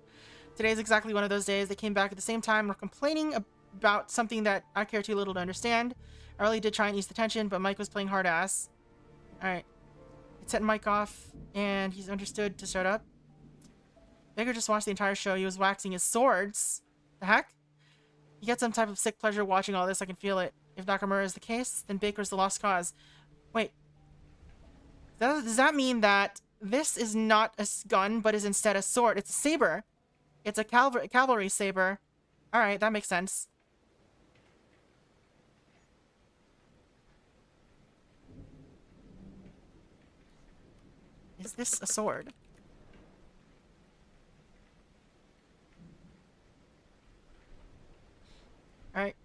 Today's exactly one of those days. They came back at the same time and were complaining about something that I care too little to understand. I really did try and ease the tension, but Mike was playing hard ass. Alright. It set Mike off, and he's understood to shut up. Baker just watched the entire show. He was waxing his swords. The heck? He gets some type of sick pleasure watching all this. I can feel it. If Nakamura is the case, then Baker's the lost cause. Wait. Does that mean that this is not a gun, but is instead a sword? It's a saber. It's a cavalry saber. Alright, that makes sense. Is this a sword? Alright.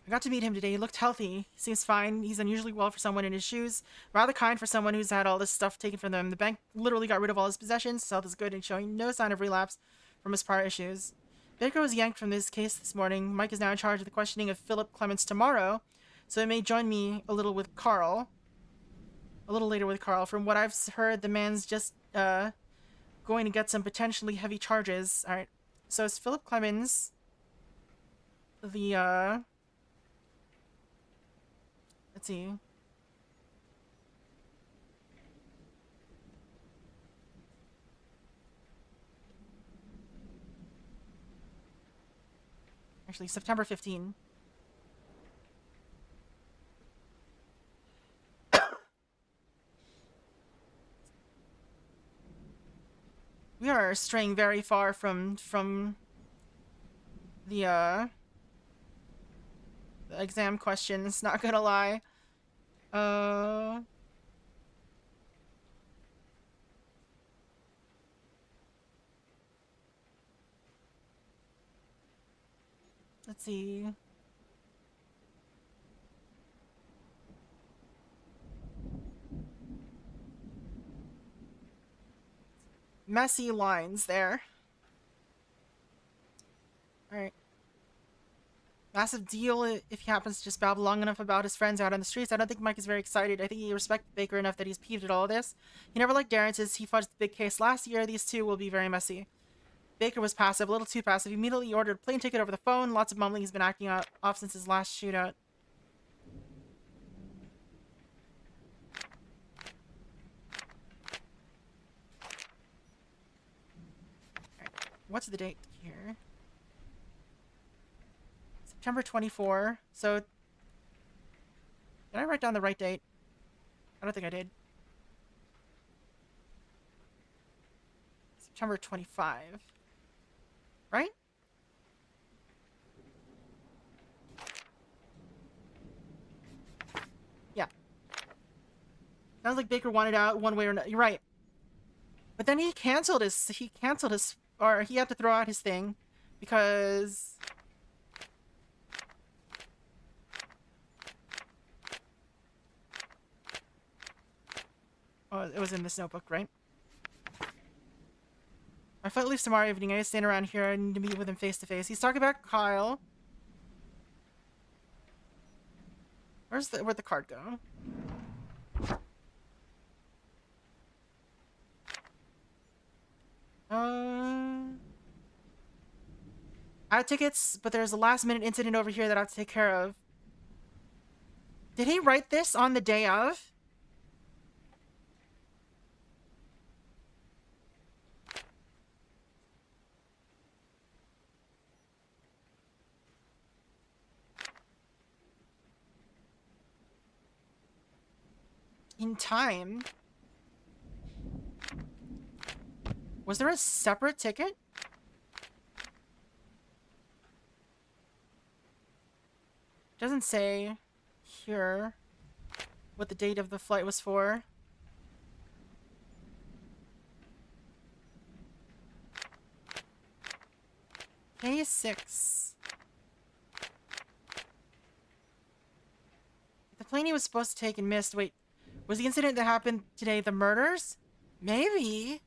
I got to meet him today. He looked healthy. He seems fine. He's unusually well for someone in his shoes. Rather kind for someone who's had all this stuff taken from them. The bank literally got rid of all his possessions. His health is good and showing no sign of relapse from his prior issues. Baker was yanked from this case this morning. Mike is now in charge of the questioning of Philip Clements tomorrow, so he may join me a little with Carl. A little later with Carl. From what I've heard, the man's just going to get some potentially heavy charges. Alright. So it's Philip Clemens. The let's see. Actually, September 15. We are straying very far from the exam questions, not gonna lie. Let's see. Messy lines there. Alright. Massive deal if he happens to just babble long enough about his friends out on the streets. I don't think Mike is very excited. I think he respects Baker enough that he's peeved at all of this. He never liked Darren since he fudged the big case last year. These two will be very messy. Baker was passive, a little too passive. He immediately ordered a plane ticket over the phone. Lots of mumbling. He's been acting off since his last shootout. Right. What's the date here? September 24. So, did I write down the right date? I don't think I did. September 25. Right? Yeah. Sounds like Baker wanted out one way or another. You're right. But then he canceled his, or he had to throw out his thing because oh, it was in this notebook, right? My flight leaves tomorrow evening. I need to stand around here. I need to meet with him face to face. He's talking about Kyle. Where'd the card go? I have tickets, but there's a last minute incident over here that I have to take care of. Did he write this on the day of? In time? Was there a separate ticket? Doesn't say here what the date of the flight was for. K6. The plane he was supposed to take and missed. Wait, was the incident that happened today the murders? Maybe.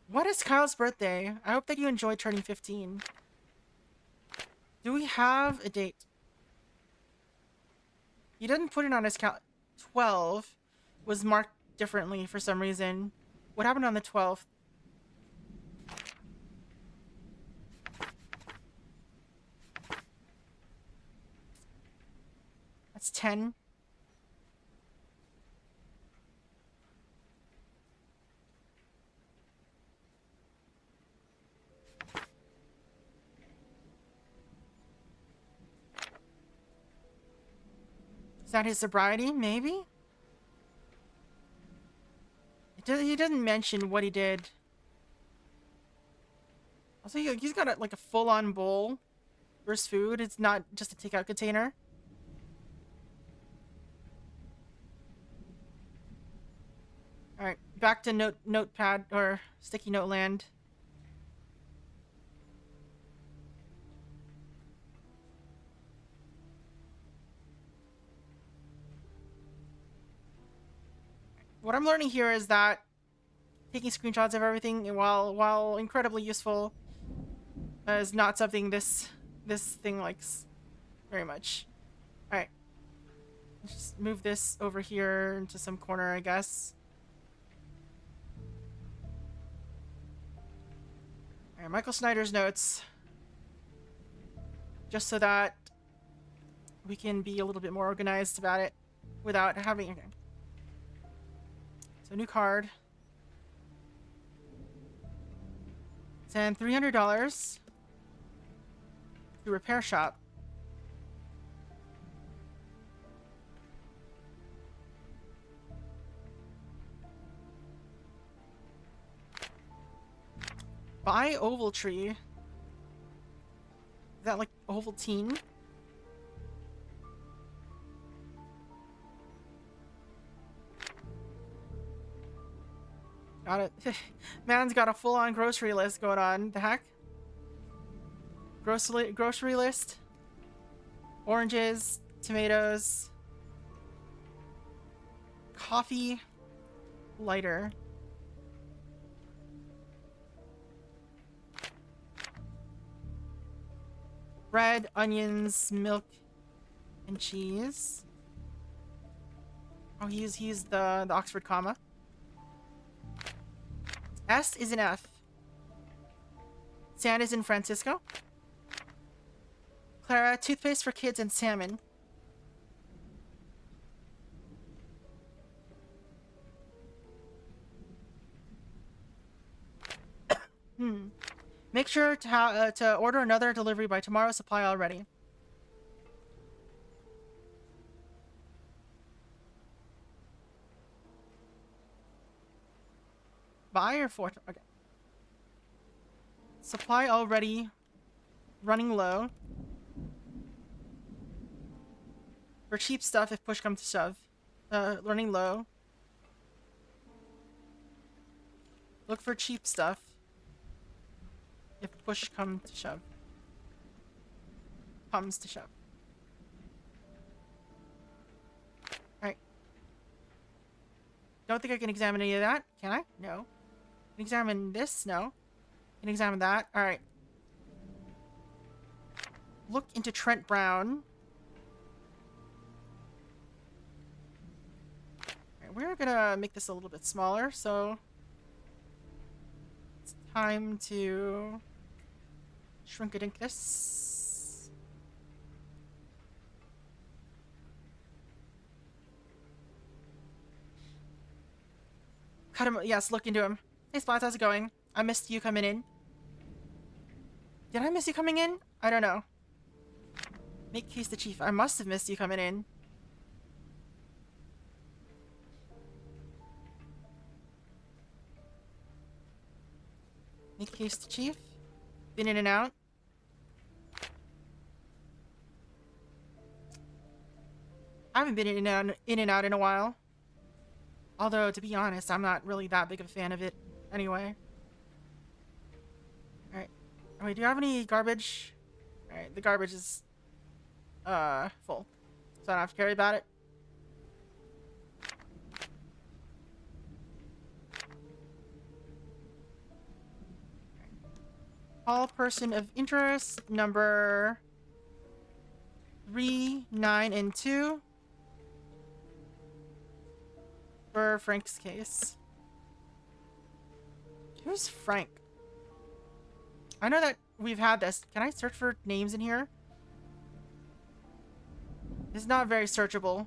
What is Kyle's birthday? I hope that you enjoyed turning 15. Do we have a date? He didn't put it on his count. 12 was marked differently for some reason. What happened on the 12th? That's 10. Is that his sobriety? Maybe? He doesn't mention what he did. Also, he's got like a full-on bowl for his food. It's not just a takeout container. All right, back to notepad or sticky note land. What I'm learning here is that taking screenshots of everything, while incredibly useful, is not something this thing likes very much. All right, let's just move this over here into some corner, I guess. All right, Michael Snyder's notes, just so that we can be a little bit more organized about it without having. Okay. So new card. Send $300 to repair shop. Buy Ovaltree. Is that like Ovaltine? Got it. Man's got a full-on grocery list going on. The heck? Grocery list. Oranges, tomatoes, coffee, lighter. Bread, onions, milk, and cheese. Oh, he's the Oxford comma. S is an F. San is in Francisco. Clara, toothpaste for kids and salmon. Make sure to order another delivery by tomorrow. Supply already. Buy or for? Okay. Supply already. Running low. For cheap stuff if push comes to shove. Running low. Look for cheap stuff if push comes to shove. Comes to shove. Alright. Don't think I can examine any of that. Can I? No. Can examine this? No. Can examine that? Alright. Look into Trent Brown. Alright, we're gonna make this a little bit smaller, so it's time to shrink-a-dink this. Cut him. Yes, look into him. Hey, Splats, how's it going? I missed you coming in. Did I miss you coming in? I don't know. Make case the chief. I must have missed you coming in. Make case the chief. Been in and out. I haven't been in and out in a while. Although, to be honest, I'm not really that big of a fan of it anyway. Alright. Oh, wait, do you have any garbage? Alright, the garbage is full. So I don't have to carry about it. All person of interest, number 3, 9, and 2. For Frank's case. Who's Frank? I know that we've had this. Can I search for names in here? It's not very searchable.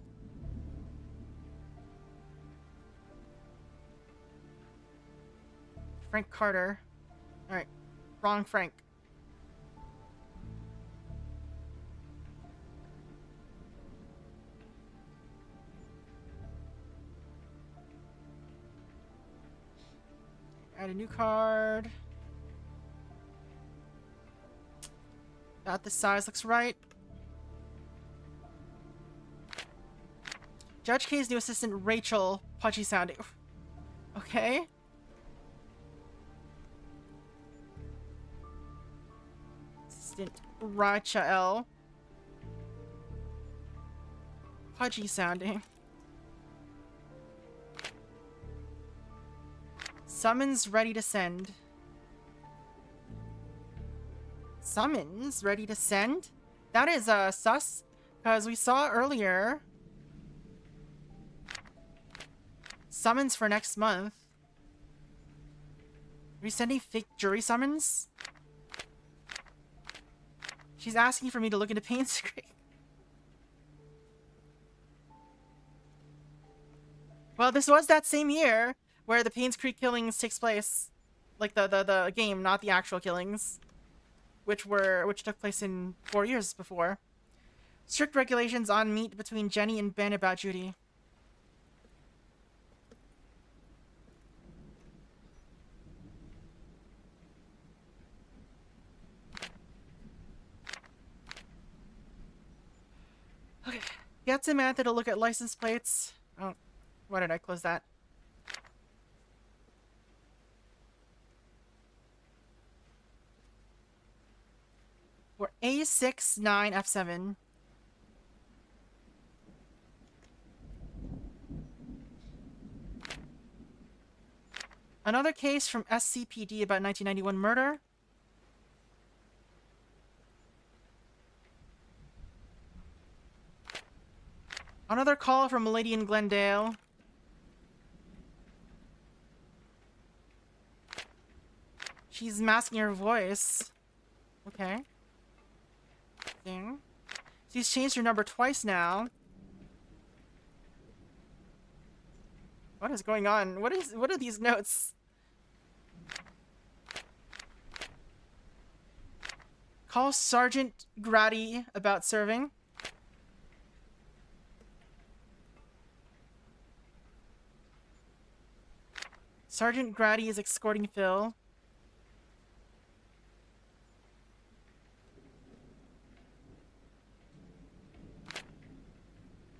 Frank Carter. Alright. Wrong Frank. Add a new card. About the size looks right. Judge K's new assistant, Rachel. Pudgy sounding. Okay. Assistant, Rachael. Pudgy sounding. Summons ready to send. Summons ready to send? That is sus, because we saw earlier summons for next month. Are we sending fake jury summons? She's asking for me to look into Payne's Creek. Well, this was that same year where the Payne's Creek killings takes place. Like the game, not the actual killings. Which took place in 4 years before. Strict regulations on meet between Jenny and Ben about Judy. Okay. Get Samantha to look at license plates. Oh, why did I close that? For A69F7. Another case from SCPD about 1991 murder. Another call from a lady in Glendale. She's masking her voice. Okay. Thing. She's changed her number twice now. What is going on? What are these notes? Call Sergeant Grady about serving. Sergeant Grady is escorting Phil.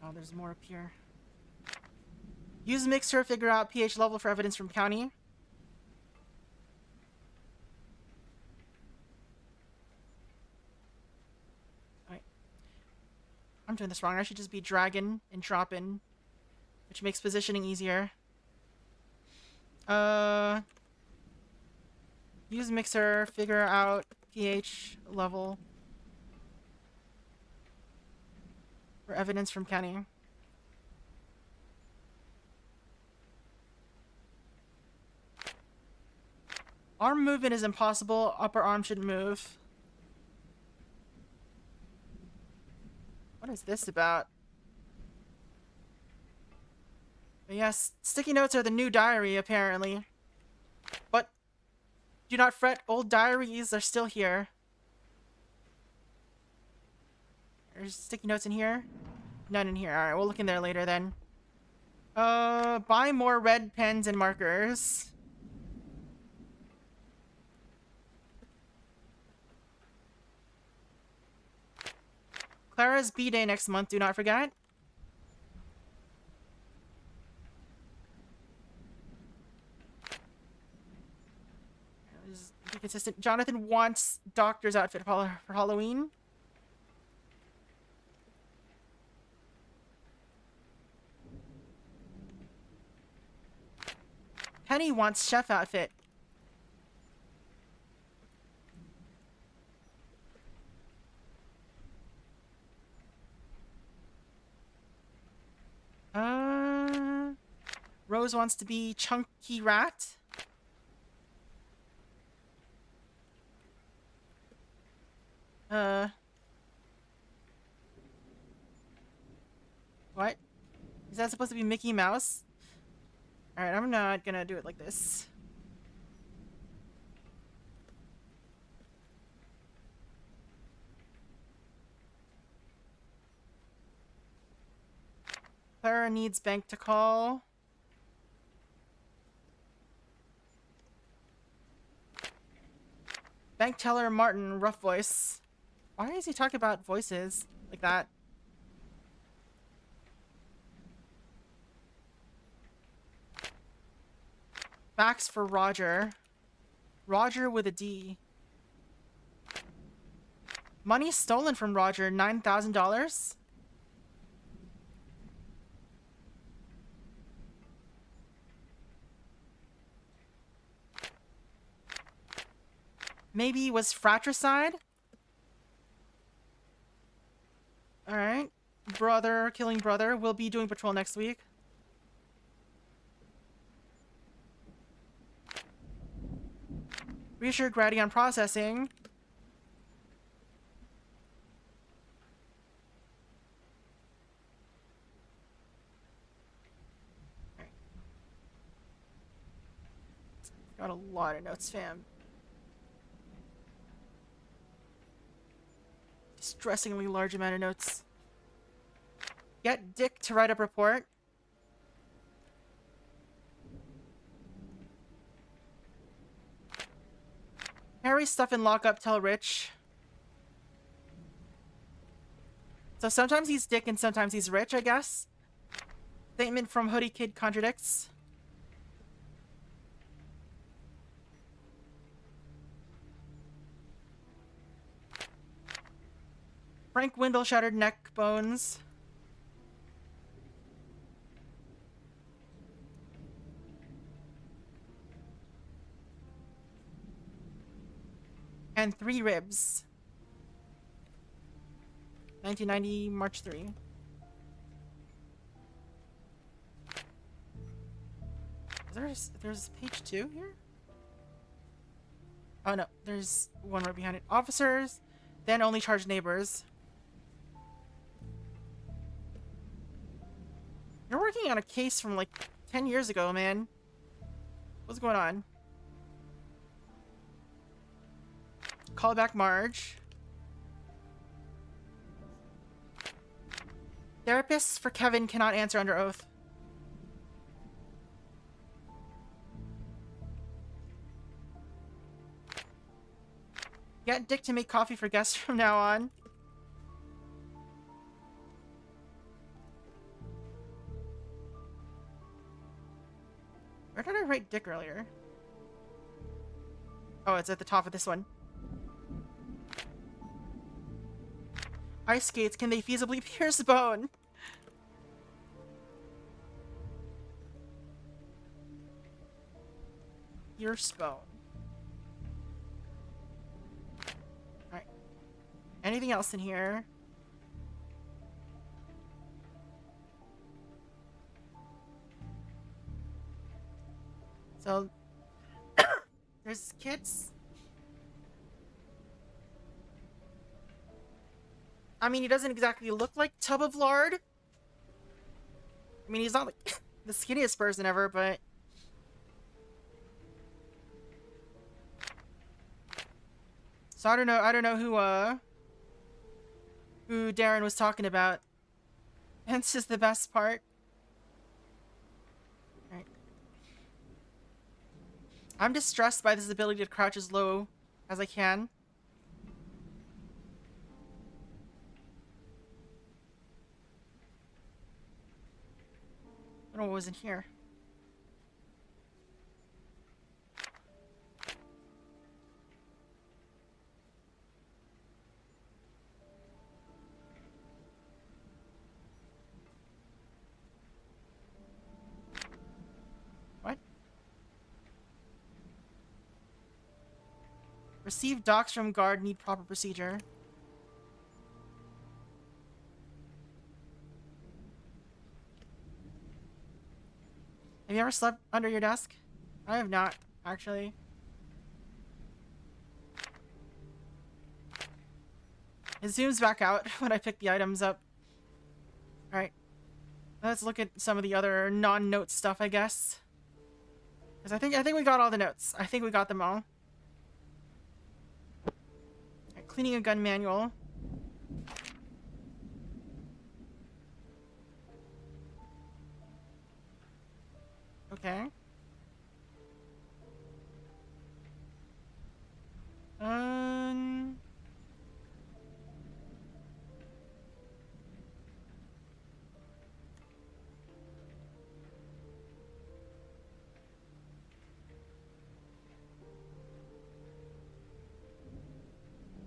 Oh, there's more up here. Use mixer, figure out pH level for evidence from county. Alright. I'm doing this wrong. I should just be dragging and dropping, which makes positioning easier. Use mixer, figure out pH level for evidence from county. Arm movement is impossible. Upper arm should move. What is this about? But yes, sticky notes are the new diary, apparently. But do not fret, old diaries are still here. There's sticky notes in here? None in here. Alright, we'll look in there later then. Buy more red pens and markers. Clara's B-Day next month, do not forget. Be consistent. Jonathan wants doctor's outfit for Halloween. Penny wants chef outfit. Rose wants to be Chunky Rat. What? Is that supposed to be Mickey Mouse? Alright, I'm not gonna do it like this. Clara needs bank to call. Bank teller Martin, rough voice. Why is he talking about voices like that? Max for Roger. Roger with a D. Money stolen from Roger, $9,000? Maybe it was fratricide? Alright. Brother, killing brother. We'll be doing patrol next week. Reassure Grady on processing. Got a lot of notes, fam. Distressingly large amount of notes. Get Dick to write up report. Harry stuff in lockup, tell Rich. So sometimes he's Dick and sometimes he's Rich, I guess. Statement from Hoodie Kid contradicts. Frank Windle shattered neck bones. And 3 ribs. 1990, March 3. There's page 2 here? Oh no, there's one right behind it. Officers, then only charge neighbors. You're working on a case from like 10 years ago, man. What's going on? Call back Marge. Therapists for Kevin cannot answer under oath. Get Dick to make coffee for guests from now on. Where did I write Dick earlier? Oh, it's at the top of this one. Ice skates, can they feasibly pierce bone? Pierce bone. Alright. Anything else in here? So, there's kids. I mean, he doesn't exactly look like Tub of Lard. I mean, he's not like the skinniest person ever, but... So I don't know who Darren was talking about. Hence is the best part. Right. I'm distressed by this ability to crouch as low as I can. I don't know what was in here. What? Receive docs from guard, need proper procedure. Have you ever slept under your desk? I have not, actually. It zooms back out when I pick the items up. Alright. Let's look at some of the other non-note stuff, I guess. Because I think we got all the notes. I think we got them all. Right, cleaning a gun manual. Okay.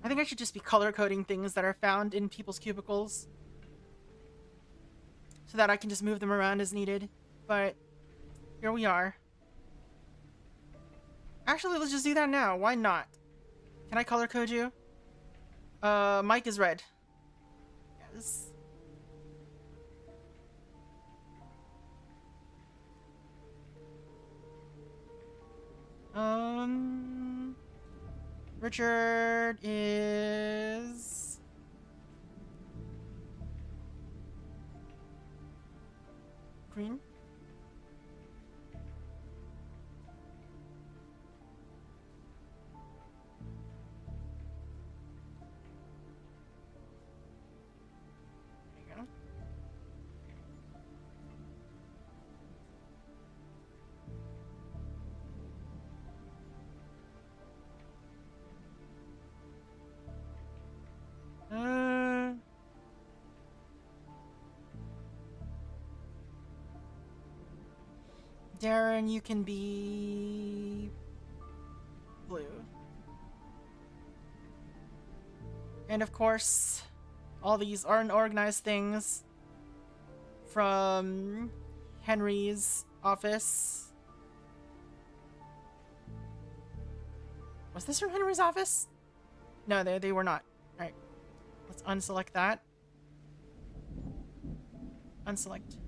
I think I should just be color coding things that are found in people's cubicles so that I can just move them around as needed. But here we are. Actually, let's just do that now. Why not? Can I color code you? Mike is red. Yes. Richard is green. There you go. Darren, you can be blue. And of course, all these are unorganized things from Henry's office. Was this from Henry's office? No, they were not. Alright. Let's unselect that. Unselect.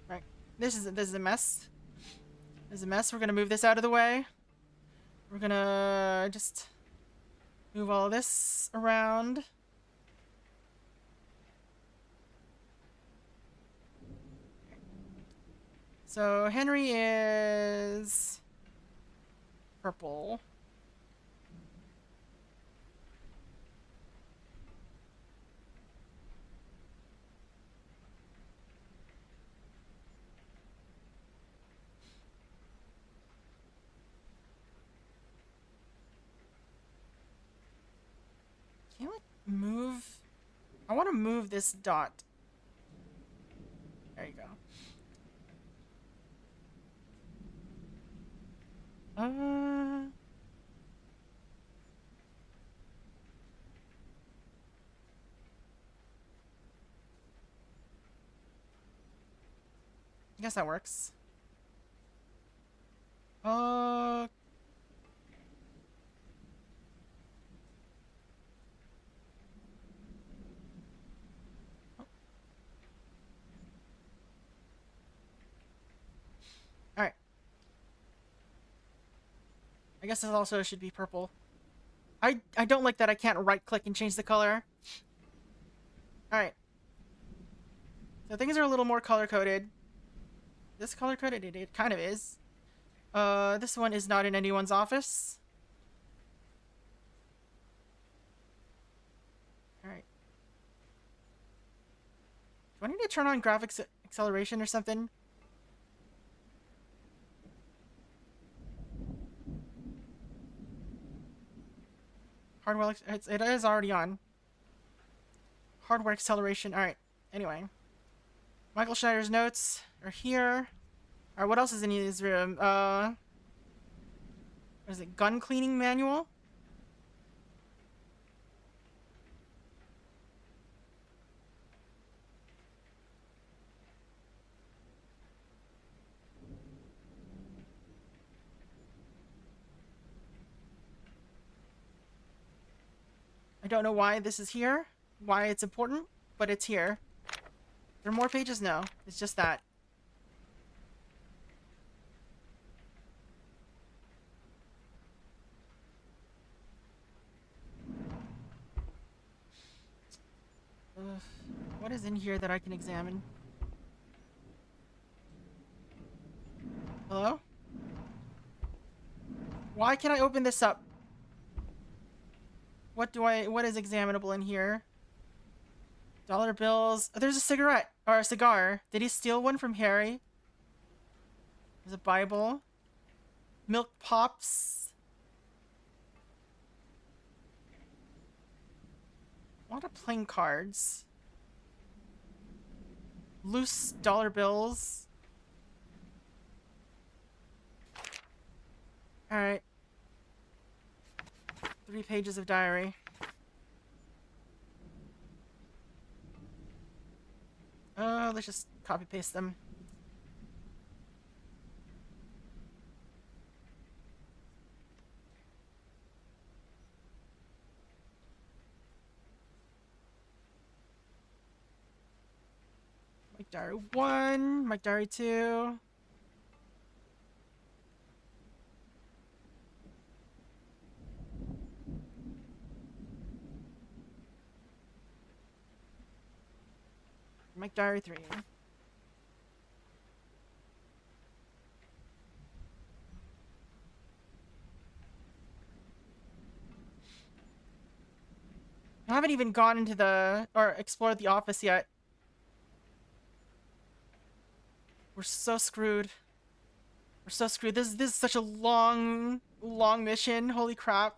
Right. This is a mess. This is a mess. We're gonna move this out of the way. We're gonna just move all this around. So Henry is purple. Can I move? I want to move this dot. There you go. I guess that works. Alright. I guess this also should be purple. I don't like that I can't right click and change the color. Alright. So things are a little more color coded. This color coded? It kind of is. This one is not in anyone's office. Alright. Do I need to turn on graphics acceleration or something? Hardware, it is already on. Hardware acceleration. Alright. Anyway. Michael Schneider's notes are here. Alright, what else is in his room? What is it? Gun cleaning manual? I don't know why this is here, why it's important, but it's here. There are more pages? No, it's just that. What is in here that I can examine? Hello? Why can't I open this up? What is examinable in here? Dollar bills. Oh, there's a cigarette. Or a cigar. Did he steal one from Harry? There's a Bible. Milk pops. A lot of playing cards. Loose dollar bills. Alright. 3 pages of diary. Let's just copy paste them. Mike Diary 1, Mike Diary 2. Mike Diary 3. I haven't even gone into the, or explored the office yet. We're so screwed. We're so screwed. This is such a long mission. Holy crap.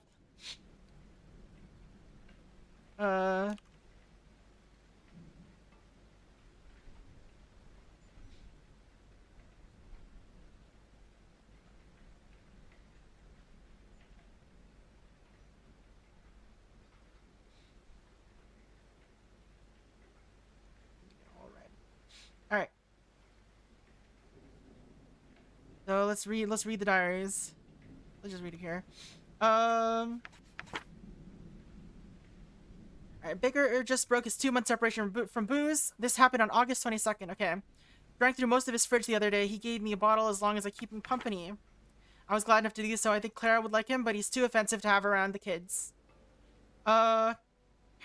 All right. So let's read the diaries. Let's just read it here. Alright, Baker just broke his 2-month separation from booze. This happened on August 22nd. Okay. Drank through most of his fridge the other day. He gave me a bottle as long as I keep him company. I was glad enough to do so. I think Clara would like him, but he's too offensive to have around the kids. Hand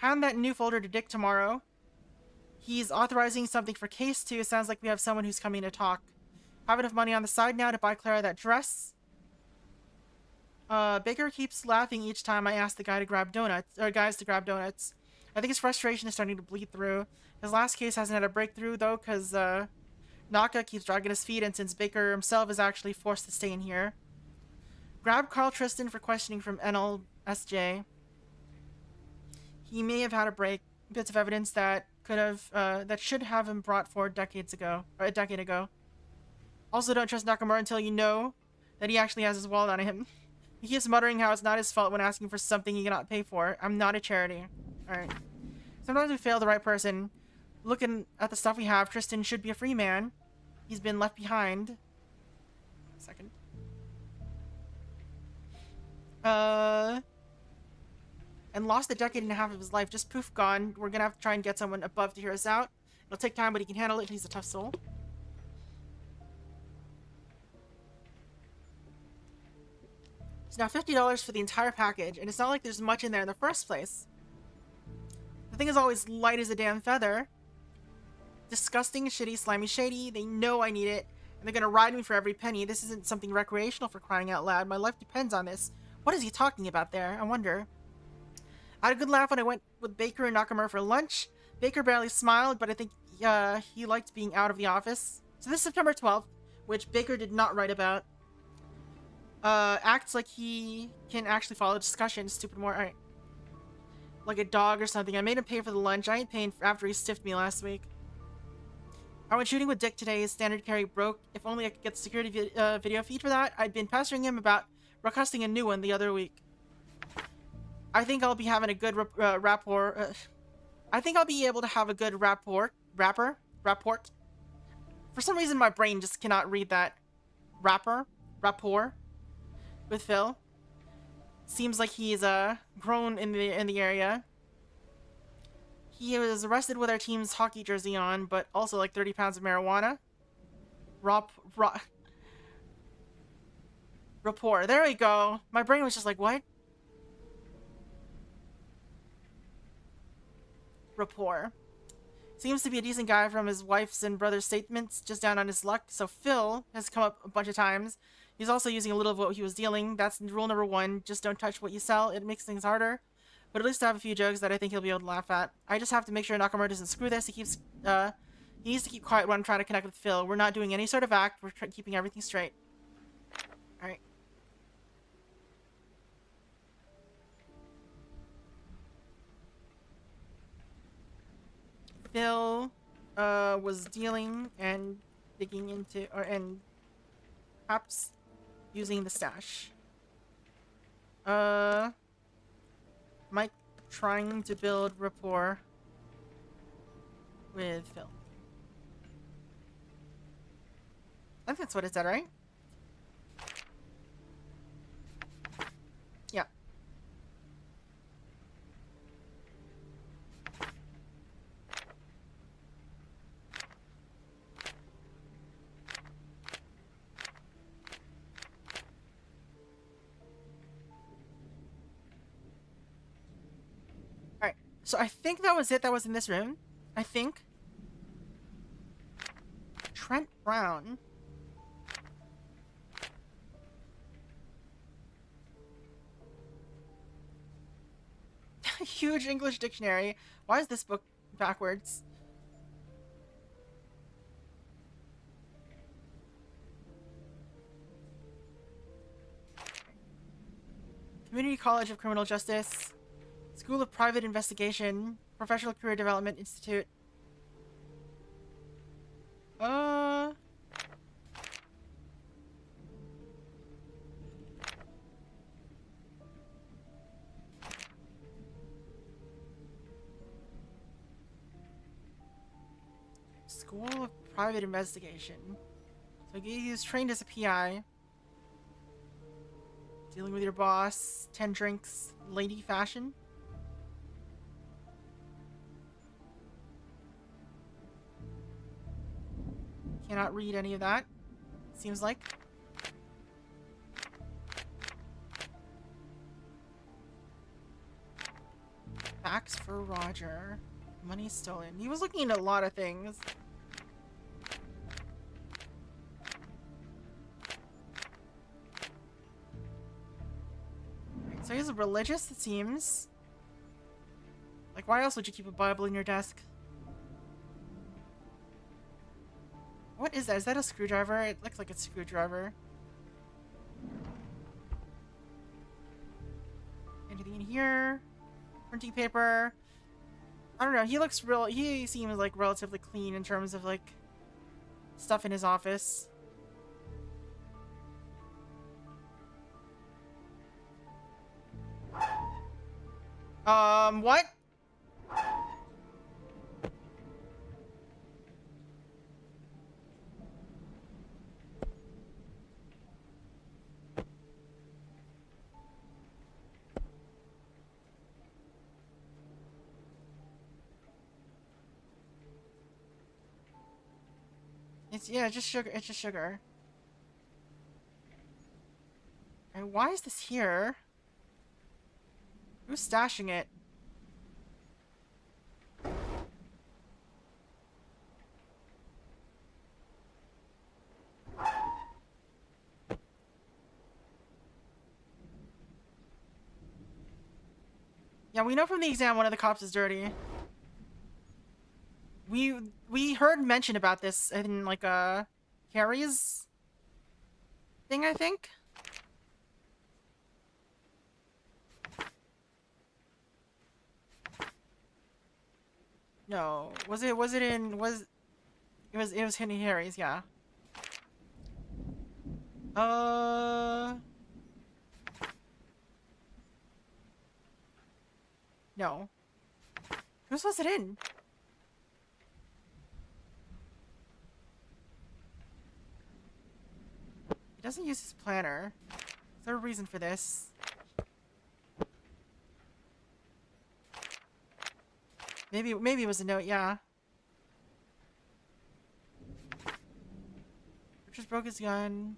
that new folder to Dick tomorrow. He's authorizing something for case 2. Sounds like we have someone who's coming to talk. Have enough money on the side now to buy Clara that dress. Baker keeps laughing each time I ask the guy to grab donuts, or guys to grab donuts. I think his frustration is starting to bleed through. His last case hasn't had a breakthrough though, because Naka keeps dragging his feet, and since Baker himself is actually forced to stay in here. Grab Carl Tristan for questioning from NLSJ. He may have had a break. Bits of evidence that that should have him brought forward decades ago, or a decade ago. Also, don't trust Nakamura until you know that he actually has his wallet on him. He keeps muttering how it's not his fault when asking for something he cannot pay for. I'm not a charity. Alright. Sometimes we fail the right person. Looking at the stuff we have, Tristan should be a free man. He's been left behind. Second. And lost a decade and a half of his life. Just poof, gone. We're gonna have to try and get someone above to hear us out. It'll take time, but he can handle it. He's a tough soul. It's now $50 for the entire package, and it's not like there's much in there in the first place. The thing is always light as a damn feather. Disgusting, shitty, slimy, shady. They know I need it, and they're gonna ride me for every penny. This isn't something recreational, for crying out loud. My life depends on this. What is he talking about there? I wonder. I had a good laugh when I went with Baker and Nakamura for lunch. Baker barely smiled, but I think he liked being out of the office. So this September 12th, which Baker did not write about, acts like he can actually follow discussion. Stupid more. Alright. Like a dog or something. I made him pay for the lunch. I ain't paying after he stiffed me last week. I went shooting with Dick today. His standard carry broke. If only I could get the security video feed for that. I'd been pestering him about requesting a new one the other week. I think I'll be having a good rapport. I think I'll be able to have a good rapport. For some reason, my brain just cannot read that. Rapport with Phil. Seems like he's grown in the area. He was arrested with our team's hockey jersey on, but also like 30 pounds of marijuana. Rapport. There we go. My brain was just like, what? Rapport. Seems to be a decent guy from his wife's and brother's statements, just down on his luck. So Phil has come up a bunch of times. He's also using a little of what he was dealing. That's rule number 1. Just don't touch what you sell. It makes things harder. But at least I have a few jokes that I think he'll be able to laugh at. I just have to make sure Nakamura doesn't screw this. He needs to keep quiet when I'm trying to connect with Phil. We're not doing any sort of act. We're keeping everything straight. Alright. Phil, was dealing and digging into, and perhaps using the stash. Mike trying to build rapport with Phil. I think that's what it said, right? Yeah. Alright, so I think that was it that was in this room. I think. Trent Brown. Huge English dictionary. Why is this book backwards? Community College of Criminal Justice. School of Private Investigation. Professional Career Development Institute. School of Private Investigation. So he was trained as a PI. Dealing with your boss. 10 drinks. Lady fashion. Cannot read any of that. Seems like. Facts for Roger. Money stolen. He was looking at a lot of things. So he's religious, it seems. Like, why else would you keep a Bible in your desk? What is that? Is that a screwdriver? It looks like a screwdriver. Anything in here? Printing paper. I don't know. He seems like relatively clean in terms of like stuff in his office. What? It's just sugar. It's just sugar. And why is this here? Who's stashing it? Yeah, we know from the exam one of the cops is dirty. We heard mention about this in like Harry's thing, I think. No, it was in Harry's, yeah. No. Whose was it in? He doesn't use his planner. Is there a reason for this? Maybe it was a note, yeah. Richard broke his gun.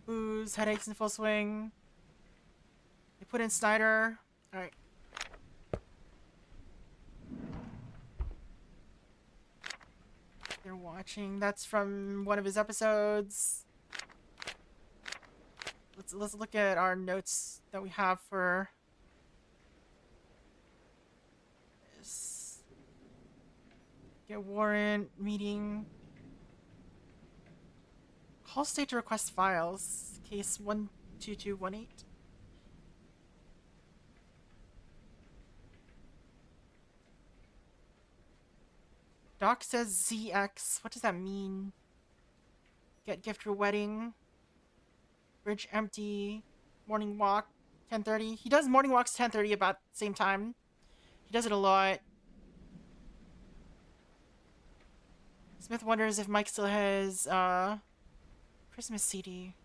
Booze, headaches in full swing. They put in Snyder. Alright. They're watching. That's from one of his episodes. Let's look at our notes that we have for this. Get warrant, meeting. Call state to request files. Case 12218. Doc says ZX. What does that mean? Get gift for wedding. Bridge empty. Morning walk. 10:30. He does morning walks 10:30 about the same time. He does it a lot. Smith wonders if Mike still has Christmas CD.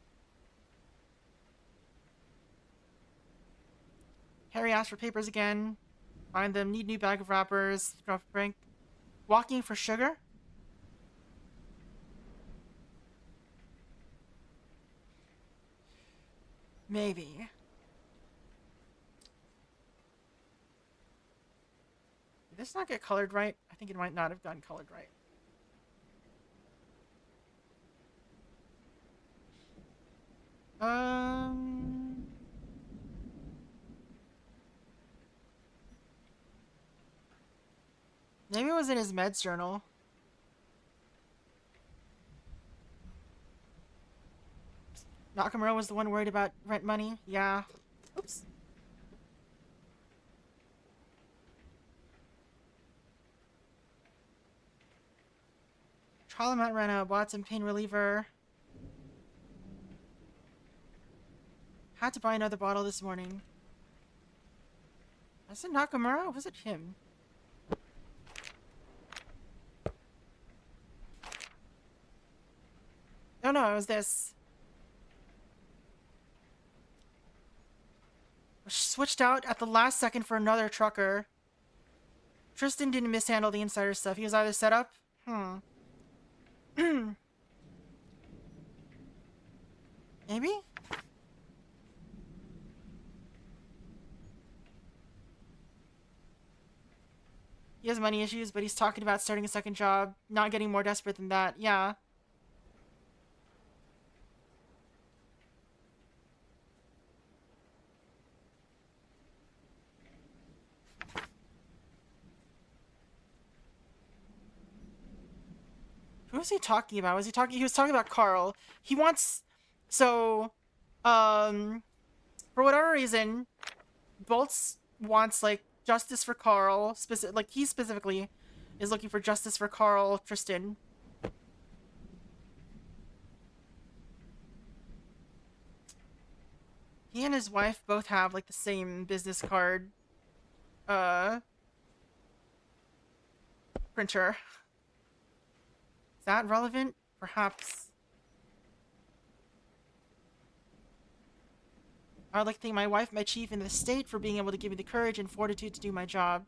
Harry asks for papers again. Find them. Need new bag of wrappers. Drop a break. Walking for sugar? Maybe. Did this not get colored right? I think it might not have gotten colored right. Maybe it was in his meds journal. Nakamura was the one worried about rent money. Yeah. Oops. Trial ran out. Bought some pain reliever. Had to buy another bottle this morning. Was it Nakamura? Or was it him? Oh no, it was this. Switched out at the last second for another trucker. Tristan didn't mishandle the insider stuff. He was either set up. Maybe? He has money issues, but he's talking about starting a second job, not getting more desperate than that. Yeah. Who was he talking about? He was talking about Carl. He wants, so, for whatever reason, Boltz wants, like, justice for Carl, like, he specifically is looking for justice for Carl Tristan. He and his wife both have, like, the same business card, printer. Is that relevant? Perhaps. I would like to thank my wife, my chief, and the state for being able to give me the courage and fortitude to do my job.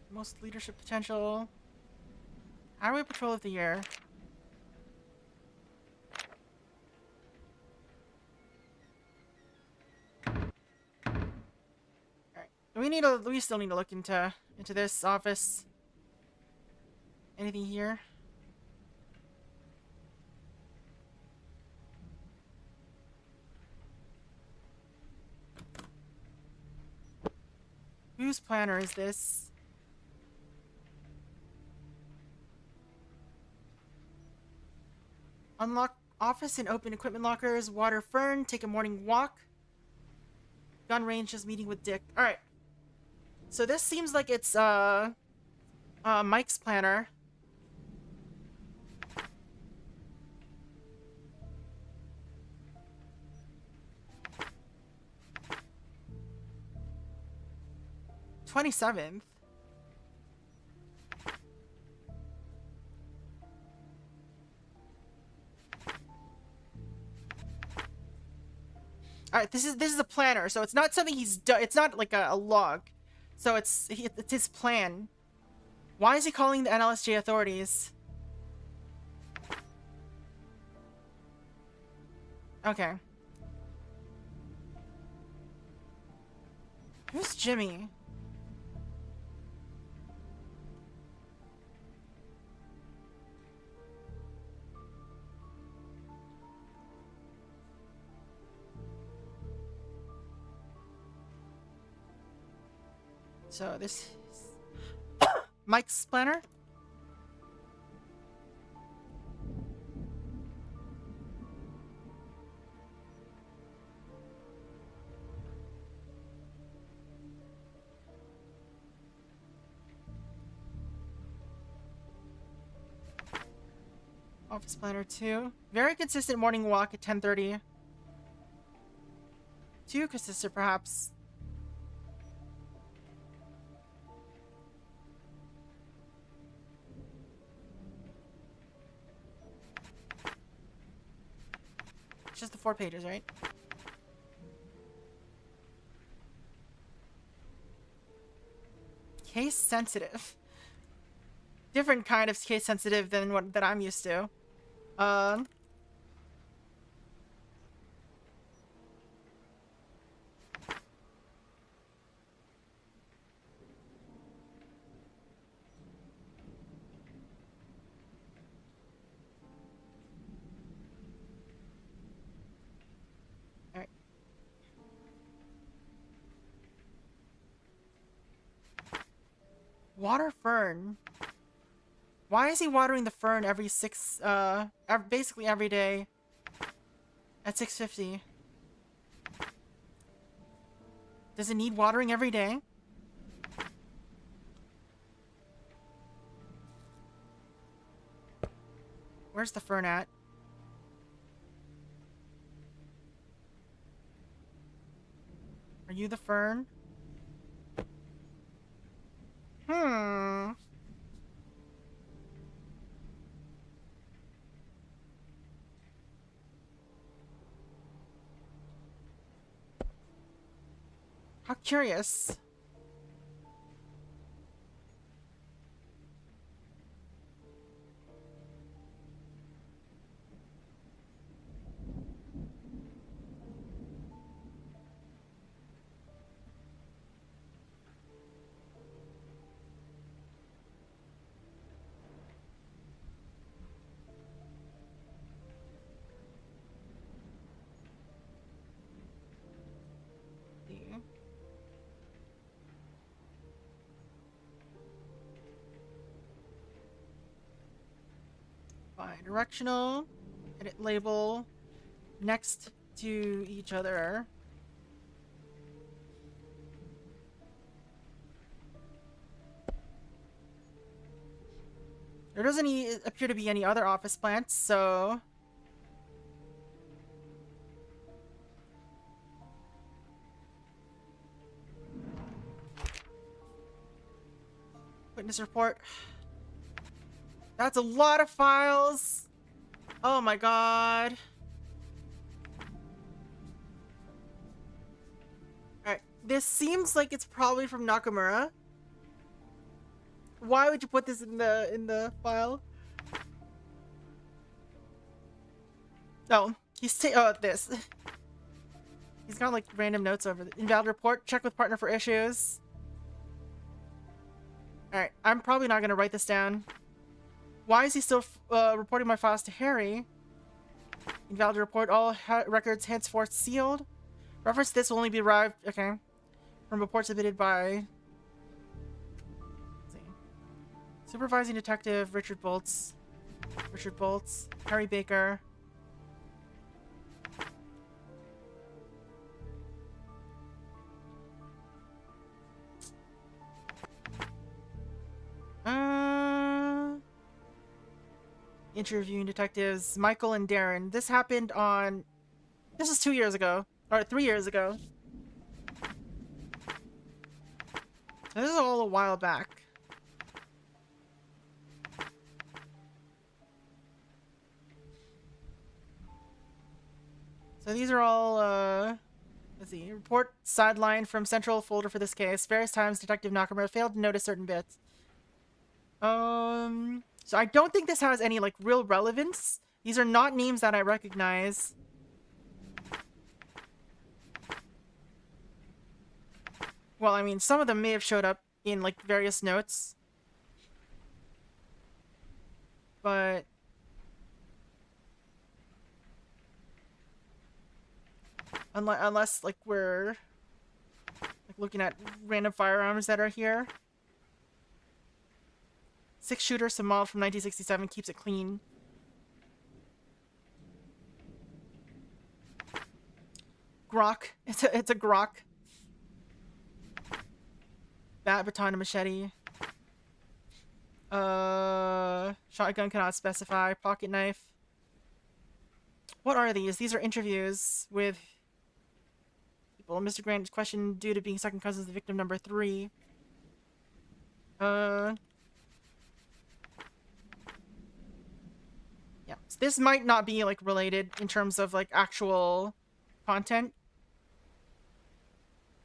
Most leadership potential. Highway Patrol of the Year. We still need to look into this office. Anything here? Whose planner is this? Unlock office and open equipment lockers. Water Fern. Take a morning walk. Gun range is meeting with Dick. Alright. So this seems like it's Mike's planner. "27th. Alright, this is a planner, so it's not something he's done. It's not like a log. So it's his plan. Why is he calling the NLSJ authorities? Okay. Who's Jimmy? So this is Mike's planner. Office planner 2. Very consistent morning walk at 10:30. Too consistent, perhaps. It's just the 4 pages, right? Case sensitive. Different kind of case sensitive than what that I'm used to. Alright. Water fern. Why is he watering the fern every basically every day at 6:50? Does it need watering every day? Where's the fern at? Are you the fern? How curious. Bi-directional. Edit label. Next to each other. There doesn't appear to be any other office plants, so... Witness report. That's a lot of files. Oh my god. Alright, this seems like it's probably from Nakamura. Why would you put this in the file? Oh, this. He's got like random notes over the invalid report. Check with partner for issues. Alright, I'm probably not gonna write this down. Why is he still reporting my files to Harry? Invalid report. All records henceforth sealed. Reference this will only be derived, okay, from reports submitted by... Let's see. Supervising Detective Richard Bolts. Harry Baker. Interviewing detectives Michael and Darren. This happened on... This is 2 years ago. Or 3 years ago. So this is all a while back. So these are all, let's see. Report sideline from central folder for this case. Various times Detective Nakamura failed to notice certain bits. So I don't think this has any, like, real relevance. These are not names that I recognize. Well, I mean, some of them may have showed up in, like, various notes. But... Unless, like, we're... like, looking at random firearms that are here. 6-shooter, some model from 1967, keeps it clean. Grok. It's a grok. Bat, baton, and machete. Shotgun cannot specify. Pocket knife. What are these? These are interviews with people. Mr. Grant is questioned due to being second cousins to victim number 3. Yeah. So this might not be, like, related in terms of, like, actual content.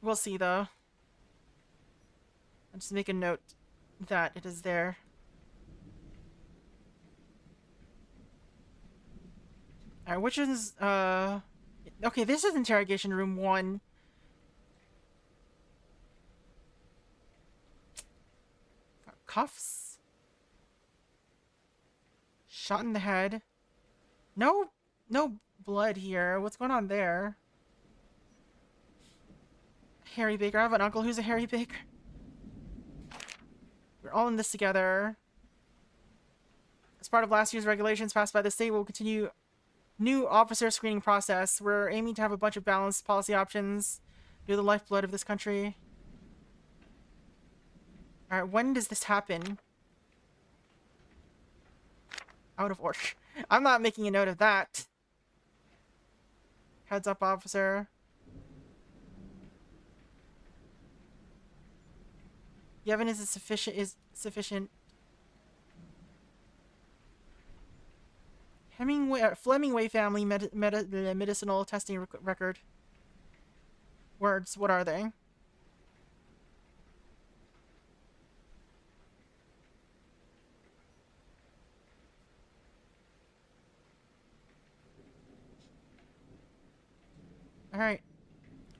We'll see, though. I'll just make a note that it is there. Alright, which is, okay, this is interrogation room 1. Got cuffs. Shot in the head. No blood here. What's going on there? Harry Baker. I have an uncle who's a Harry Baker. We're all in this together. As part of last year's regulations passed by the state, we'll continue new officer screening process. We're aiming to have a bunch of balanced policy options. You're the lifeblood of this country. Alright, when does this happen? Out of order. I'm not making a note of that. Heads up, officer. The evidence is sufficient. Flemingway family medicinal testing record. Words, what are they? Alright.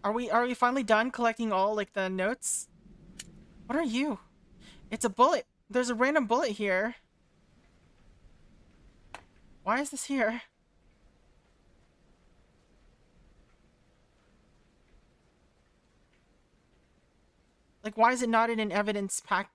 Are we finally done collecting all, like, the notes? What are you? It's a bullet. There's a random bullet here. Why is this here? Like, why is it not in an evidence pack?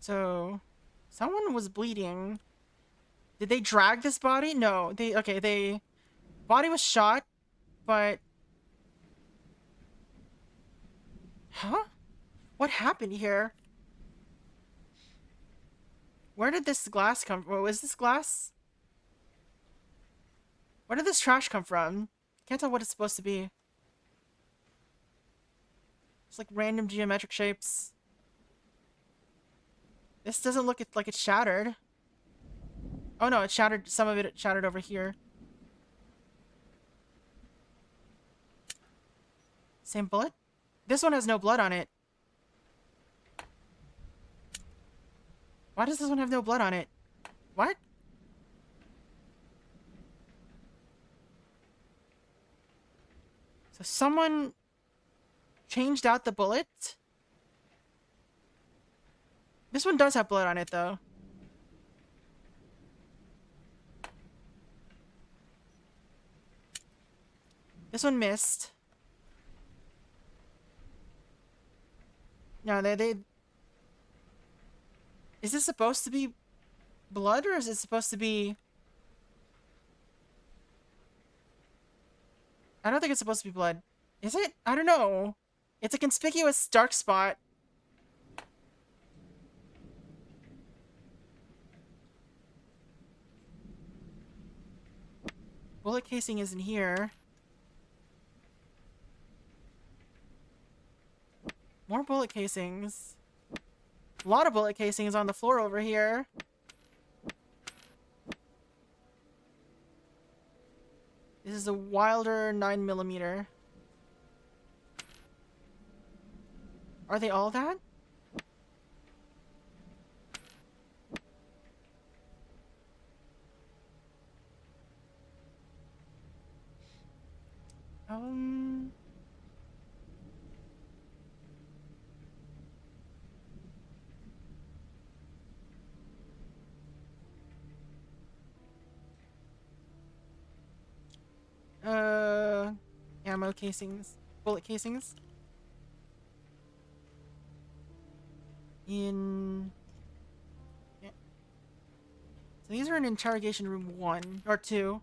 So, someone was bleeding. Did they drag this body? No. Body was shot, but... Huh? What happened here? Where did this glass come from? Was this glass? Where did this trash come from? Can't tell what it's supposed to be. It's like random geometric shapes. This doesn't look like it's shattered. Oh no, it shattered. Some of it shattered over here. Same bullet? This one has no blood on it. Why does this one have no blood on it? What? So someone changed out the bullet? This one does have blood on it, though. This one missed. No, they... Is this supposed to be blood, or is it supposed to be... I don't think it's supposed to be blood. Is it? I don't know. It's a conspicuous dark spot. Bullet casing isn't here. More bullet casings. A lot of bullet casings on the floor over here. This is a Wilder 9mm. Are they all that? Ammo casings. Bullet casings. Yeah. So these are in interrogation room 1 or 2.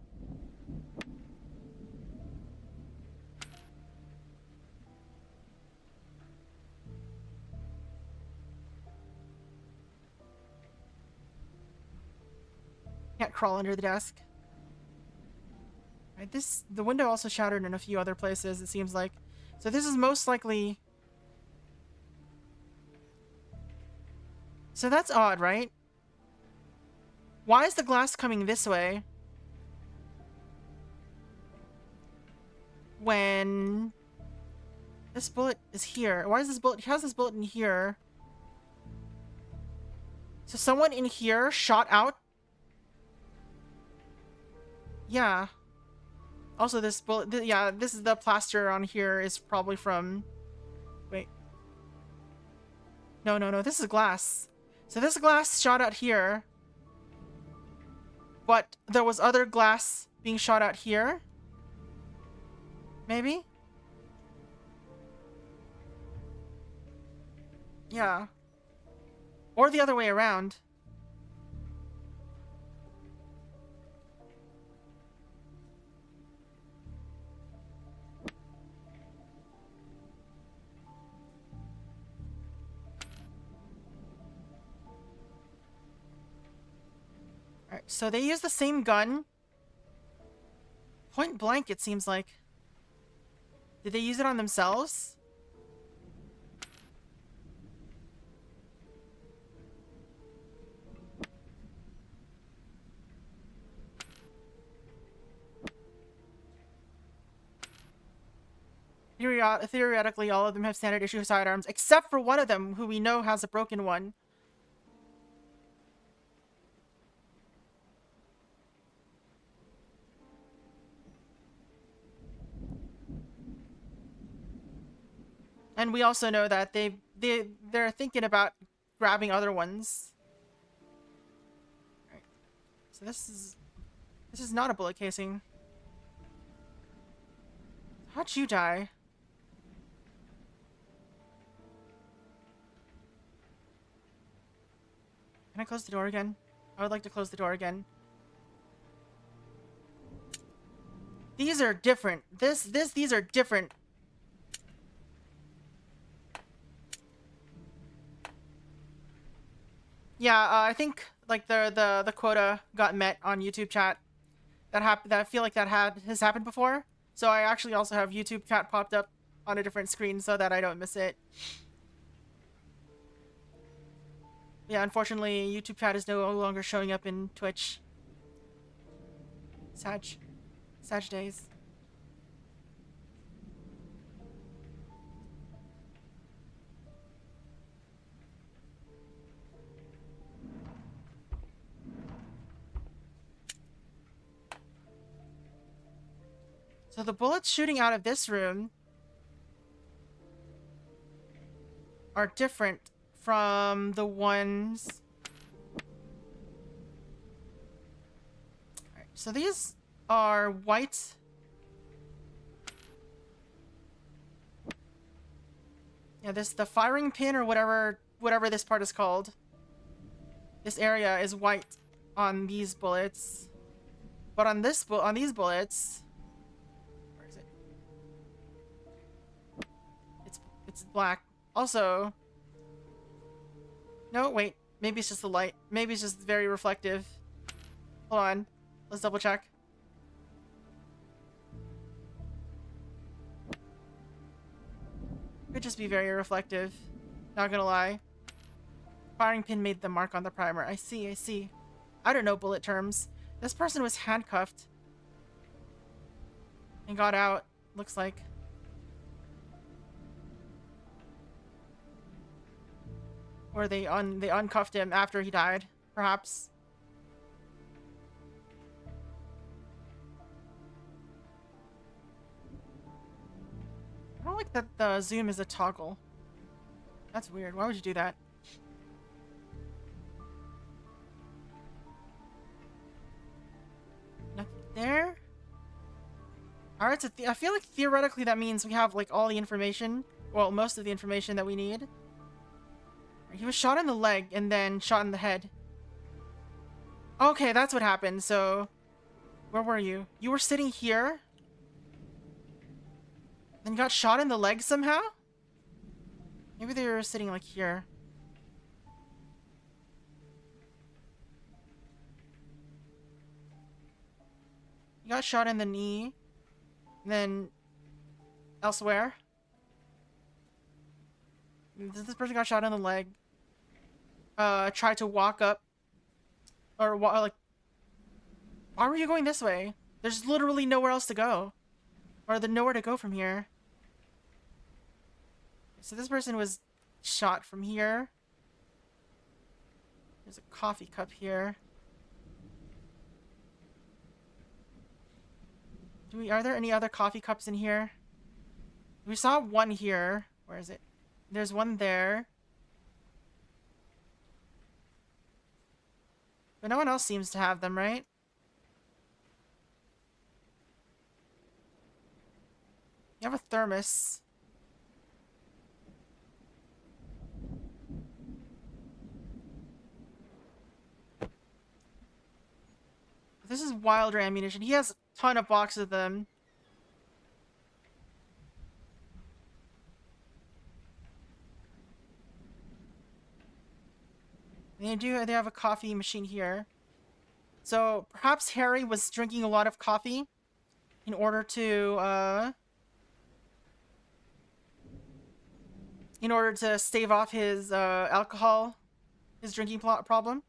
Can't crawl under the desk. Right, the window also shattered in a few other places, it seems like. So this is most likely... So that's odd, right? Why is the glass coming this way? When... this bullet is here. Why is this bullet... how's this bullet in here? So someone in here shot out? Yeah. Also, this bullet... yeah, this is the plaster on here is probably from... wait. No, this is glass. So this glass shot out here. But there was other glass being shot out here? Maybe? Yeah. Or the other way around. Alright, so they use the same gun. Point blank, it seems like. Did they use it on themselves? Theoretically, all of them have standard issue sidearms, except for one of them, who we know has a broken one. And we also know that they're thinking about grabbing other ones. Right. So this is not a bullet casing. How'd you die? Can I close the door again? I would like to close the door again. These are different. These are different. Yeah, I think like the quota got met on YouTube chat. That I feel like that has happened before. So I actually also have YouTube chat popped up on a different screen so that I don't miss it. Yeah, unfortunately, YouTube chat is no longer showing up in Twitch. Sag days. So the bullets shooting out of this room are different from the ones... Alright, so these are white. Yeah, the firing pin or whatever this part is called. This area is white on these bullets. But on these bullets... where is it? It's black. Also... no, wait. Maybe it's just the light. Maybe it's just very reflective. Hold on. Let's double check. Could just be very reflective. Not gonna lie. Firing pin made the mark on the primer. I see. I don't know bullet terms. This person was handcuffed. And got out, looks like. Or they uncuffed him after he died, perhaps. I don't like that the zoom is a toggle. That's weird. Why would you do that? Nothing there. Alright, so I feel like theoretically that means we have like all the information. Well, most of the information that we need. He was shot in the leg and then shot in the head. Okay, that's what happened. So, where were you? You were sitting here? Then you got shot in the leg somehow? Maybe they were sitting like here. You got shot in the knee. And then elsewhere. This person got shot in the leg. Tried to walk up. Or like, why were you going this way? There's literally nowhere else to go. Or there's nowhere to go from here. So this person was shot from here. There's a coffee cup here. Are there any other coffee cups in here? We saw one here. Where is it? There's one there. But no one else seems to have them, right? You have a thermos. This is Wilder ammunition. He has a ton of boxes of them. They have a coffee machine here. So perhaps Harry was drinking a lot of coffee in order to stave off his alcohol, his drinking problem.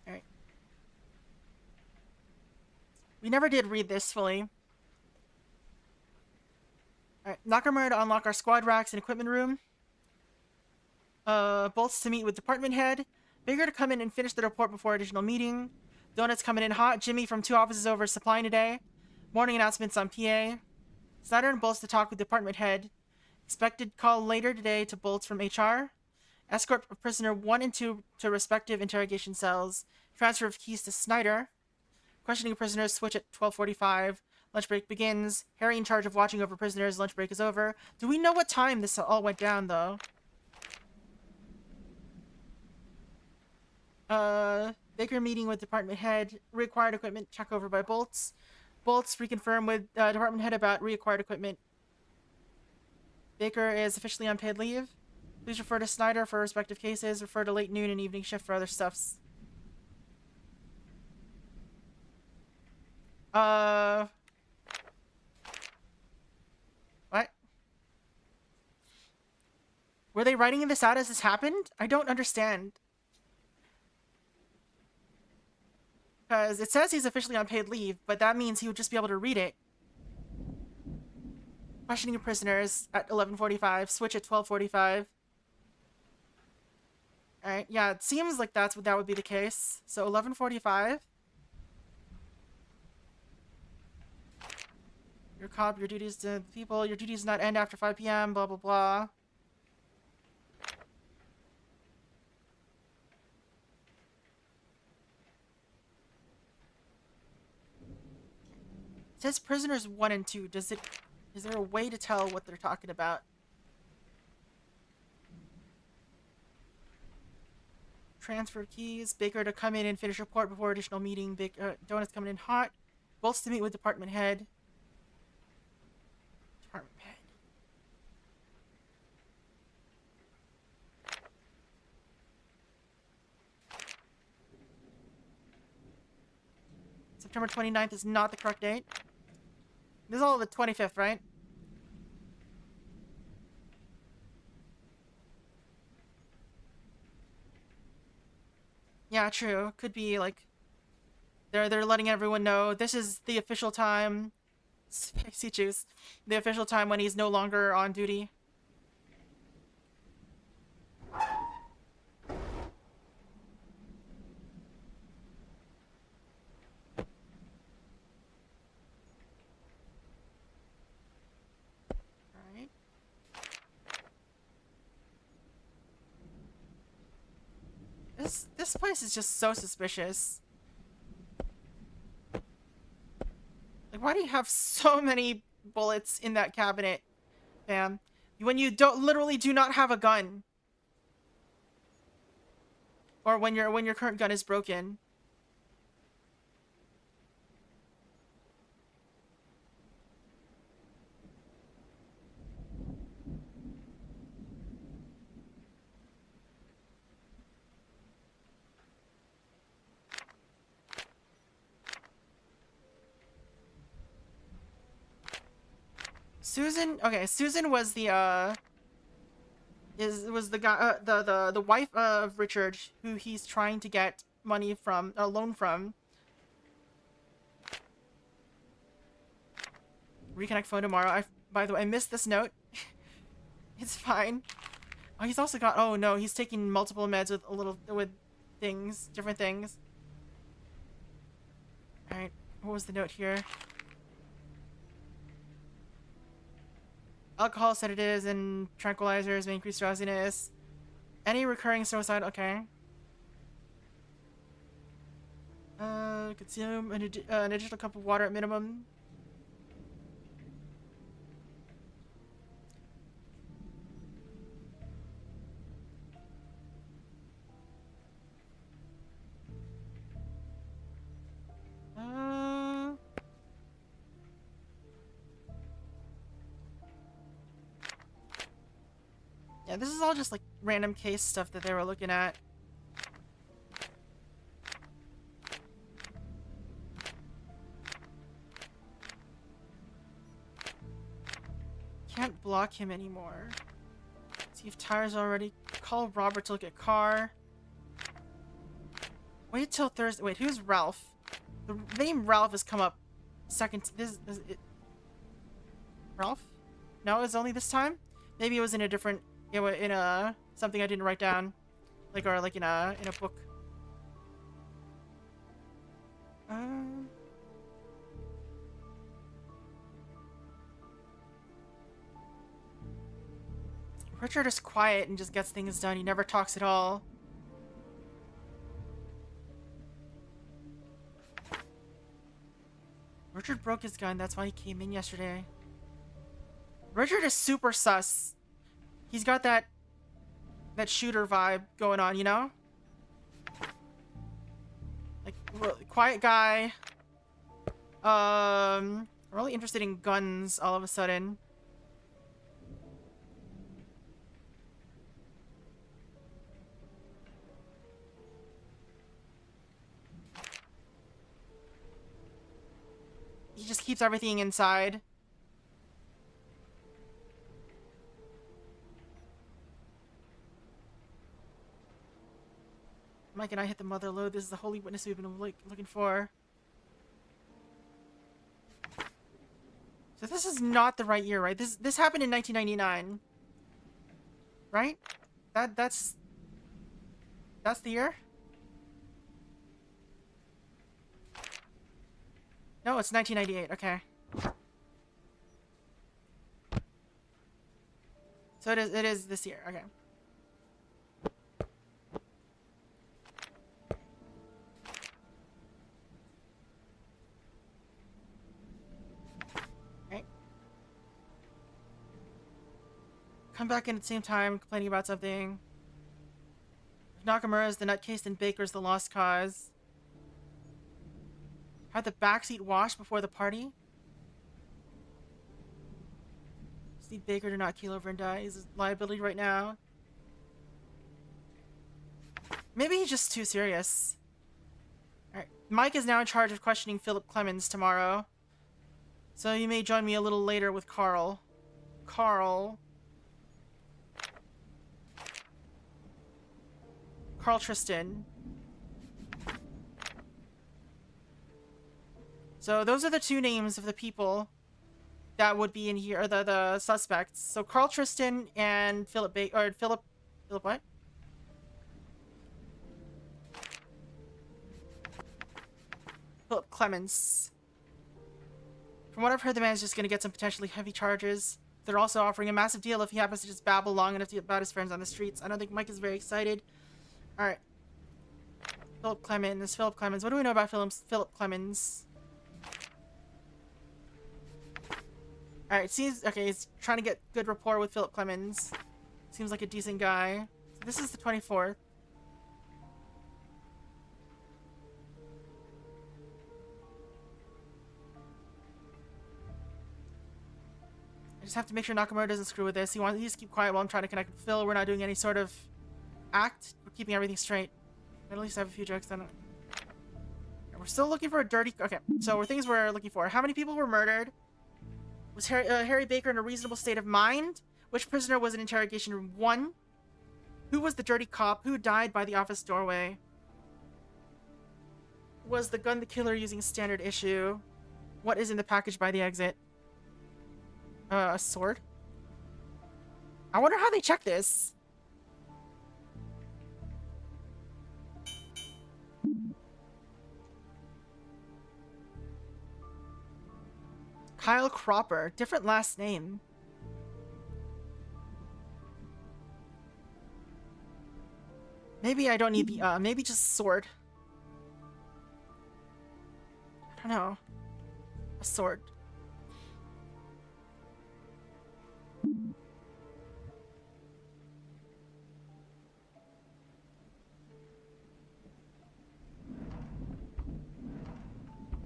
All right. We never did read this fully. Alright, Nakamura to unlock our squad racks and equipment room. Bolts to meet with department head. Bigger to come in and finish the report before additional meeting. Donuts coming in hot. Jimmy from 2 offices over supplying today. Morning announcements on PA. Snyder and Bolts to talk with department head. Expected call later today to Bolts from HR. Escort of prisoner 1 and 2 to respective interrogation cells. Transfer of keys to Snyder. Questioning prisoners switch at 12:45. Lunch break begins. Harry in charge of watching over prisoners. Lunch break is over. Do we know what time this all went down, though? Baker meeting with department head. Reacquired equipment check over by Bolts. Bolts reconfirm with department head about reacquired equipment. Baker is officially on paid leave. Please refer to Snyder for respective cases. Refer to late noon and evening shift for other stuffs. What? Were they writing this out as this happened? I don't understand. Because it says he's officially on paid leave, but that means he would just be able to read it. Questioning of prisoners at 11:45. Switch at 12:45. Alright, yeah, it seems like that would be the case. So 11:45. Your cop, your duties to people, your duties not end after 5 p.m., blah, blah, blah. It says prisoners 1 and 2. Is there a way to tell what they're talking about? Transfer keys. Baker to come in and finish report before additional meeting. Donuts coming in hot. Bolts to meet with department head. Department head. September 29th is not the correct date. This is all the 25th, right? Yeah, true. Could be like they're letting everyone know this is the official time. Spicy juice. The official time when he's no longer on duty. Alright. This place is just so suspicious. Like, why do you have so many bullets in that cabinet? Bam. When you don't literally do not have a gun. Or when your current gun is broken. Susan, okay, Susan was the was the guy the wife of Richard, who he's trying to get money from, a loan from. Reconnect phone tomorrow. By the way, I missed this note. It's fine. Oh, he's also got, oh no, he's taking multiple meds with things, different things. Alright, what was the note here? Alcohol, sedatives, and tranquilizers may increase drowsiness. Any recurring suicide, okay. Consume an additional cup of water at minimum. Yeah, this is all just like random case stuff that they were looking at. Can't block him anymore. See if tires already. Call Robert to look at car. Wait till Thursday. Wait, who's Ralph? The name Ralph has come up second. This is it. Ralph? No, it's only this time. Maybe it was in a different. In a something I didn't write down, like, or like in a book. Richard is quiet and just gets things done. He never talks at all. Richard broke his gun. That's why he came in yesterday. Richard is super sus. He's got that shooter vibe going on, you know? Like, quiet guy. Really interested in guns all of a sudden. He just keeps everything inside. Mike and I hit the mother lode. This is the holy witness we've been looking for. So this is not the right year, right? This happened in 1999. Right? That's the year? No, it's 1998. Okay. So it is this year. Okay. Come back in at the same time, complaining about something. Nakamura is the nutcase and Baker's the lost cause. Had the backseat washed before the party? Just need Baker to not keel over and die. He's a liability right now. Maybe he's just too serious. Alright. Mike is now in charge of questioning Philip Clemens tomorrow. So you may join me a little later with Carl. Carl Tristan. So those are the two names of the people that would be in here, or the suspects. So Carl Tristan and Philip Philip what? Philip Clemens. From what I've heard, the man is just going to get some potentially heavy charges. They're also offering a massive deal if he happens to just babble long enough about his friends on the streets. I don't think Mike is very excited. Alright. Philip Clemens. What do we know about Philip Clemens? Alright, seems... Okay, he's trying to get good rapport with Philip Clemens. Seems like a decent guy. So this is the 24th. I just have to make sure Nakamura doesn't screw with this. He needs to keep quiet while I'm trying to connect with Phil. We're not doing any sort of act. We're keeping everything straight. At least I have a few jokes then. We're still looking for a dirty... Okay, so things we're looking for. How many people were murdered? Was Harry Baker in a reasonable state of mind? Which prisoner was in interrogation room 1? Who was the dirty cop? Who died by the office doorway? Was the gun the killer using standard issue? What is in the package by the exit? A sword? I wonder how they check this. Kyle Cropper. Different last name. Maybe I don't need the, maybe just sword. I don't know. A sword.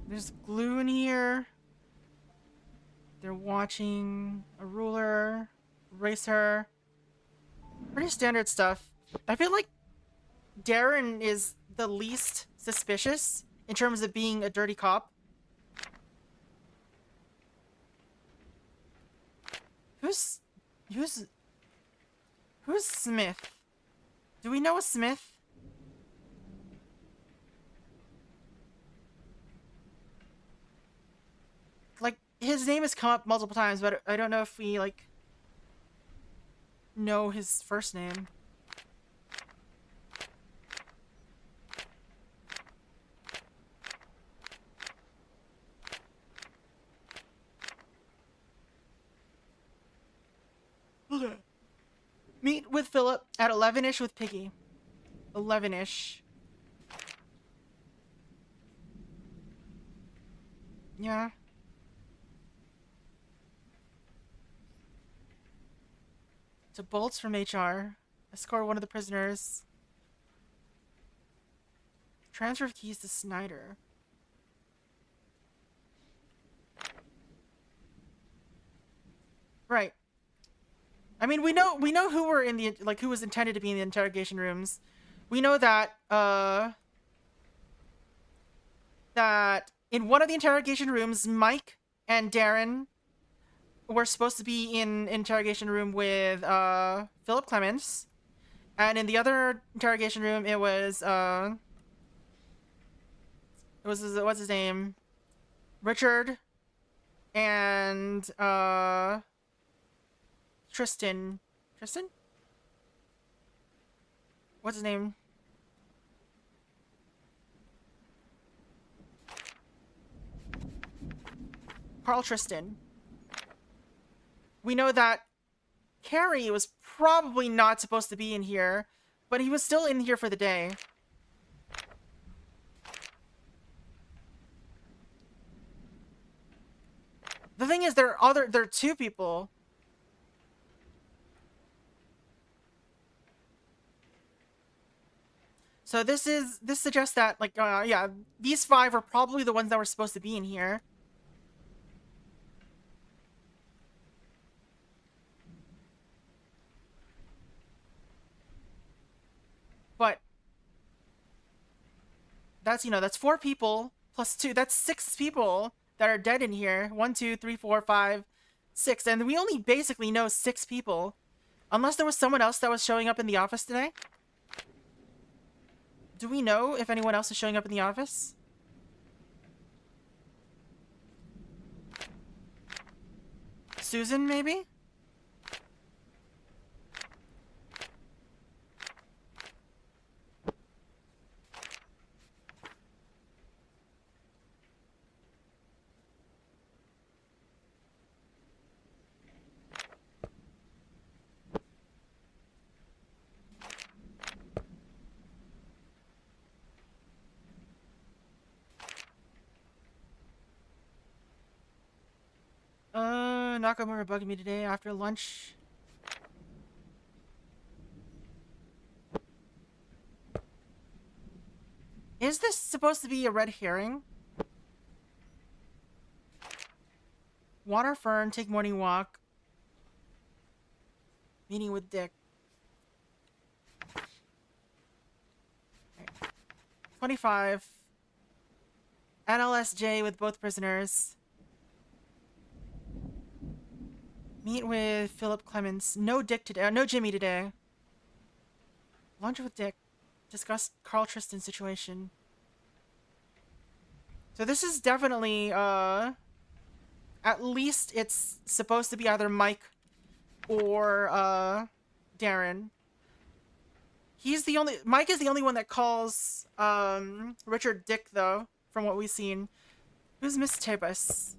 There's glue in here. They're watching a ruler, eraser. Pretty standard stuff. I feel like Darren is the least suspicious in terms of being a dirty cop. Who's Smith? Do we know a Smith? Like, his name has come up multiple times, but I don't know if we, like, know his first name. Okay. Meet with Philip at 11-ish with Piggy. 11-ish. Yeah. To Bolts from HR. Escort one of the prisoners. Transfer of keys to Snyder. Right. I mean, we know who were in the, like, who was intended to be in the interrogation rooms. We know that that in one of the interrogation rooms, Mike and Darren were supposed to be in interrogation room with Philip Clemens, and in the other interrogation room, it was what's his name, Richard, and Tristan. Tristan? What's his name? Carl Tristan. We know that Carrie was probably not supposed to be in here, but he was still in here for the day. The thing is, there are two people. So this suggests that, like, yeah, these 5 are probably the ones that were supposed to be in here. But that's, that's 4 people plus 2. That's 6 people that are dead in here. 1, 2, 3, 4, 5, 6. And we only basically know 6 people. Unless there was someone else that was showing up in the office today. Do we know if anyone else is showing up in the office? Susan, maybe? Nakamura bugged me today after lunch. Is this supposed to be a red herring? Water fern, take morning walk. Meeting with Dick. Okay. 25. NLSJ with both prisoners. Meet with Philip Clements. No Dick today. No Jimmy today. Lunch with Dick. Discuss Carl Tristan's situation. So this is definitely, at least it's supposed to be either Mike or, Darren. Mike is the only one that calls, Richard Dick, though, from what we've seen. Who's Miss Tebus?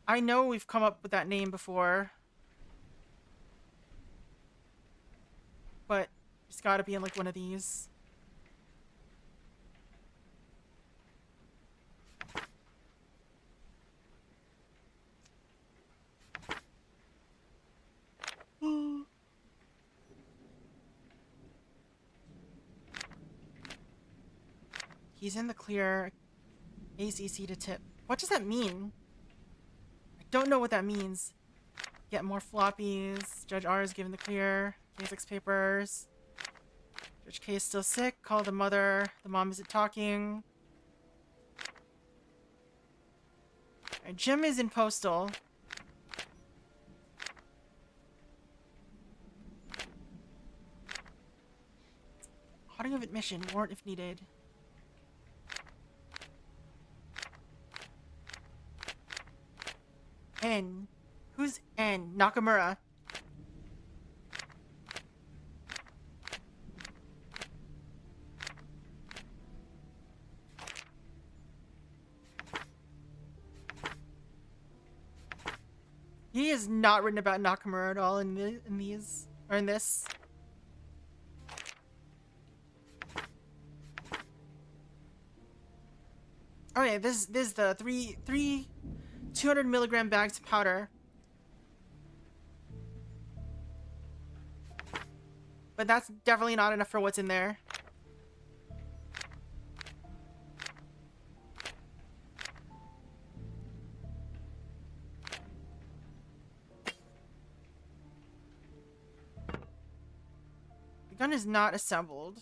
I know we've come up with that name before. But it's gotta be in, like, one of these. He's in the clear. ACC to tip. What does that mean? I don't know what that means. Get more floppies. Judge R is given the clear. K6 papers. Judge K is still sick. Call the mother. The mom isn't talking. Right, Jim is in postal. Audio of admission. Warrant if needed. N. Who's N? Nakamura. He is not written about Nakamura at all in these or in this. Okay, this is the three 200 milligram bags of powder. But that's definitely not enough for what's in there. The gun is not assembled.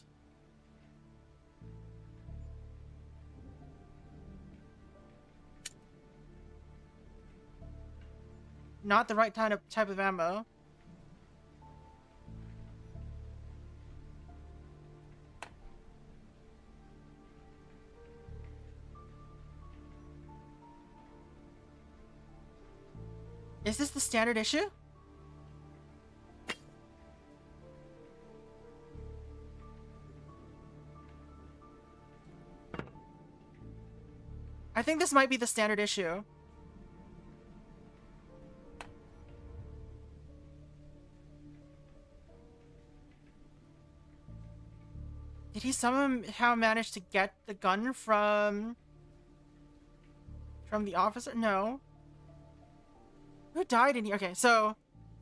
Not the right type of ammo. Is this the standard issue? I think this might be the standard issue. Did he somehow manage to get the gun from the officer? No. Who died in here? Okay, so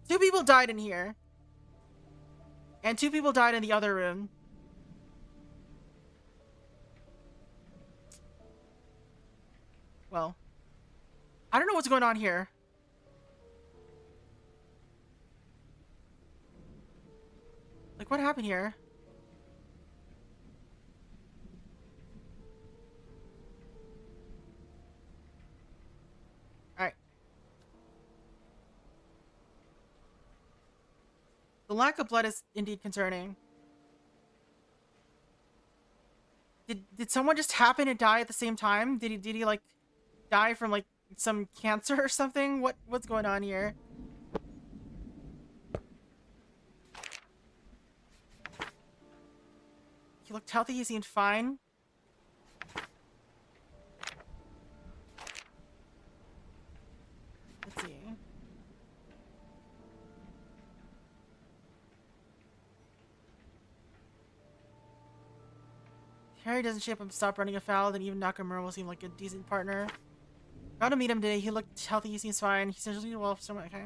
2 people died in here. And 2 people died in the other room. Well, I don't know what's going on here. Like, what happened here? Alright. The lack of blood is indeed concerning. Did someone just happen to die at the same time? Did he like die from like some cancer or something? What's going on here? He looked healthy, he seemed fine. Let's see. Harry doesn't shape up, stop running afoul, then even Nakamura will seem like a decent partner. Got to meet him today. He looked healthy, he seems fine. He seems really well for someone. Okay.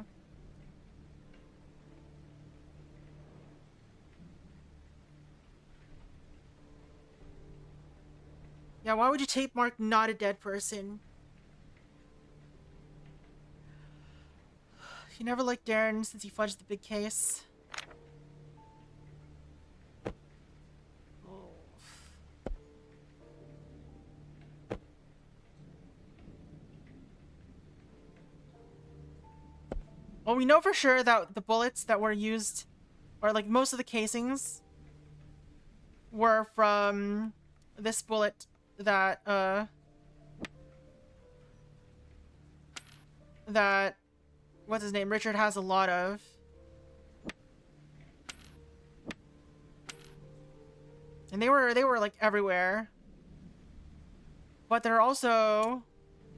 Yeah, why would you tape mark not a dead person? He never liked Darren since he fudged the big case. Oh. Well, we know for sure that the bullets that were used, or like most of the casings, were from this bullet that what's his name, Richard has a lot of. And they were like everywhere. But there are also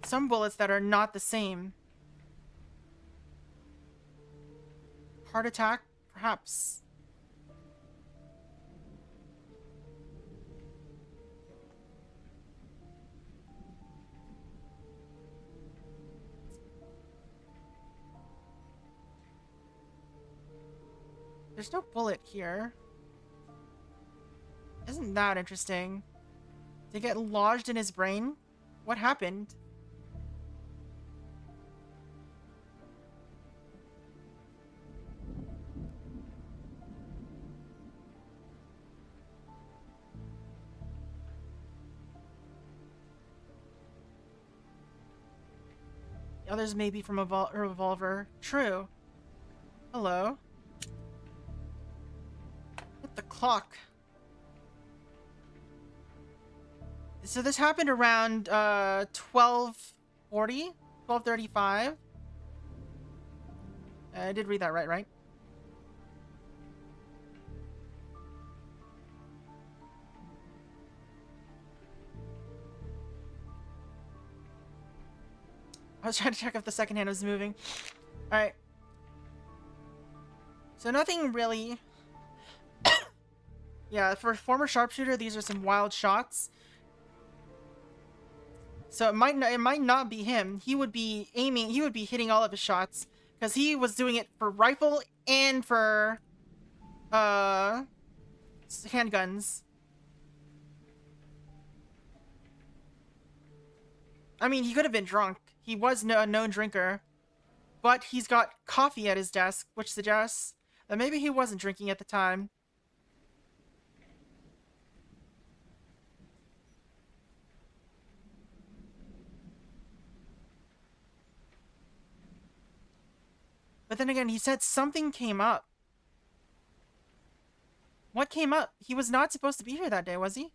some bullets that are not the same. Heart attack, perhaps. There's no bullet here. Isn't that interesting? Did it get lodged in his brain? What happened? The others may be from a revolver. True. Hello. The clock. So this happened around 12:40, 12:35. I did read that right? I was trying to check if the second hand was moving. All right. So nothing really. Yeah, for a former sharpshooter, these are some wild shots. So it might not be him. He would be aiming. He would be hitting all of his shots because he was doing it for rifle and for handguns. I mean, he could have been drunk. He was a known drinker, but he's got coffee at his desk, which suggests that maybe he wasn't drinking at the time. But then again, he said something came up. What came up? He was not supposed to be here that day, was he?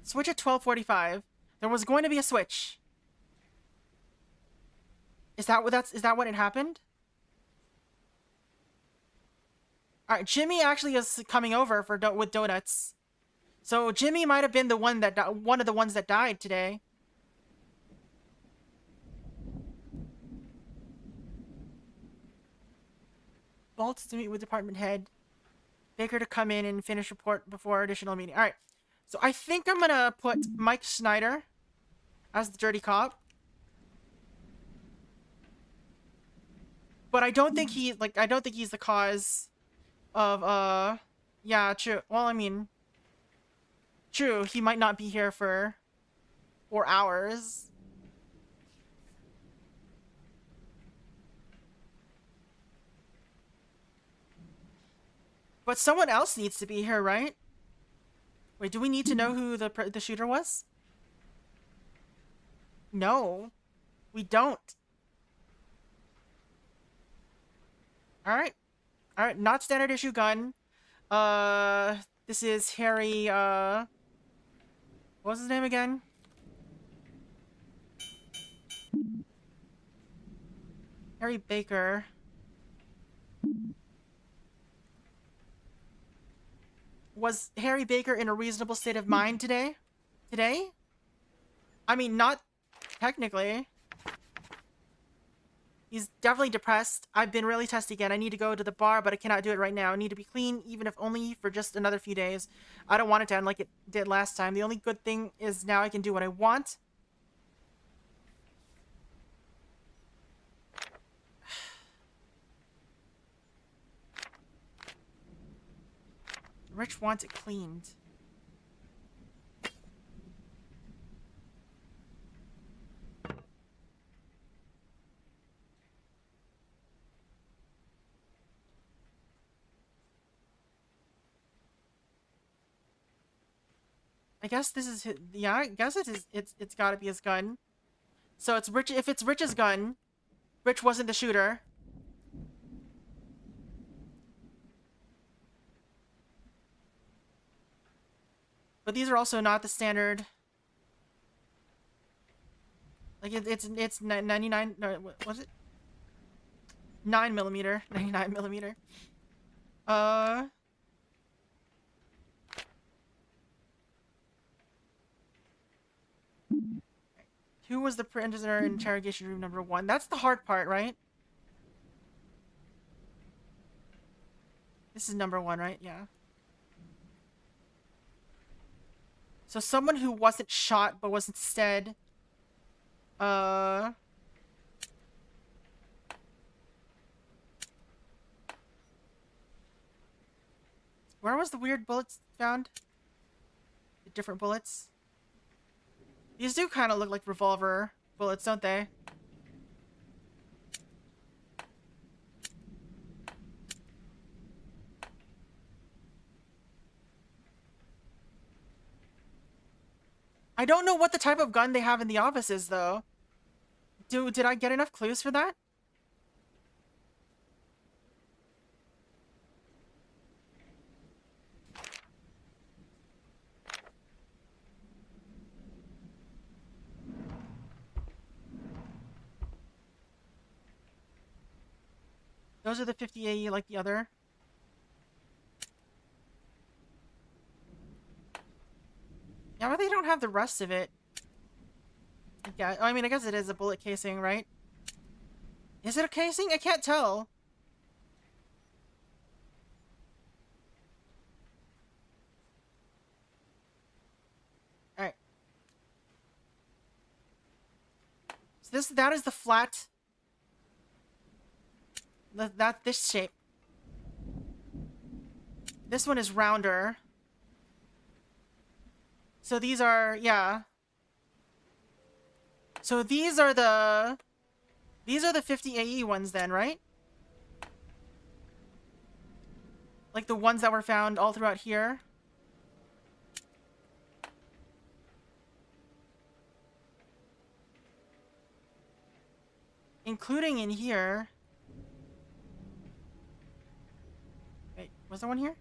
Switch at 12:45. There was going to be a switch. Is that what it happened? All right, Jimmy actually is coming over with donuts. So Jimmy might have been the one of the ones that died today. Bolts to meet with department head. Baker to come in and finish report before additional meeting. All right. So I think I'm gonna put Mike Schneider as the dirty cop. But I don't think he's the cause of yeah, true. Well, I mean, true, he might not be here for 4 hours. But someone else needs to be here, right? Wait, do we need to know who the shooter was? No, we don't. All right, not standard issue gun. This is Harry. What was his name again? Harry Baker. Was Harry Baker in a reasonable state of mind today? I mean, not technically. He's definitely depressed. I've been really testy again. I need to go to the bar, but I cannot do it right now. I need to be clean, even if only for just another few days. I don't want it to end like it did last time. The only good thing is now I can do what I want. Rich wants it cleaned. I guess this is his, yeah, I guess it's gotta be his gun. So it's Rich, if it's Rich's gun, Rich wasn't the shooter. But these are also not the standard. Like it's 99, no, what was it? 9mm, 99mm. Who was the prisoner in interrogation room number 1? That's the hard part, right? This is number 1, right? Yeah. So someone who wasn't shot, but was instead, where was the weird bullets found? The different bullets? These do kind of look like revolver bullets, don't they? I don't know what the type of gun they have in the offices, though. Did I get enough clues for that? Those are the 50 AE like the other. Yeah, but they don't have the rest of it. Yeah, I mean, I guess it is a bullet casing, right? Is it a casing? I can't tell. Alright. So that is the flat. This shape. This one is rounder. So these are, yeah. So these are the 50 AE ones then, right? Like the ones that were found all throughout here. Including in here. Wait, was there one here?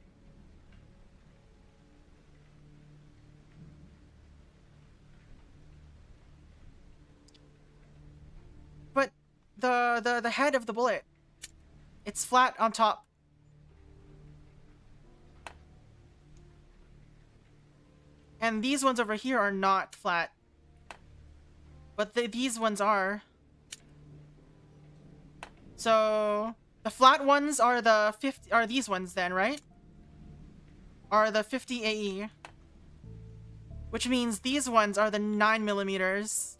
But the head of the bullet, it's flat on top. And these ones over here are not flat. But these ones are. So the flat ones are the 50 are these ones then, right? Are the 50 AE. Which means these ones are the 9mm.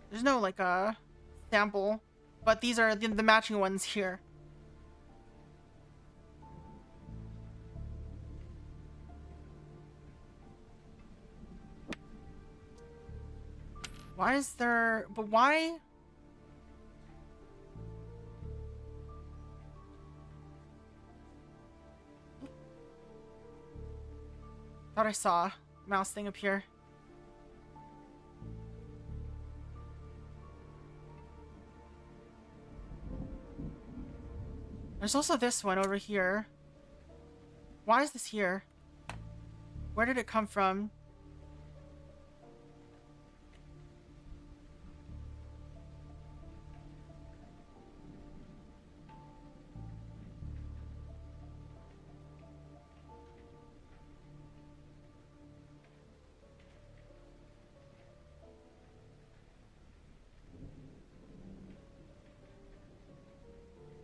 There's no, like, sample, but these are the matching ones here. Why is there... But why... Thought I saw a mouse thing up here. There's also this one over here. Why is this here? Where did it come from?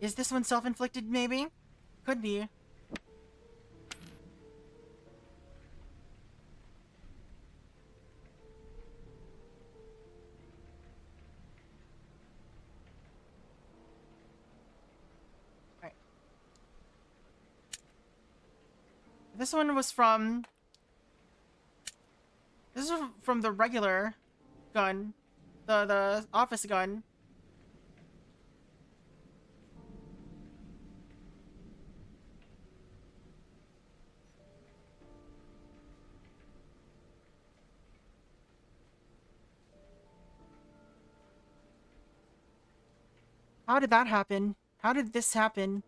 Is this one self-inflicted, maybe? Could be. Alright. This one was from... This is from the regular gun. The office gun. How did that happen? How did this happen?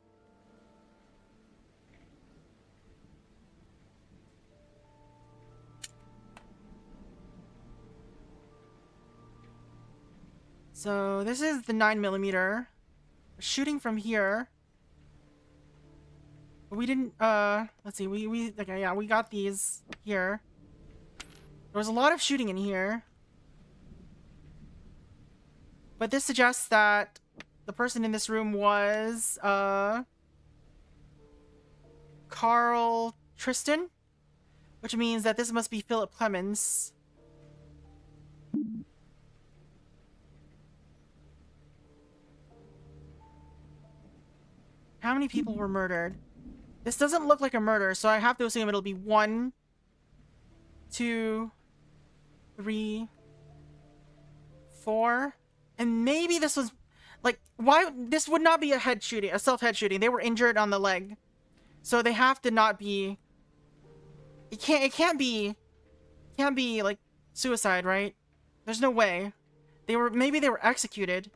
So this is the 9mm. Shooting from here. But we didn't, let's see, okay, yeah, we got these here. There was a lot of shooting in here. But this suggests that the person in this room was, Carl Tristan, which means that this must be Philip Clemens. How many people were murdered? This doesn't look like a murder, so I have to assume it'll be 1, 2, 3, 4, and maybe this was, like, why, this would not be a head shooting, a self-head shooting. They were injured on the leg. So they have to not be, it can't be, like, suicide, right? There's no way. Maybe they were executed.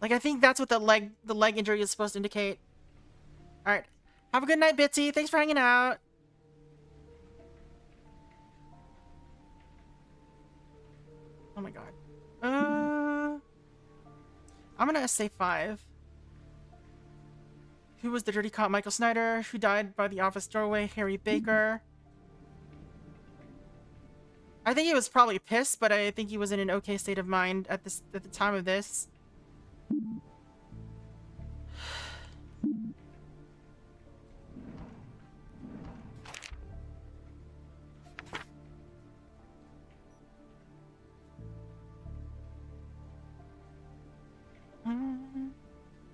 Like, I think that's what the leg injury is supposed to indicate. Alright. Have a good night, Bitsy. Thanks for hanging out. Oh my god. I'm gonna say 5. Who was the dirty cop? Michael Snyder. Who died by the office doorway? Harry Baker. I think he was probably pissed, but I think he was in an okay state of mind at the time of this.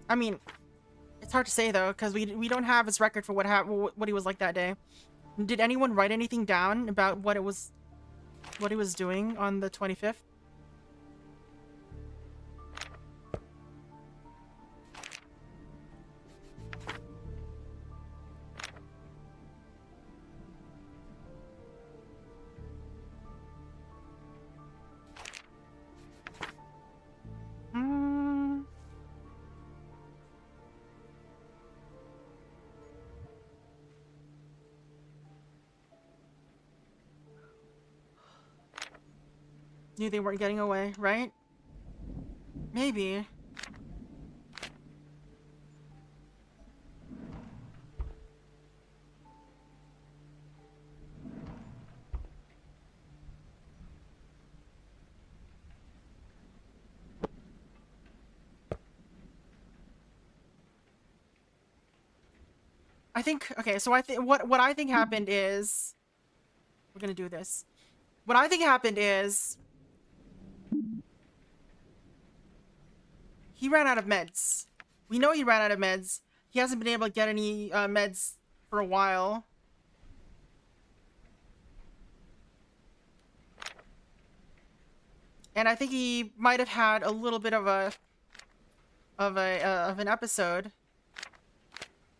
I mean, it's hard to say though, because we don't have his record for what he was like that day. Did anyone write anything down about what he was doing on the 25th? Knew they weren't getting away, right? Maybe. I think, okay, so what I think happened is, we're gonna do this. What I think happened is, he ran out of meds. We know he ran out of meds. He hasn't been able to get any meds for a while. And I think he might have had a little bit of an episode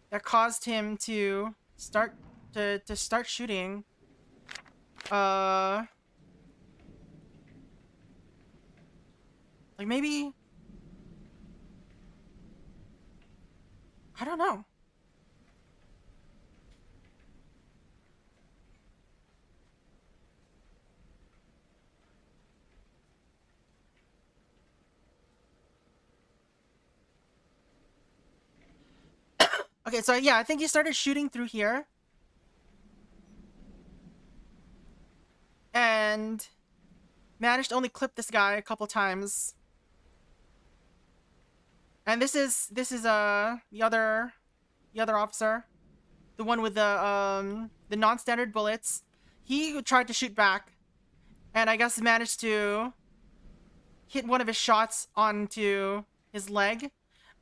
that caused him to start shooting. Like maybe, I don't know. Okay, so yeah, I think he started shooting through here. And and managed to only clip this guy a couple times. And this is the other officer, the one with the non-standard bullets. He tried to shoot back, and I guess managed to hit one of his shots onto his leg.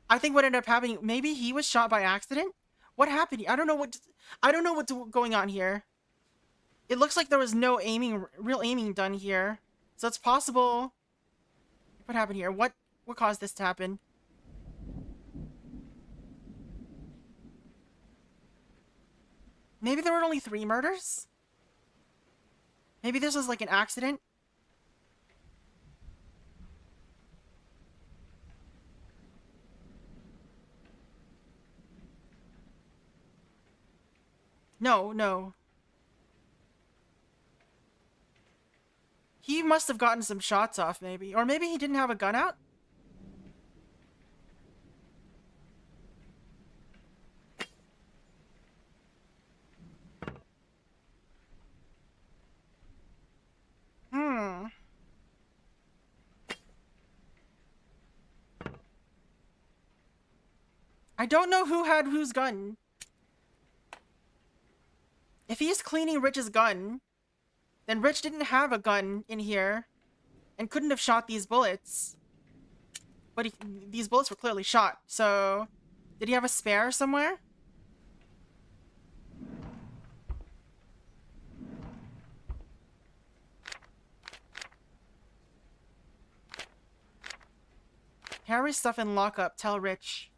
I think what ended up happening, maybe he was shot by accident. What happened? I don't know what's going on here. It looks like there was no real aiming done here. So it's possible. What happened here? What caused this to happen? Maybe there were only 3 murders? Maybe this was like an accident? No. He must have gotten some shots off, maybe. Or maybe he didn't have a gun out? I don't know who had whose gun. If he's cleaning Rich's gun, then Rich didn't have a gun in here and couldn't have shot these bullets. But these bullets were clearly shot, so did he have a spare somewhere? Harry's stuff in lockup. Tell Rich.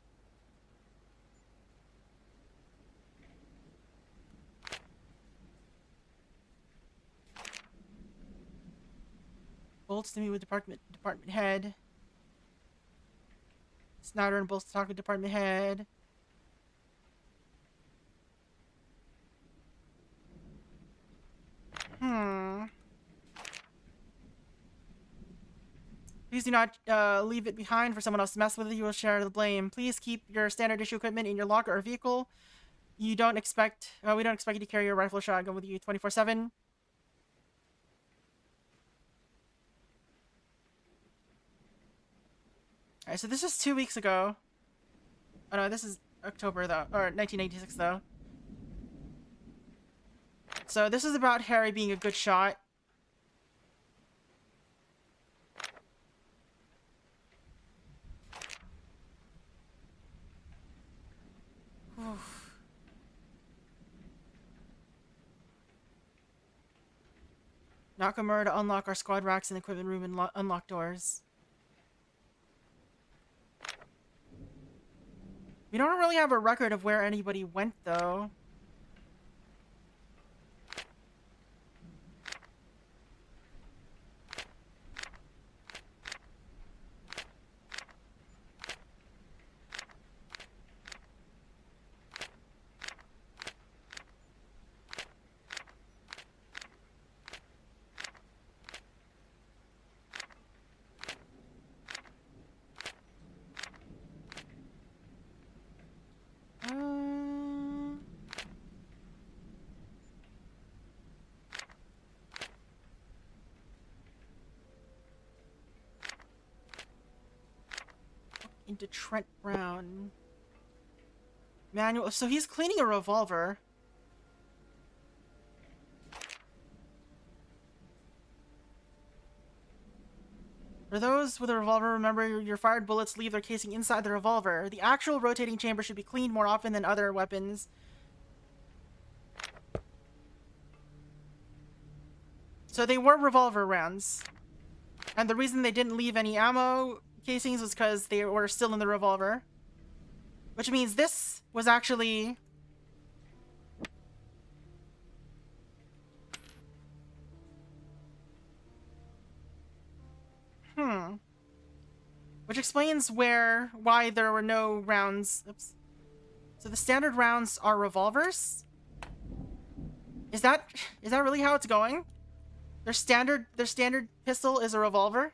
Bolts to meet with department head. Snyder and Bolts to talk with department head. Please do not leave it behind for someone else to mess with it. You will share the blame. Please keep your standard issue equipment in your locker or vehicle. We don't expect you to carry your rifle or shotgun with you 24/7. Alright, so this is 2 weeks ago. Oh no, this is October though, or 1986 though. So this is about Harry being a good shot. Oof. Nakamura to unlock our squad racks in the equipment room and unlock doors. We don't really have a record of where anybody went, though. Into Trent Brown. Manual. So he's cleaning a revolver. For those with a revolver, remember your fired bullets leave their casing inside the revolver. The actual rotating chamber should be cleaned more often than other weapons. So they were revolver rounds. And the reason they didn't leave any ammo casings was because they were still in the revolver. Which means this was actually... Which explains why there were no rounds. Oops. So the standard rounds are revolvers? Is that really how it's going? Their standard pistol is a revolver?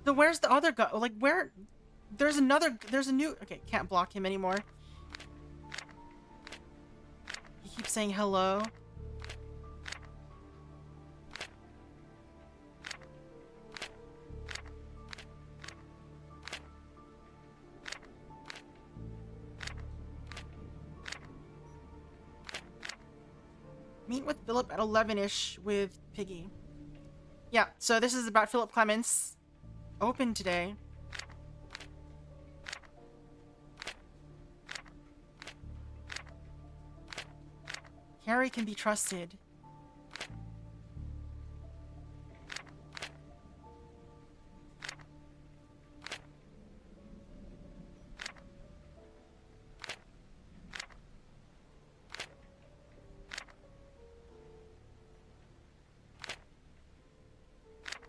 So where's the other guy? Like, where? There's a new... Okay, can't block him anymore. He keeps saying hello. Meet with Philip at 11-ish with Piggy. Yeah, so this is about Philip Clements. Open today. Harry can be trusted.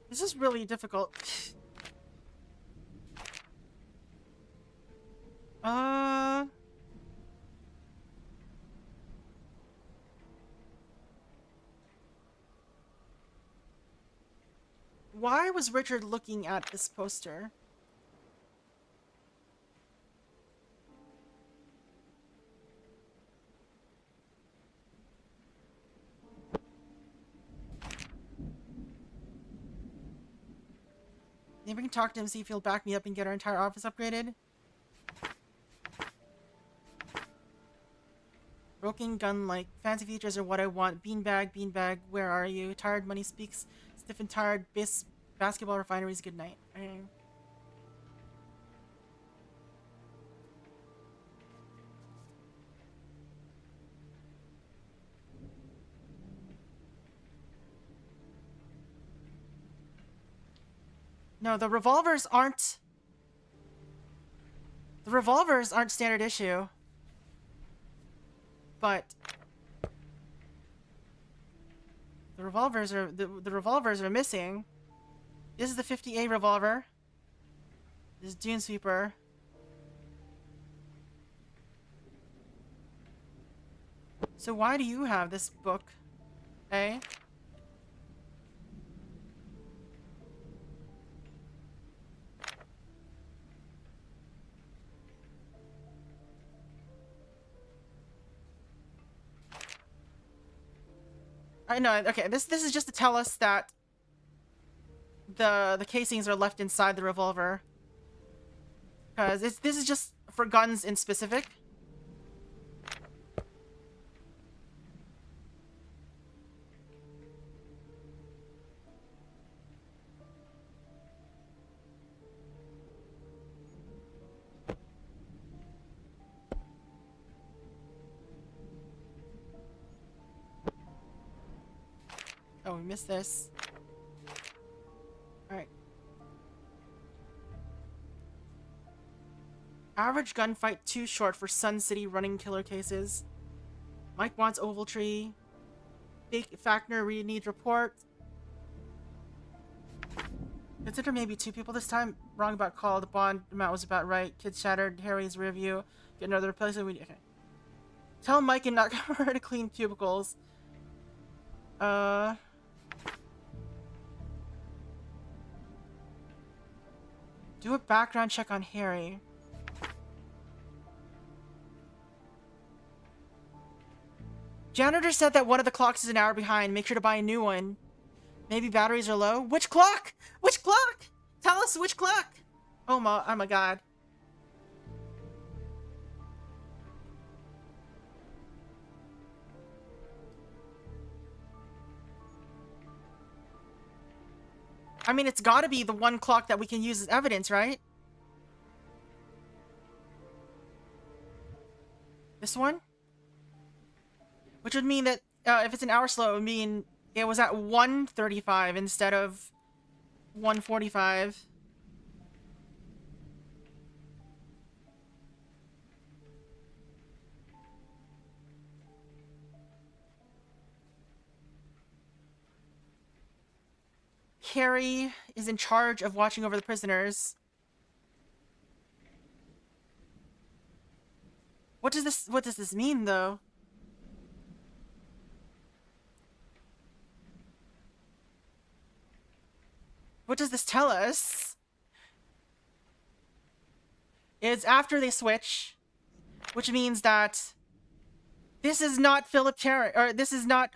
This is really difficult. Why was Richard looking at this poster? Maybe we can talk to him, see if he'll back me up and get our entire office upgraded. Broken gun like fancy features are what I want. Beanbag, beanbag, where are you? Tired money speaks. Stiff and tired. Basketball refineries, good night. Okay. No, the revolvers aren't... The revolvers aren't standard issue. But... The revolvers are missing. This is the 50A revolver. This is Dune Sweeper. So why do you have this book? Eh? I know, okay, this is just to tell us that the casings are left inside the revolver. Because this is just for guns in specific. Oh, we missed this. Alright. Average gunfight too short for Sun City running killer cases. Mike wants Ovaltree. Big Fackner needs report. Consider maybe 2 people this time. Wrong about call. The bond amount was about right. Kids shattered. Harry's review. Get another replacement. Okay. Tell Mike and not cover her to clean cubicles. Do a background check on Harry. Janitor said that one of the clocks is an hour behind. Make sure to buy a new one. Maybe batteries are low. Which clock? Which clock? Tell us which clock. Oh my god. I mean, it's gotta be the one clock that we can use as evidence, right? This one? Which would mean that if it's an hour slow, it would mean it was at 1:35 instead of 1:45. Harry is in charge of watching over the prisoners. What does this mean, though? What does this tell us? is after they switch, which means that this is not Philip Terry, or this is not,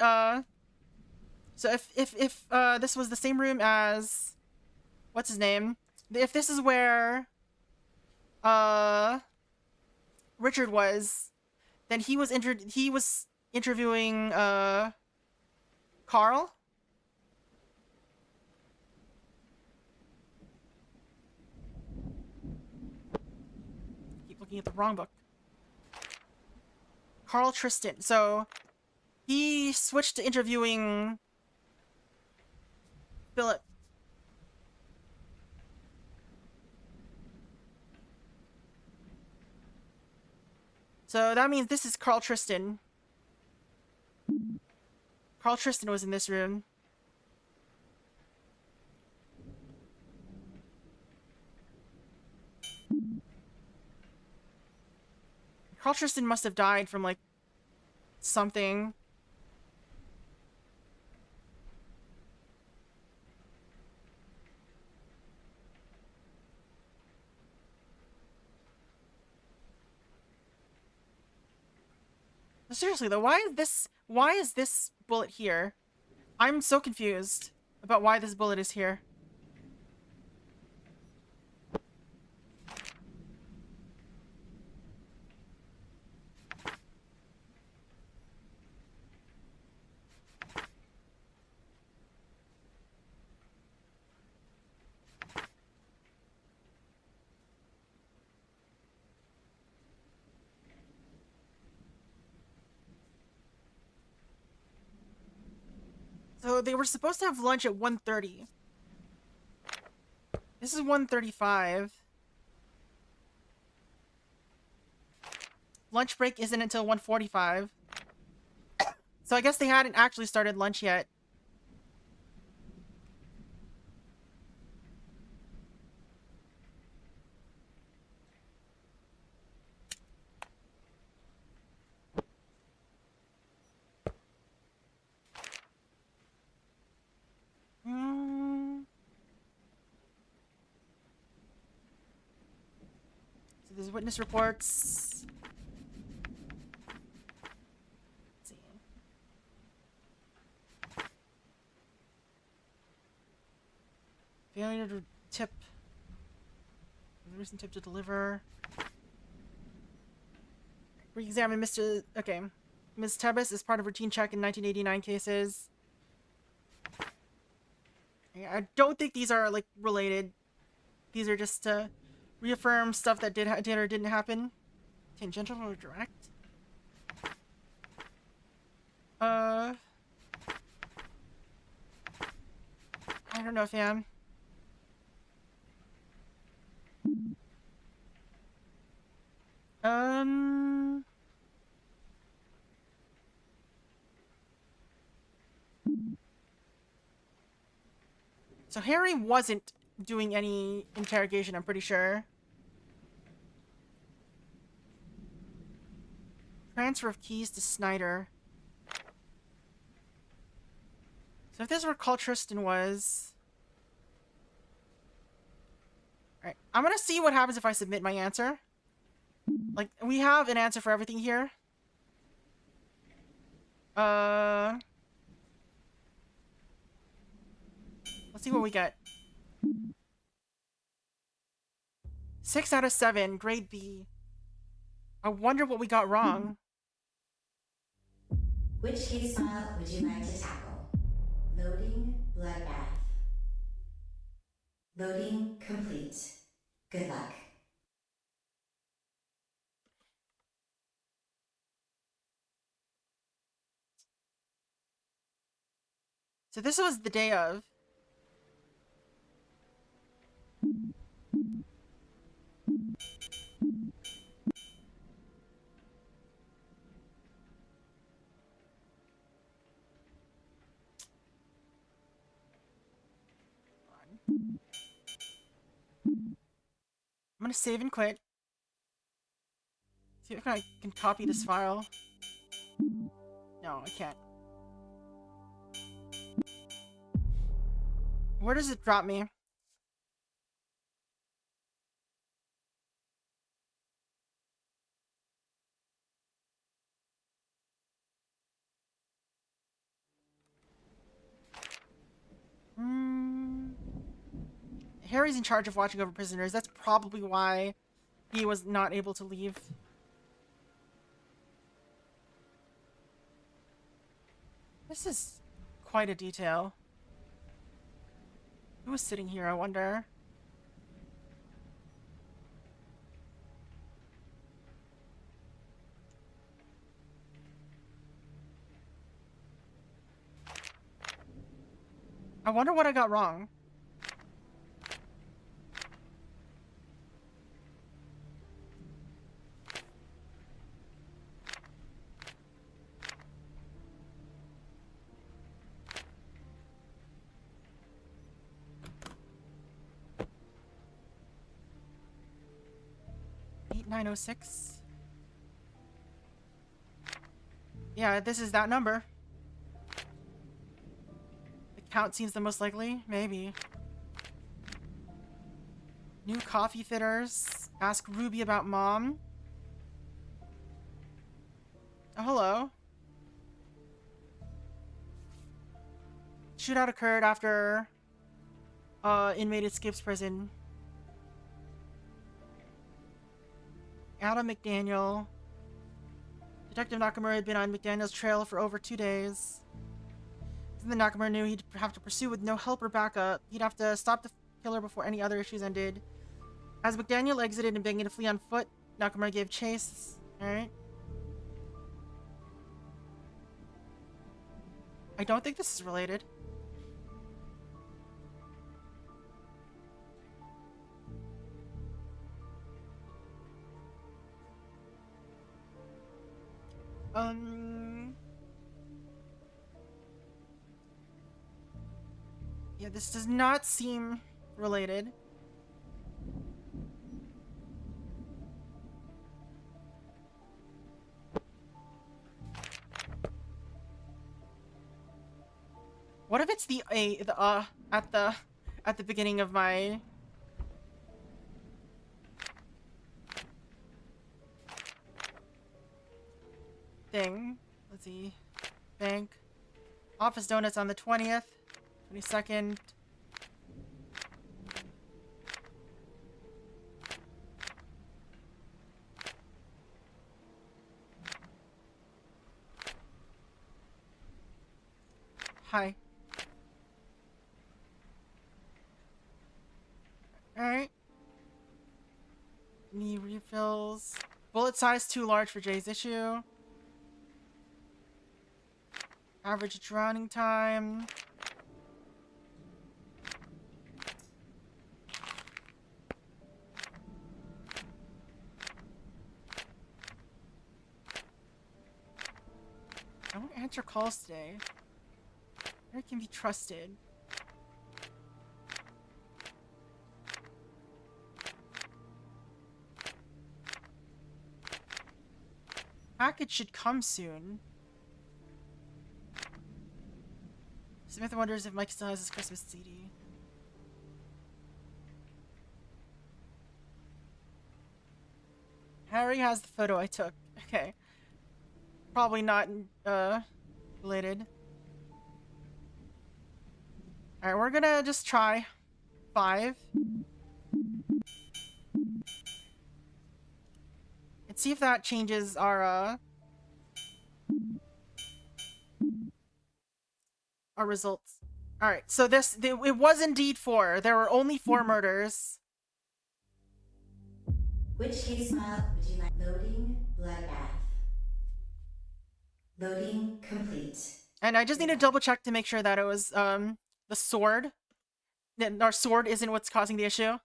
so if this was the same room as, what's his name? If this is where, Richard was, then he was interviewing, Carl? Keep looking at the wrong book. Carl Tristan. So he switched to interviewing Philip. So that means this is Carl Tristan. Carl Tristan was in this room. Carl Tristan must have died from, like, something. Seriously though, why is this bullet here? I'm so confused about why this bullet is here. So they were supposed to have lunch at 1:30. This is 1:35. Lunch break isn't until 1:45. So I guess they hadn't actually started lunch yet. So there's witness reports. Let's see. Failure to tip. Recent tip to deliver. Re-examine Mr. Okay. Ms. Tebis is part of routine check in 1989 cases. I don't think these are, like, related. These are just to reaffirm stuff that did or didn't happen. Tangential or direct? I don't know, fam. So Harry wasn't doing any interrogation, I'm pretty sure. Transfer of keys to Snyder. So if this is where Carl Tristan was... Alright, I'm gonna see what happens if I submit my answer. Like, we have an answer for everything here. Let's see what we get. 6 out of 7, grade B. I wonder what we got wrong. Which case file would you like to tackle? Loading bloodbath. Loading complete. Good luck. So this was the day of. I'm gonna save and quit. See if I can copy this file. No, I can't. Where does it drop me? Harry's in charge of watching over prisoners. That's probably why he was not able to leave. This is quite a detail. Who was sitting here, I wonder? I wonder what I got wrong. Eight 906. Yeah, this is that number. The count seems the most likely. Maybe. New coffee fitters. Ask Ruby about mom. Oh, hello. Shootout occurred after inmate escapes prison. Adam McDaniel. Detective Nakamura had been on McDaniel's trail for over 2 days. Then Nakamura knew he'd have to pursue with no help or backup. He'd have to stop the killer before any other issues ended. As McDaniel exited and began to flee on foot, Nakamura gave chase. Alright. I don't think this is related. Yeah, this does not seem related. What if it's the at the beginning of my thing? Let's see. Bank. Office Donuts on the 20th. 22nd. Hi. Alright. Knee refills. Bullet size too large for Jay's issue. Average drowning time. I won't answer calls today. Eric can be trusted. Package should come soon. Smith wonders if Mike still has his Christmas CD. Harry has the photo I took. Okay. Probably not, related. Alright, we're gonna just try 5. And see if that changes our results. Alright, so it was indeed 4. There were only 4 murders. Which case file would you like? Loading bloodbath. Loading complete. And I just need to double check to make sure that it was the sword. That our sword isn't what's causing the issue.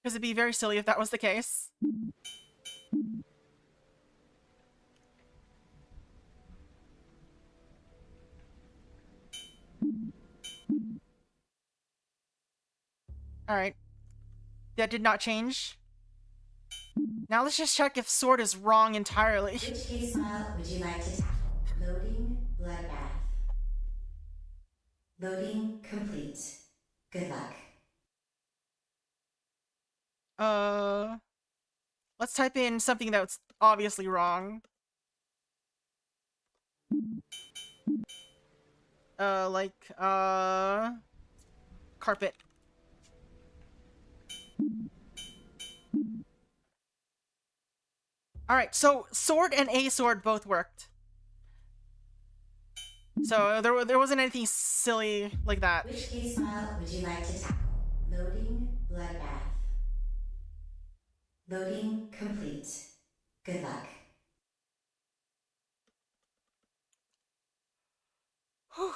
Because it'd be very silly if that was the case. Alright. That did not change. Now let's just check if sword is wrong entirely. Which case file would you like to tackle? Loading bloodbath. Loading complete. Good luck. Let's type in something that's obviously wrong. carpet. Alright, so sword and a sword both worked. So there wasn't anything silly like that. Which case file would you like to tackle? Loading bloodbath. Loading complete. Good luck. Whew.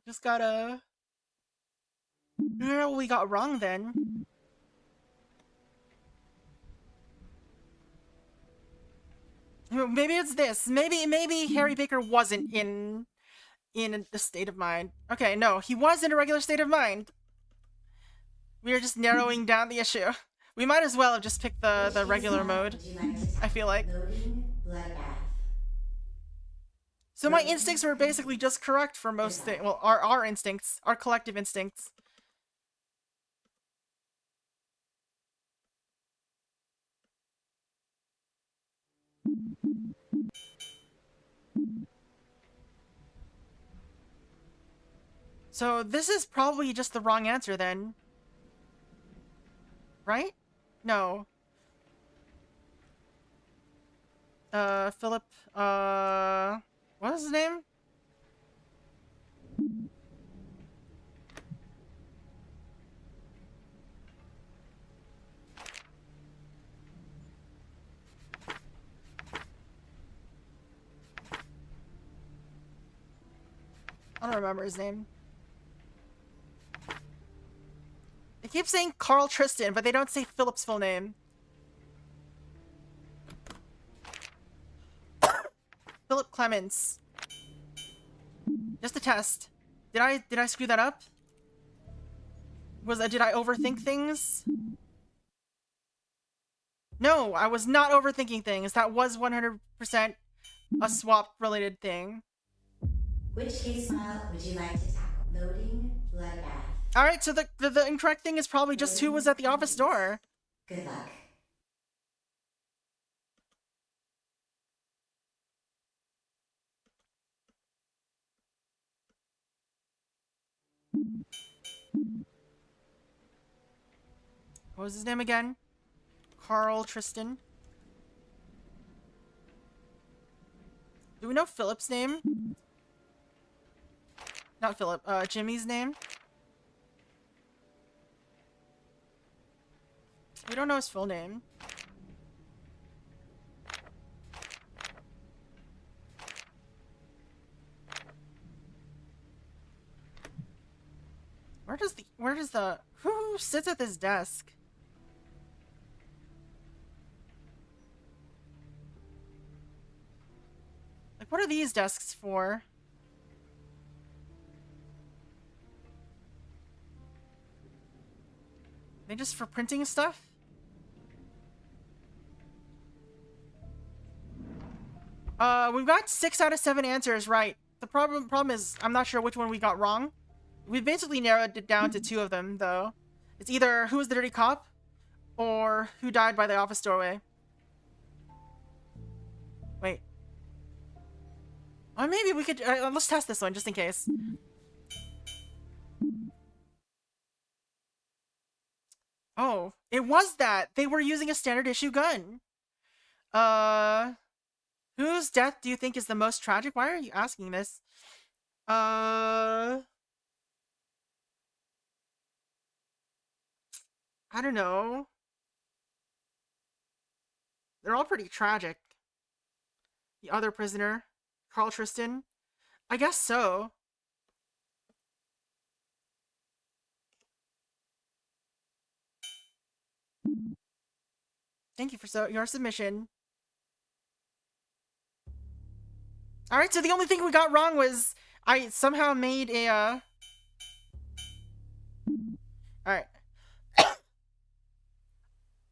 Just gotta... what we got wrong then. Maybe it's this. Maybe Harry Baker wasn't in a state of mind. Okay, no, he was in a regular state of mind. We are just narrowing down the issue. We might as well have just picked the regular mode, I feel like. So my instincts were basically just correct for most things. Well, our instincts, our collective instincts. So this is probably just the wrong answer then. Right? No. Philip, what is his name? I don't remember his name. They keep saying Carl Tristan, but they don't say Philip's full name. Philip Clements. Just a test. Did I screw that up? Did I overthink things? No, I was not overthinking things. That was 100% a swap-related thing. Which case file would you like to tackle? Loading bloodbath. Alright, so the incorrect thing is probably just who was at the office door. Good luck. What was his name again? Carl Tristan. Do we know Philip's name? Not Philip, Jimmy's name? We don't know his full name. Who sits at this desk? Like, what are these desks for? They just for printing stuff? We've got 6 out of 7 answers right. The problem is, I'm not sure which one we got wrong. We've basically narrowed it down to 2 of them, though. It's either who was the dirty cop, or who died by the office doorway. Wait. Or maybe we could, let's test this one, just in case. Oh, it was that! They were using a standard issue gun! Whose death do you think is the most tragic? Why are you asking this? I don't know. They're all pretty tragic. The other prisoner, Carl Tristan. I guess so. Thank you for your submission. Alright, so the only thing we got wrong was I somehow made a, Alright.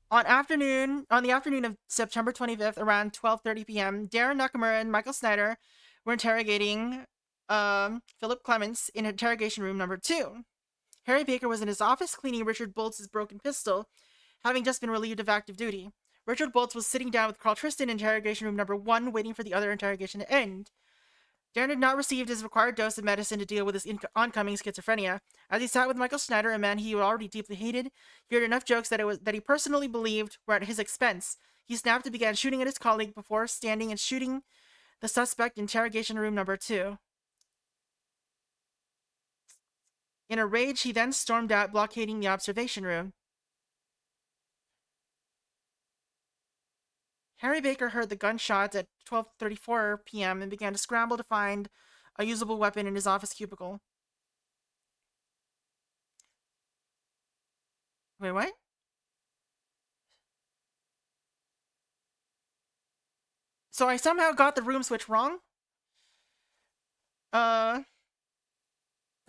On the afternoon of September 25th, around 12:30 p.m., Darren Nakamura and Michael Snyder were interrogating Philip Clements in interrogation room number 2. Harry Baker was in his office cleaning Richard Boltz's broken pistol, having just been relieved of active duty. Richard Boltz was sitting down with Carl Tristan in interrogation room number 1, waiting for the other interrogation to end. Darren had not received his required dose of medicine to deal with his oncoming schizophrenia. As he sat with Michael Schneider, a man he already deeply hated, he heard enough jokes that he personally believed were at his expense. He snapped and began shooting at his colleague before standing and shooting the suspect in interrogation room number 2. In a rage, he then stormed out, blockading the observation room. Harry Baker heard the gunshots at 12:34 p.m. and began to scramble to find a usable weapon in his office cubicle. Wait, what? So I somehow got the room switch wrong? But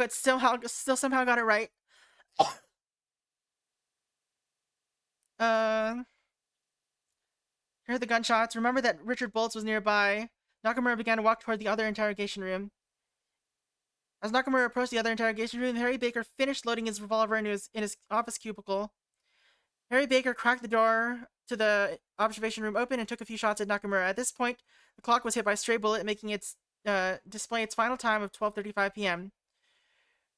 still somehow got it right. Heard the gunshots. Remember that Richard Boltz was nearby. Nakamura began to walk toward the other interrogation room. As Nakamura approached the other interrogation room, Harry Baker finished loading his revolver in his office cubicle. Harry Baker cracked the door to the observation room open and took a few shots at Nakamura. At this point, the clock was hit by a stray bullet, making its display its final time of 12:35 p.m.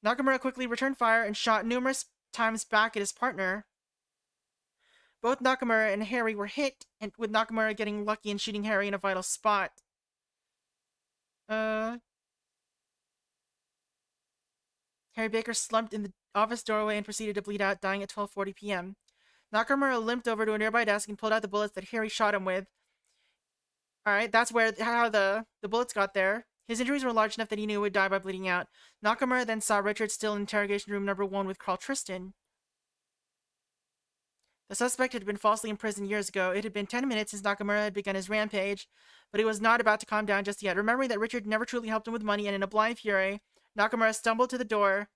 Nakamura quickly returned fire and shot numerous times back at his partner. Both Nakamura and Harry were hit, and with Nakamura getting lucky and shooting Harry in a vital spot. Harry Baker slumped in the office doorway and proceeded to bleed out, dying at 12:40 p.m. Nakamura limped over to a nearby desk and pulled out the bullets that Harry shot him with. Alright, that's how the bullets got there. His injuries were large enough that he knew he would die by bleeding out. Nakamura then saw Richard still in interrogation room number 1 with Carl Tristan. The suspect had been falsely imprisoned years ago. It had been 10 minutes since Nakamura had begun his rampage, but he was not about to calm down just yet. Remembering that Richard never truly helped him with money, and in a blind fury, Nakamura stumbled to the door.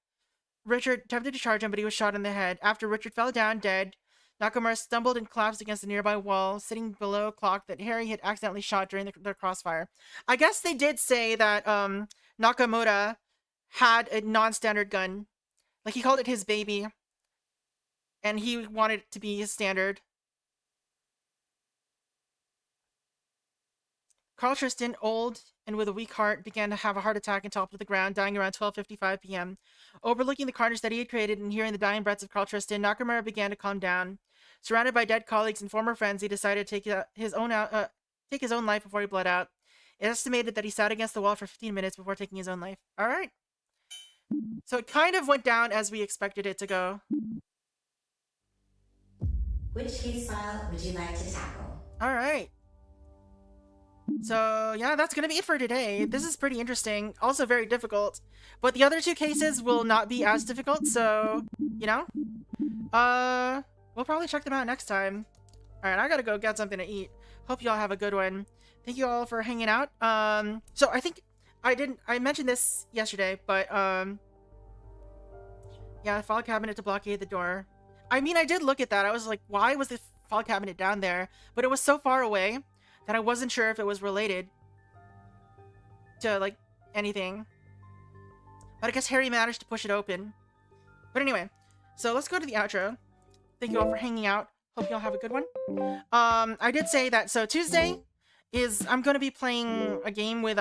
Richard attempted to charge him, but he was shot in the head. After Richard fell down dead, Nakamura stumbled and collapsed against a nearby wall, sitting below a clock that Harry had accidentally shot during the crossfire. I guess they did say that Nakamura had a non-standard gun. Like, he called it his baby, and he wanted it to be his standard. Carl Tristan, old and with a weak heart, began to have a heart attack and toppled to the ground, dying around 12:55 p.m. Overlooking the carnage that he had created and hearing the dying breaths of Carl Tristan, Nakamura began to calm down. Surrounded by dead colleagues and former friends, he decided to take his own life before he bled out. It's estimated that he sat against the wall for 15 minutes before taking his own life. Alright. So it kind of went down as we expected it to go. Which case file would you like to tackle? Alright. So, yeah, that's gonna be it for today. This is pretty interesting. Also very difficult. But the other 2 cases will not be as difficult, so, you know? We'll probably check them out next time. Alright, I gotta go get something to eat. Hope you all have a good one. Thank you all for hanging out. So I think I mentioned this yesterday, but, yeah, the file cabinet to blockade the door. I mean, I did look at that. I was like, why was the file cabinet down there? But it was so far away that I wasn't sure if it was related to, like, anything. But I guess Harry managed to push it open. But anyway, so let's go to the outro. Thank you all for hanging out. Hope you all have a good one. I did say that, so Tuesday I'm going to be playing a game with,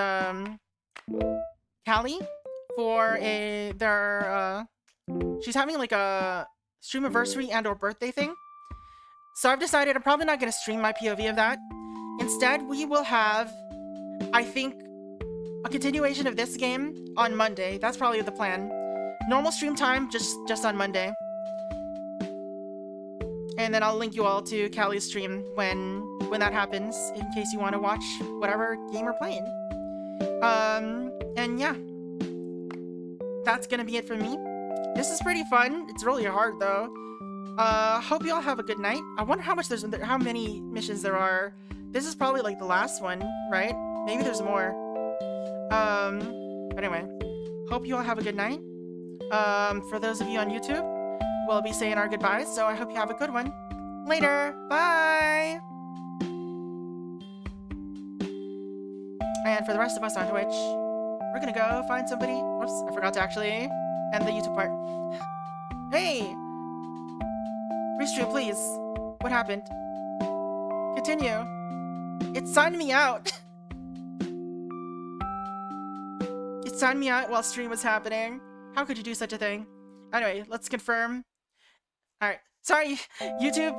Callie for she's having, like, a stream anniversary and or birthday thing. So I've decided I'm probably not going to stream my POV of that. Instead, we will have, I think, a continuation of this game on Monday. That's probably the plan. Normal stream time, just on Monday. And then I'll link you all to Callie's stream when that happens, in case you want to watch whatever game we're playing. And yeah. That's gonna be it for me. This is pretty fun. It's really hard, though. Hope you all have a good night. I wonder how many missions there are. This is probably, like, the last one, right? Maybe there's more. But anyway. Hope you all have a good night. For those of you on YouTube, we'll be saying our goodbyes, so I hope you have a good one. Later! Bye! And for the rest of us on Twitch, we're gonna go find somebody. Whoops, I forgot to actually end the YouTube part. Hey! Restream, please. What happened? Continue. It signed me out. signed me out while stream was happening. How could you do such a thing? Anyway, let's confirm. Alright. Sorry, YouTube.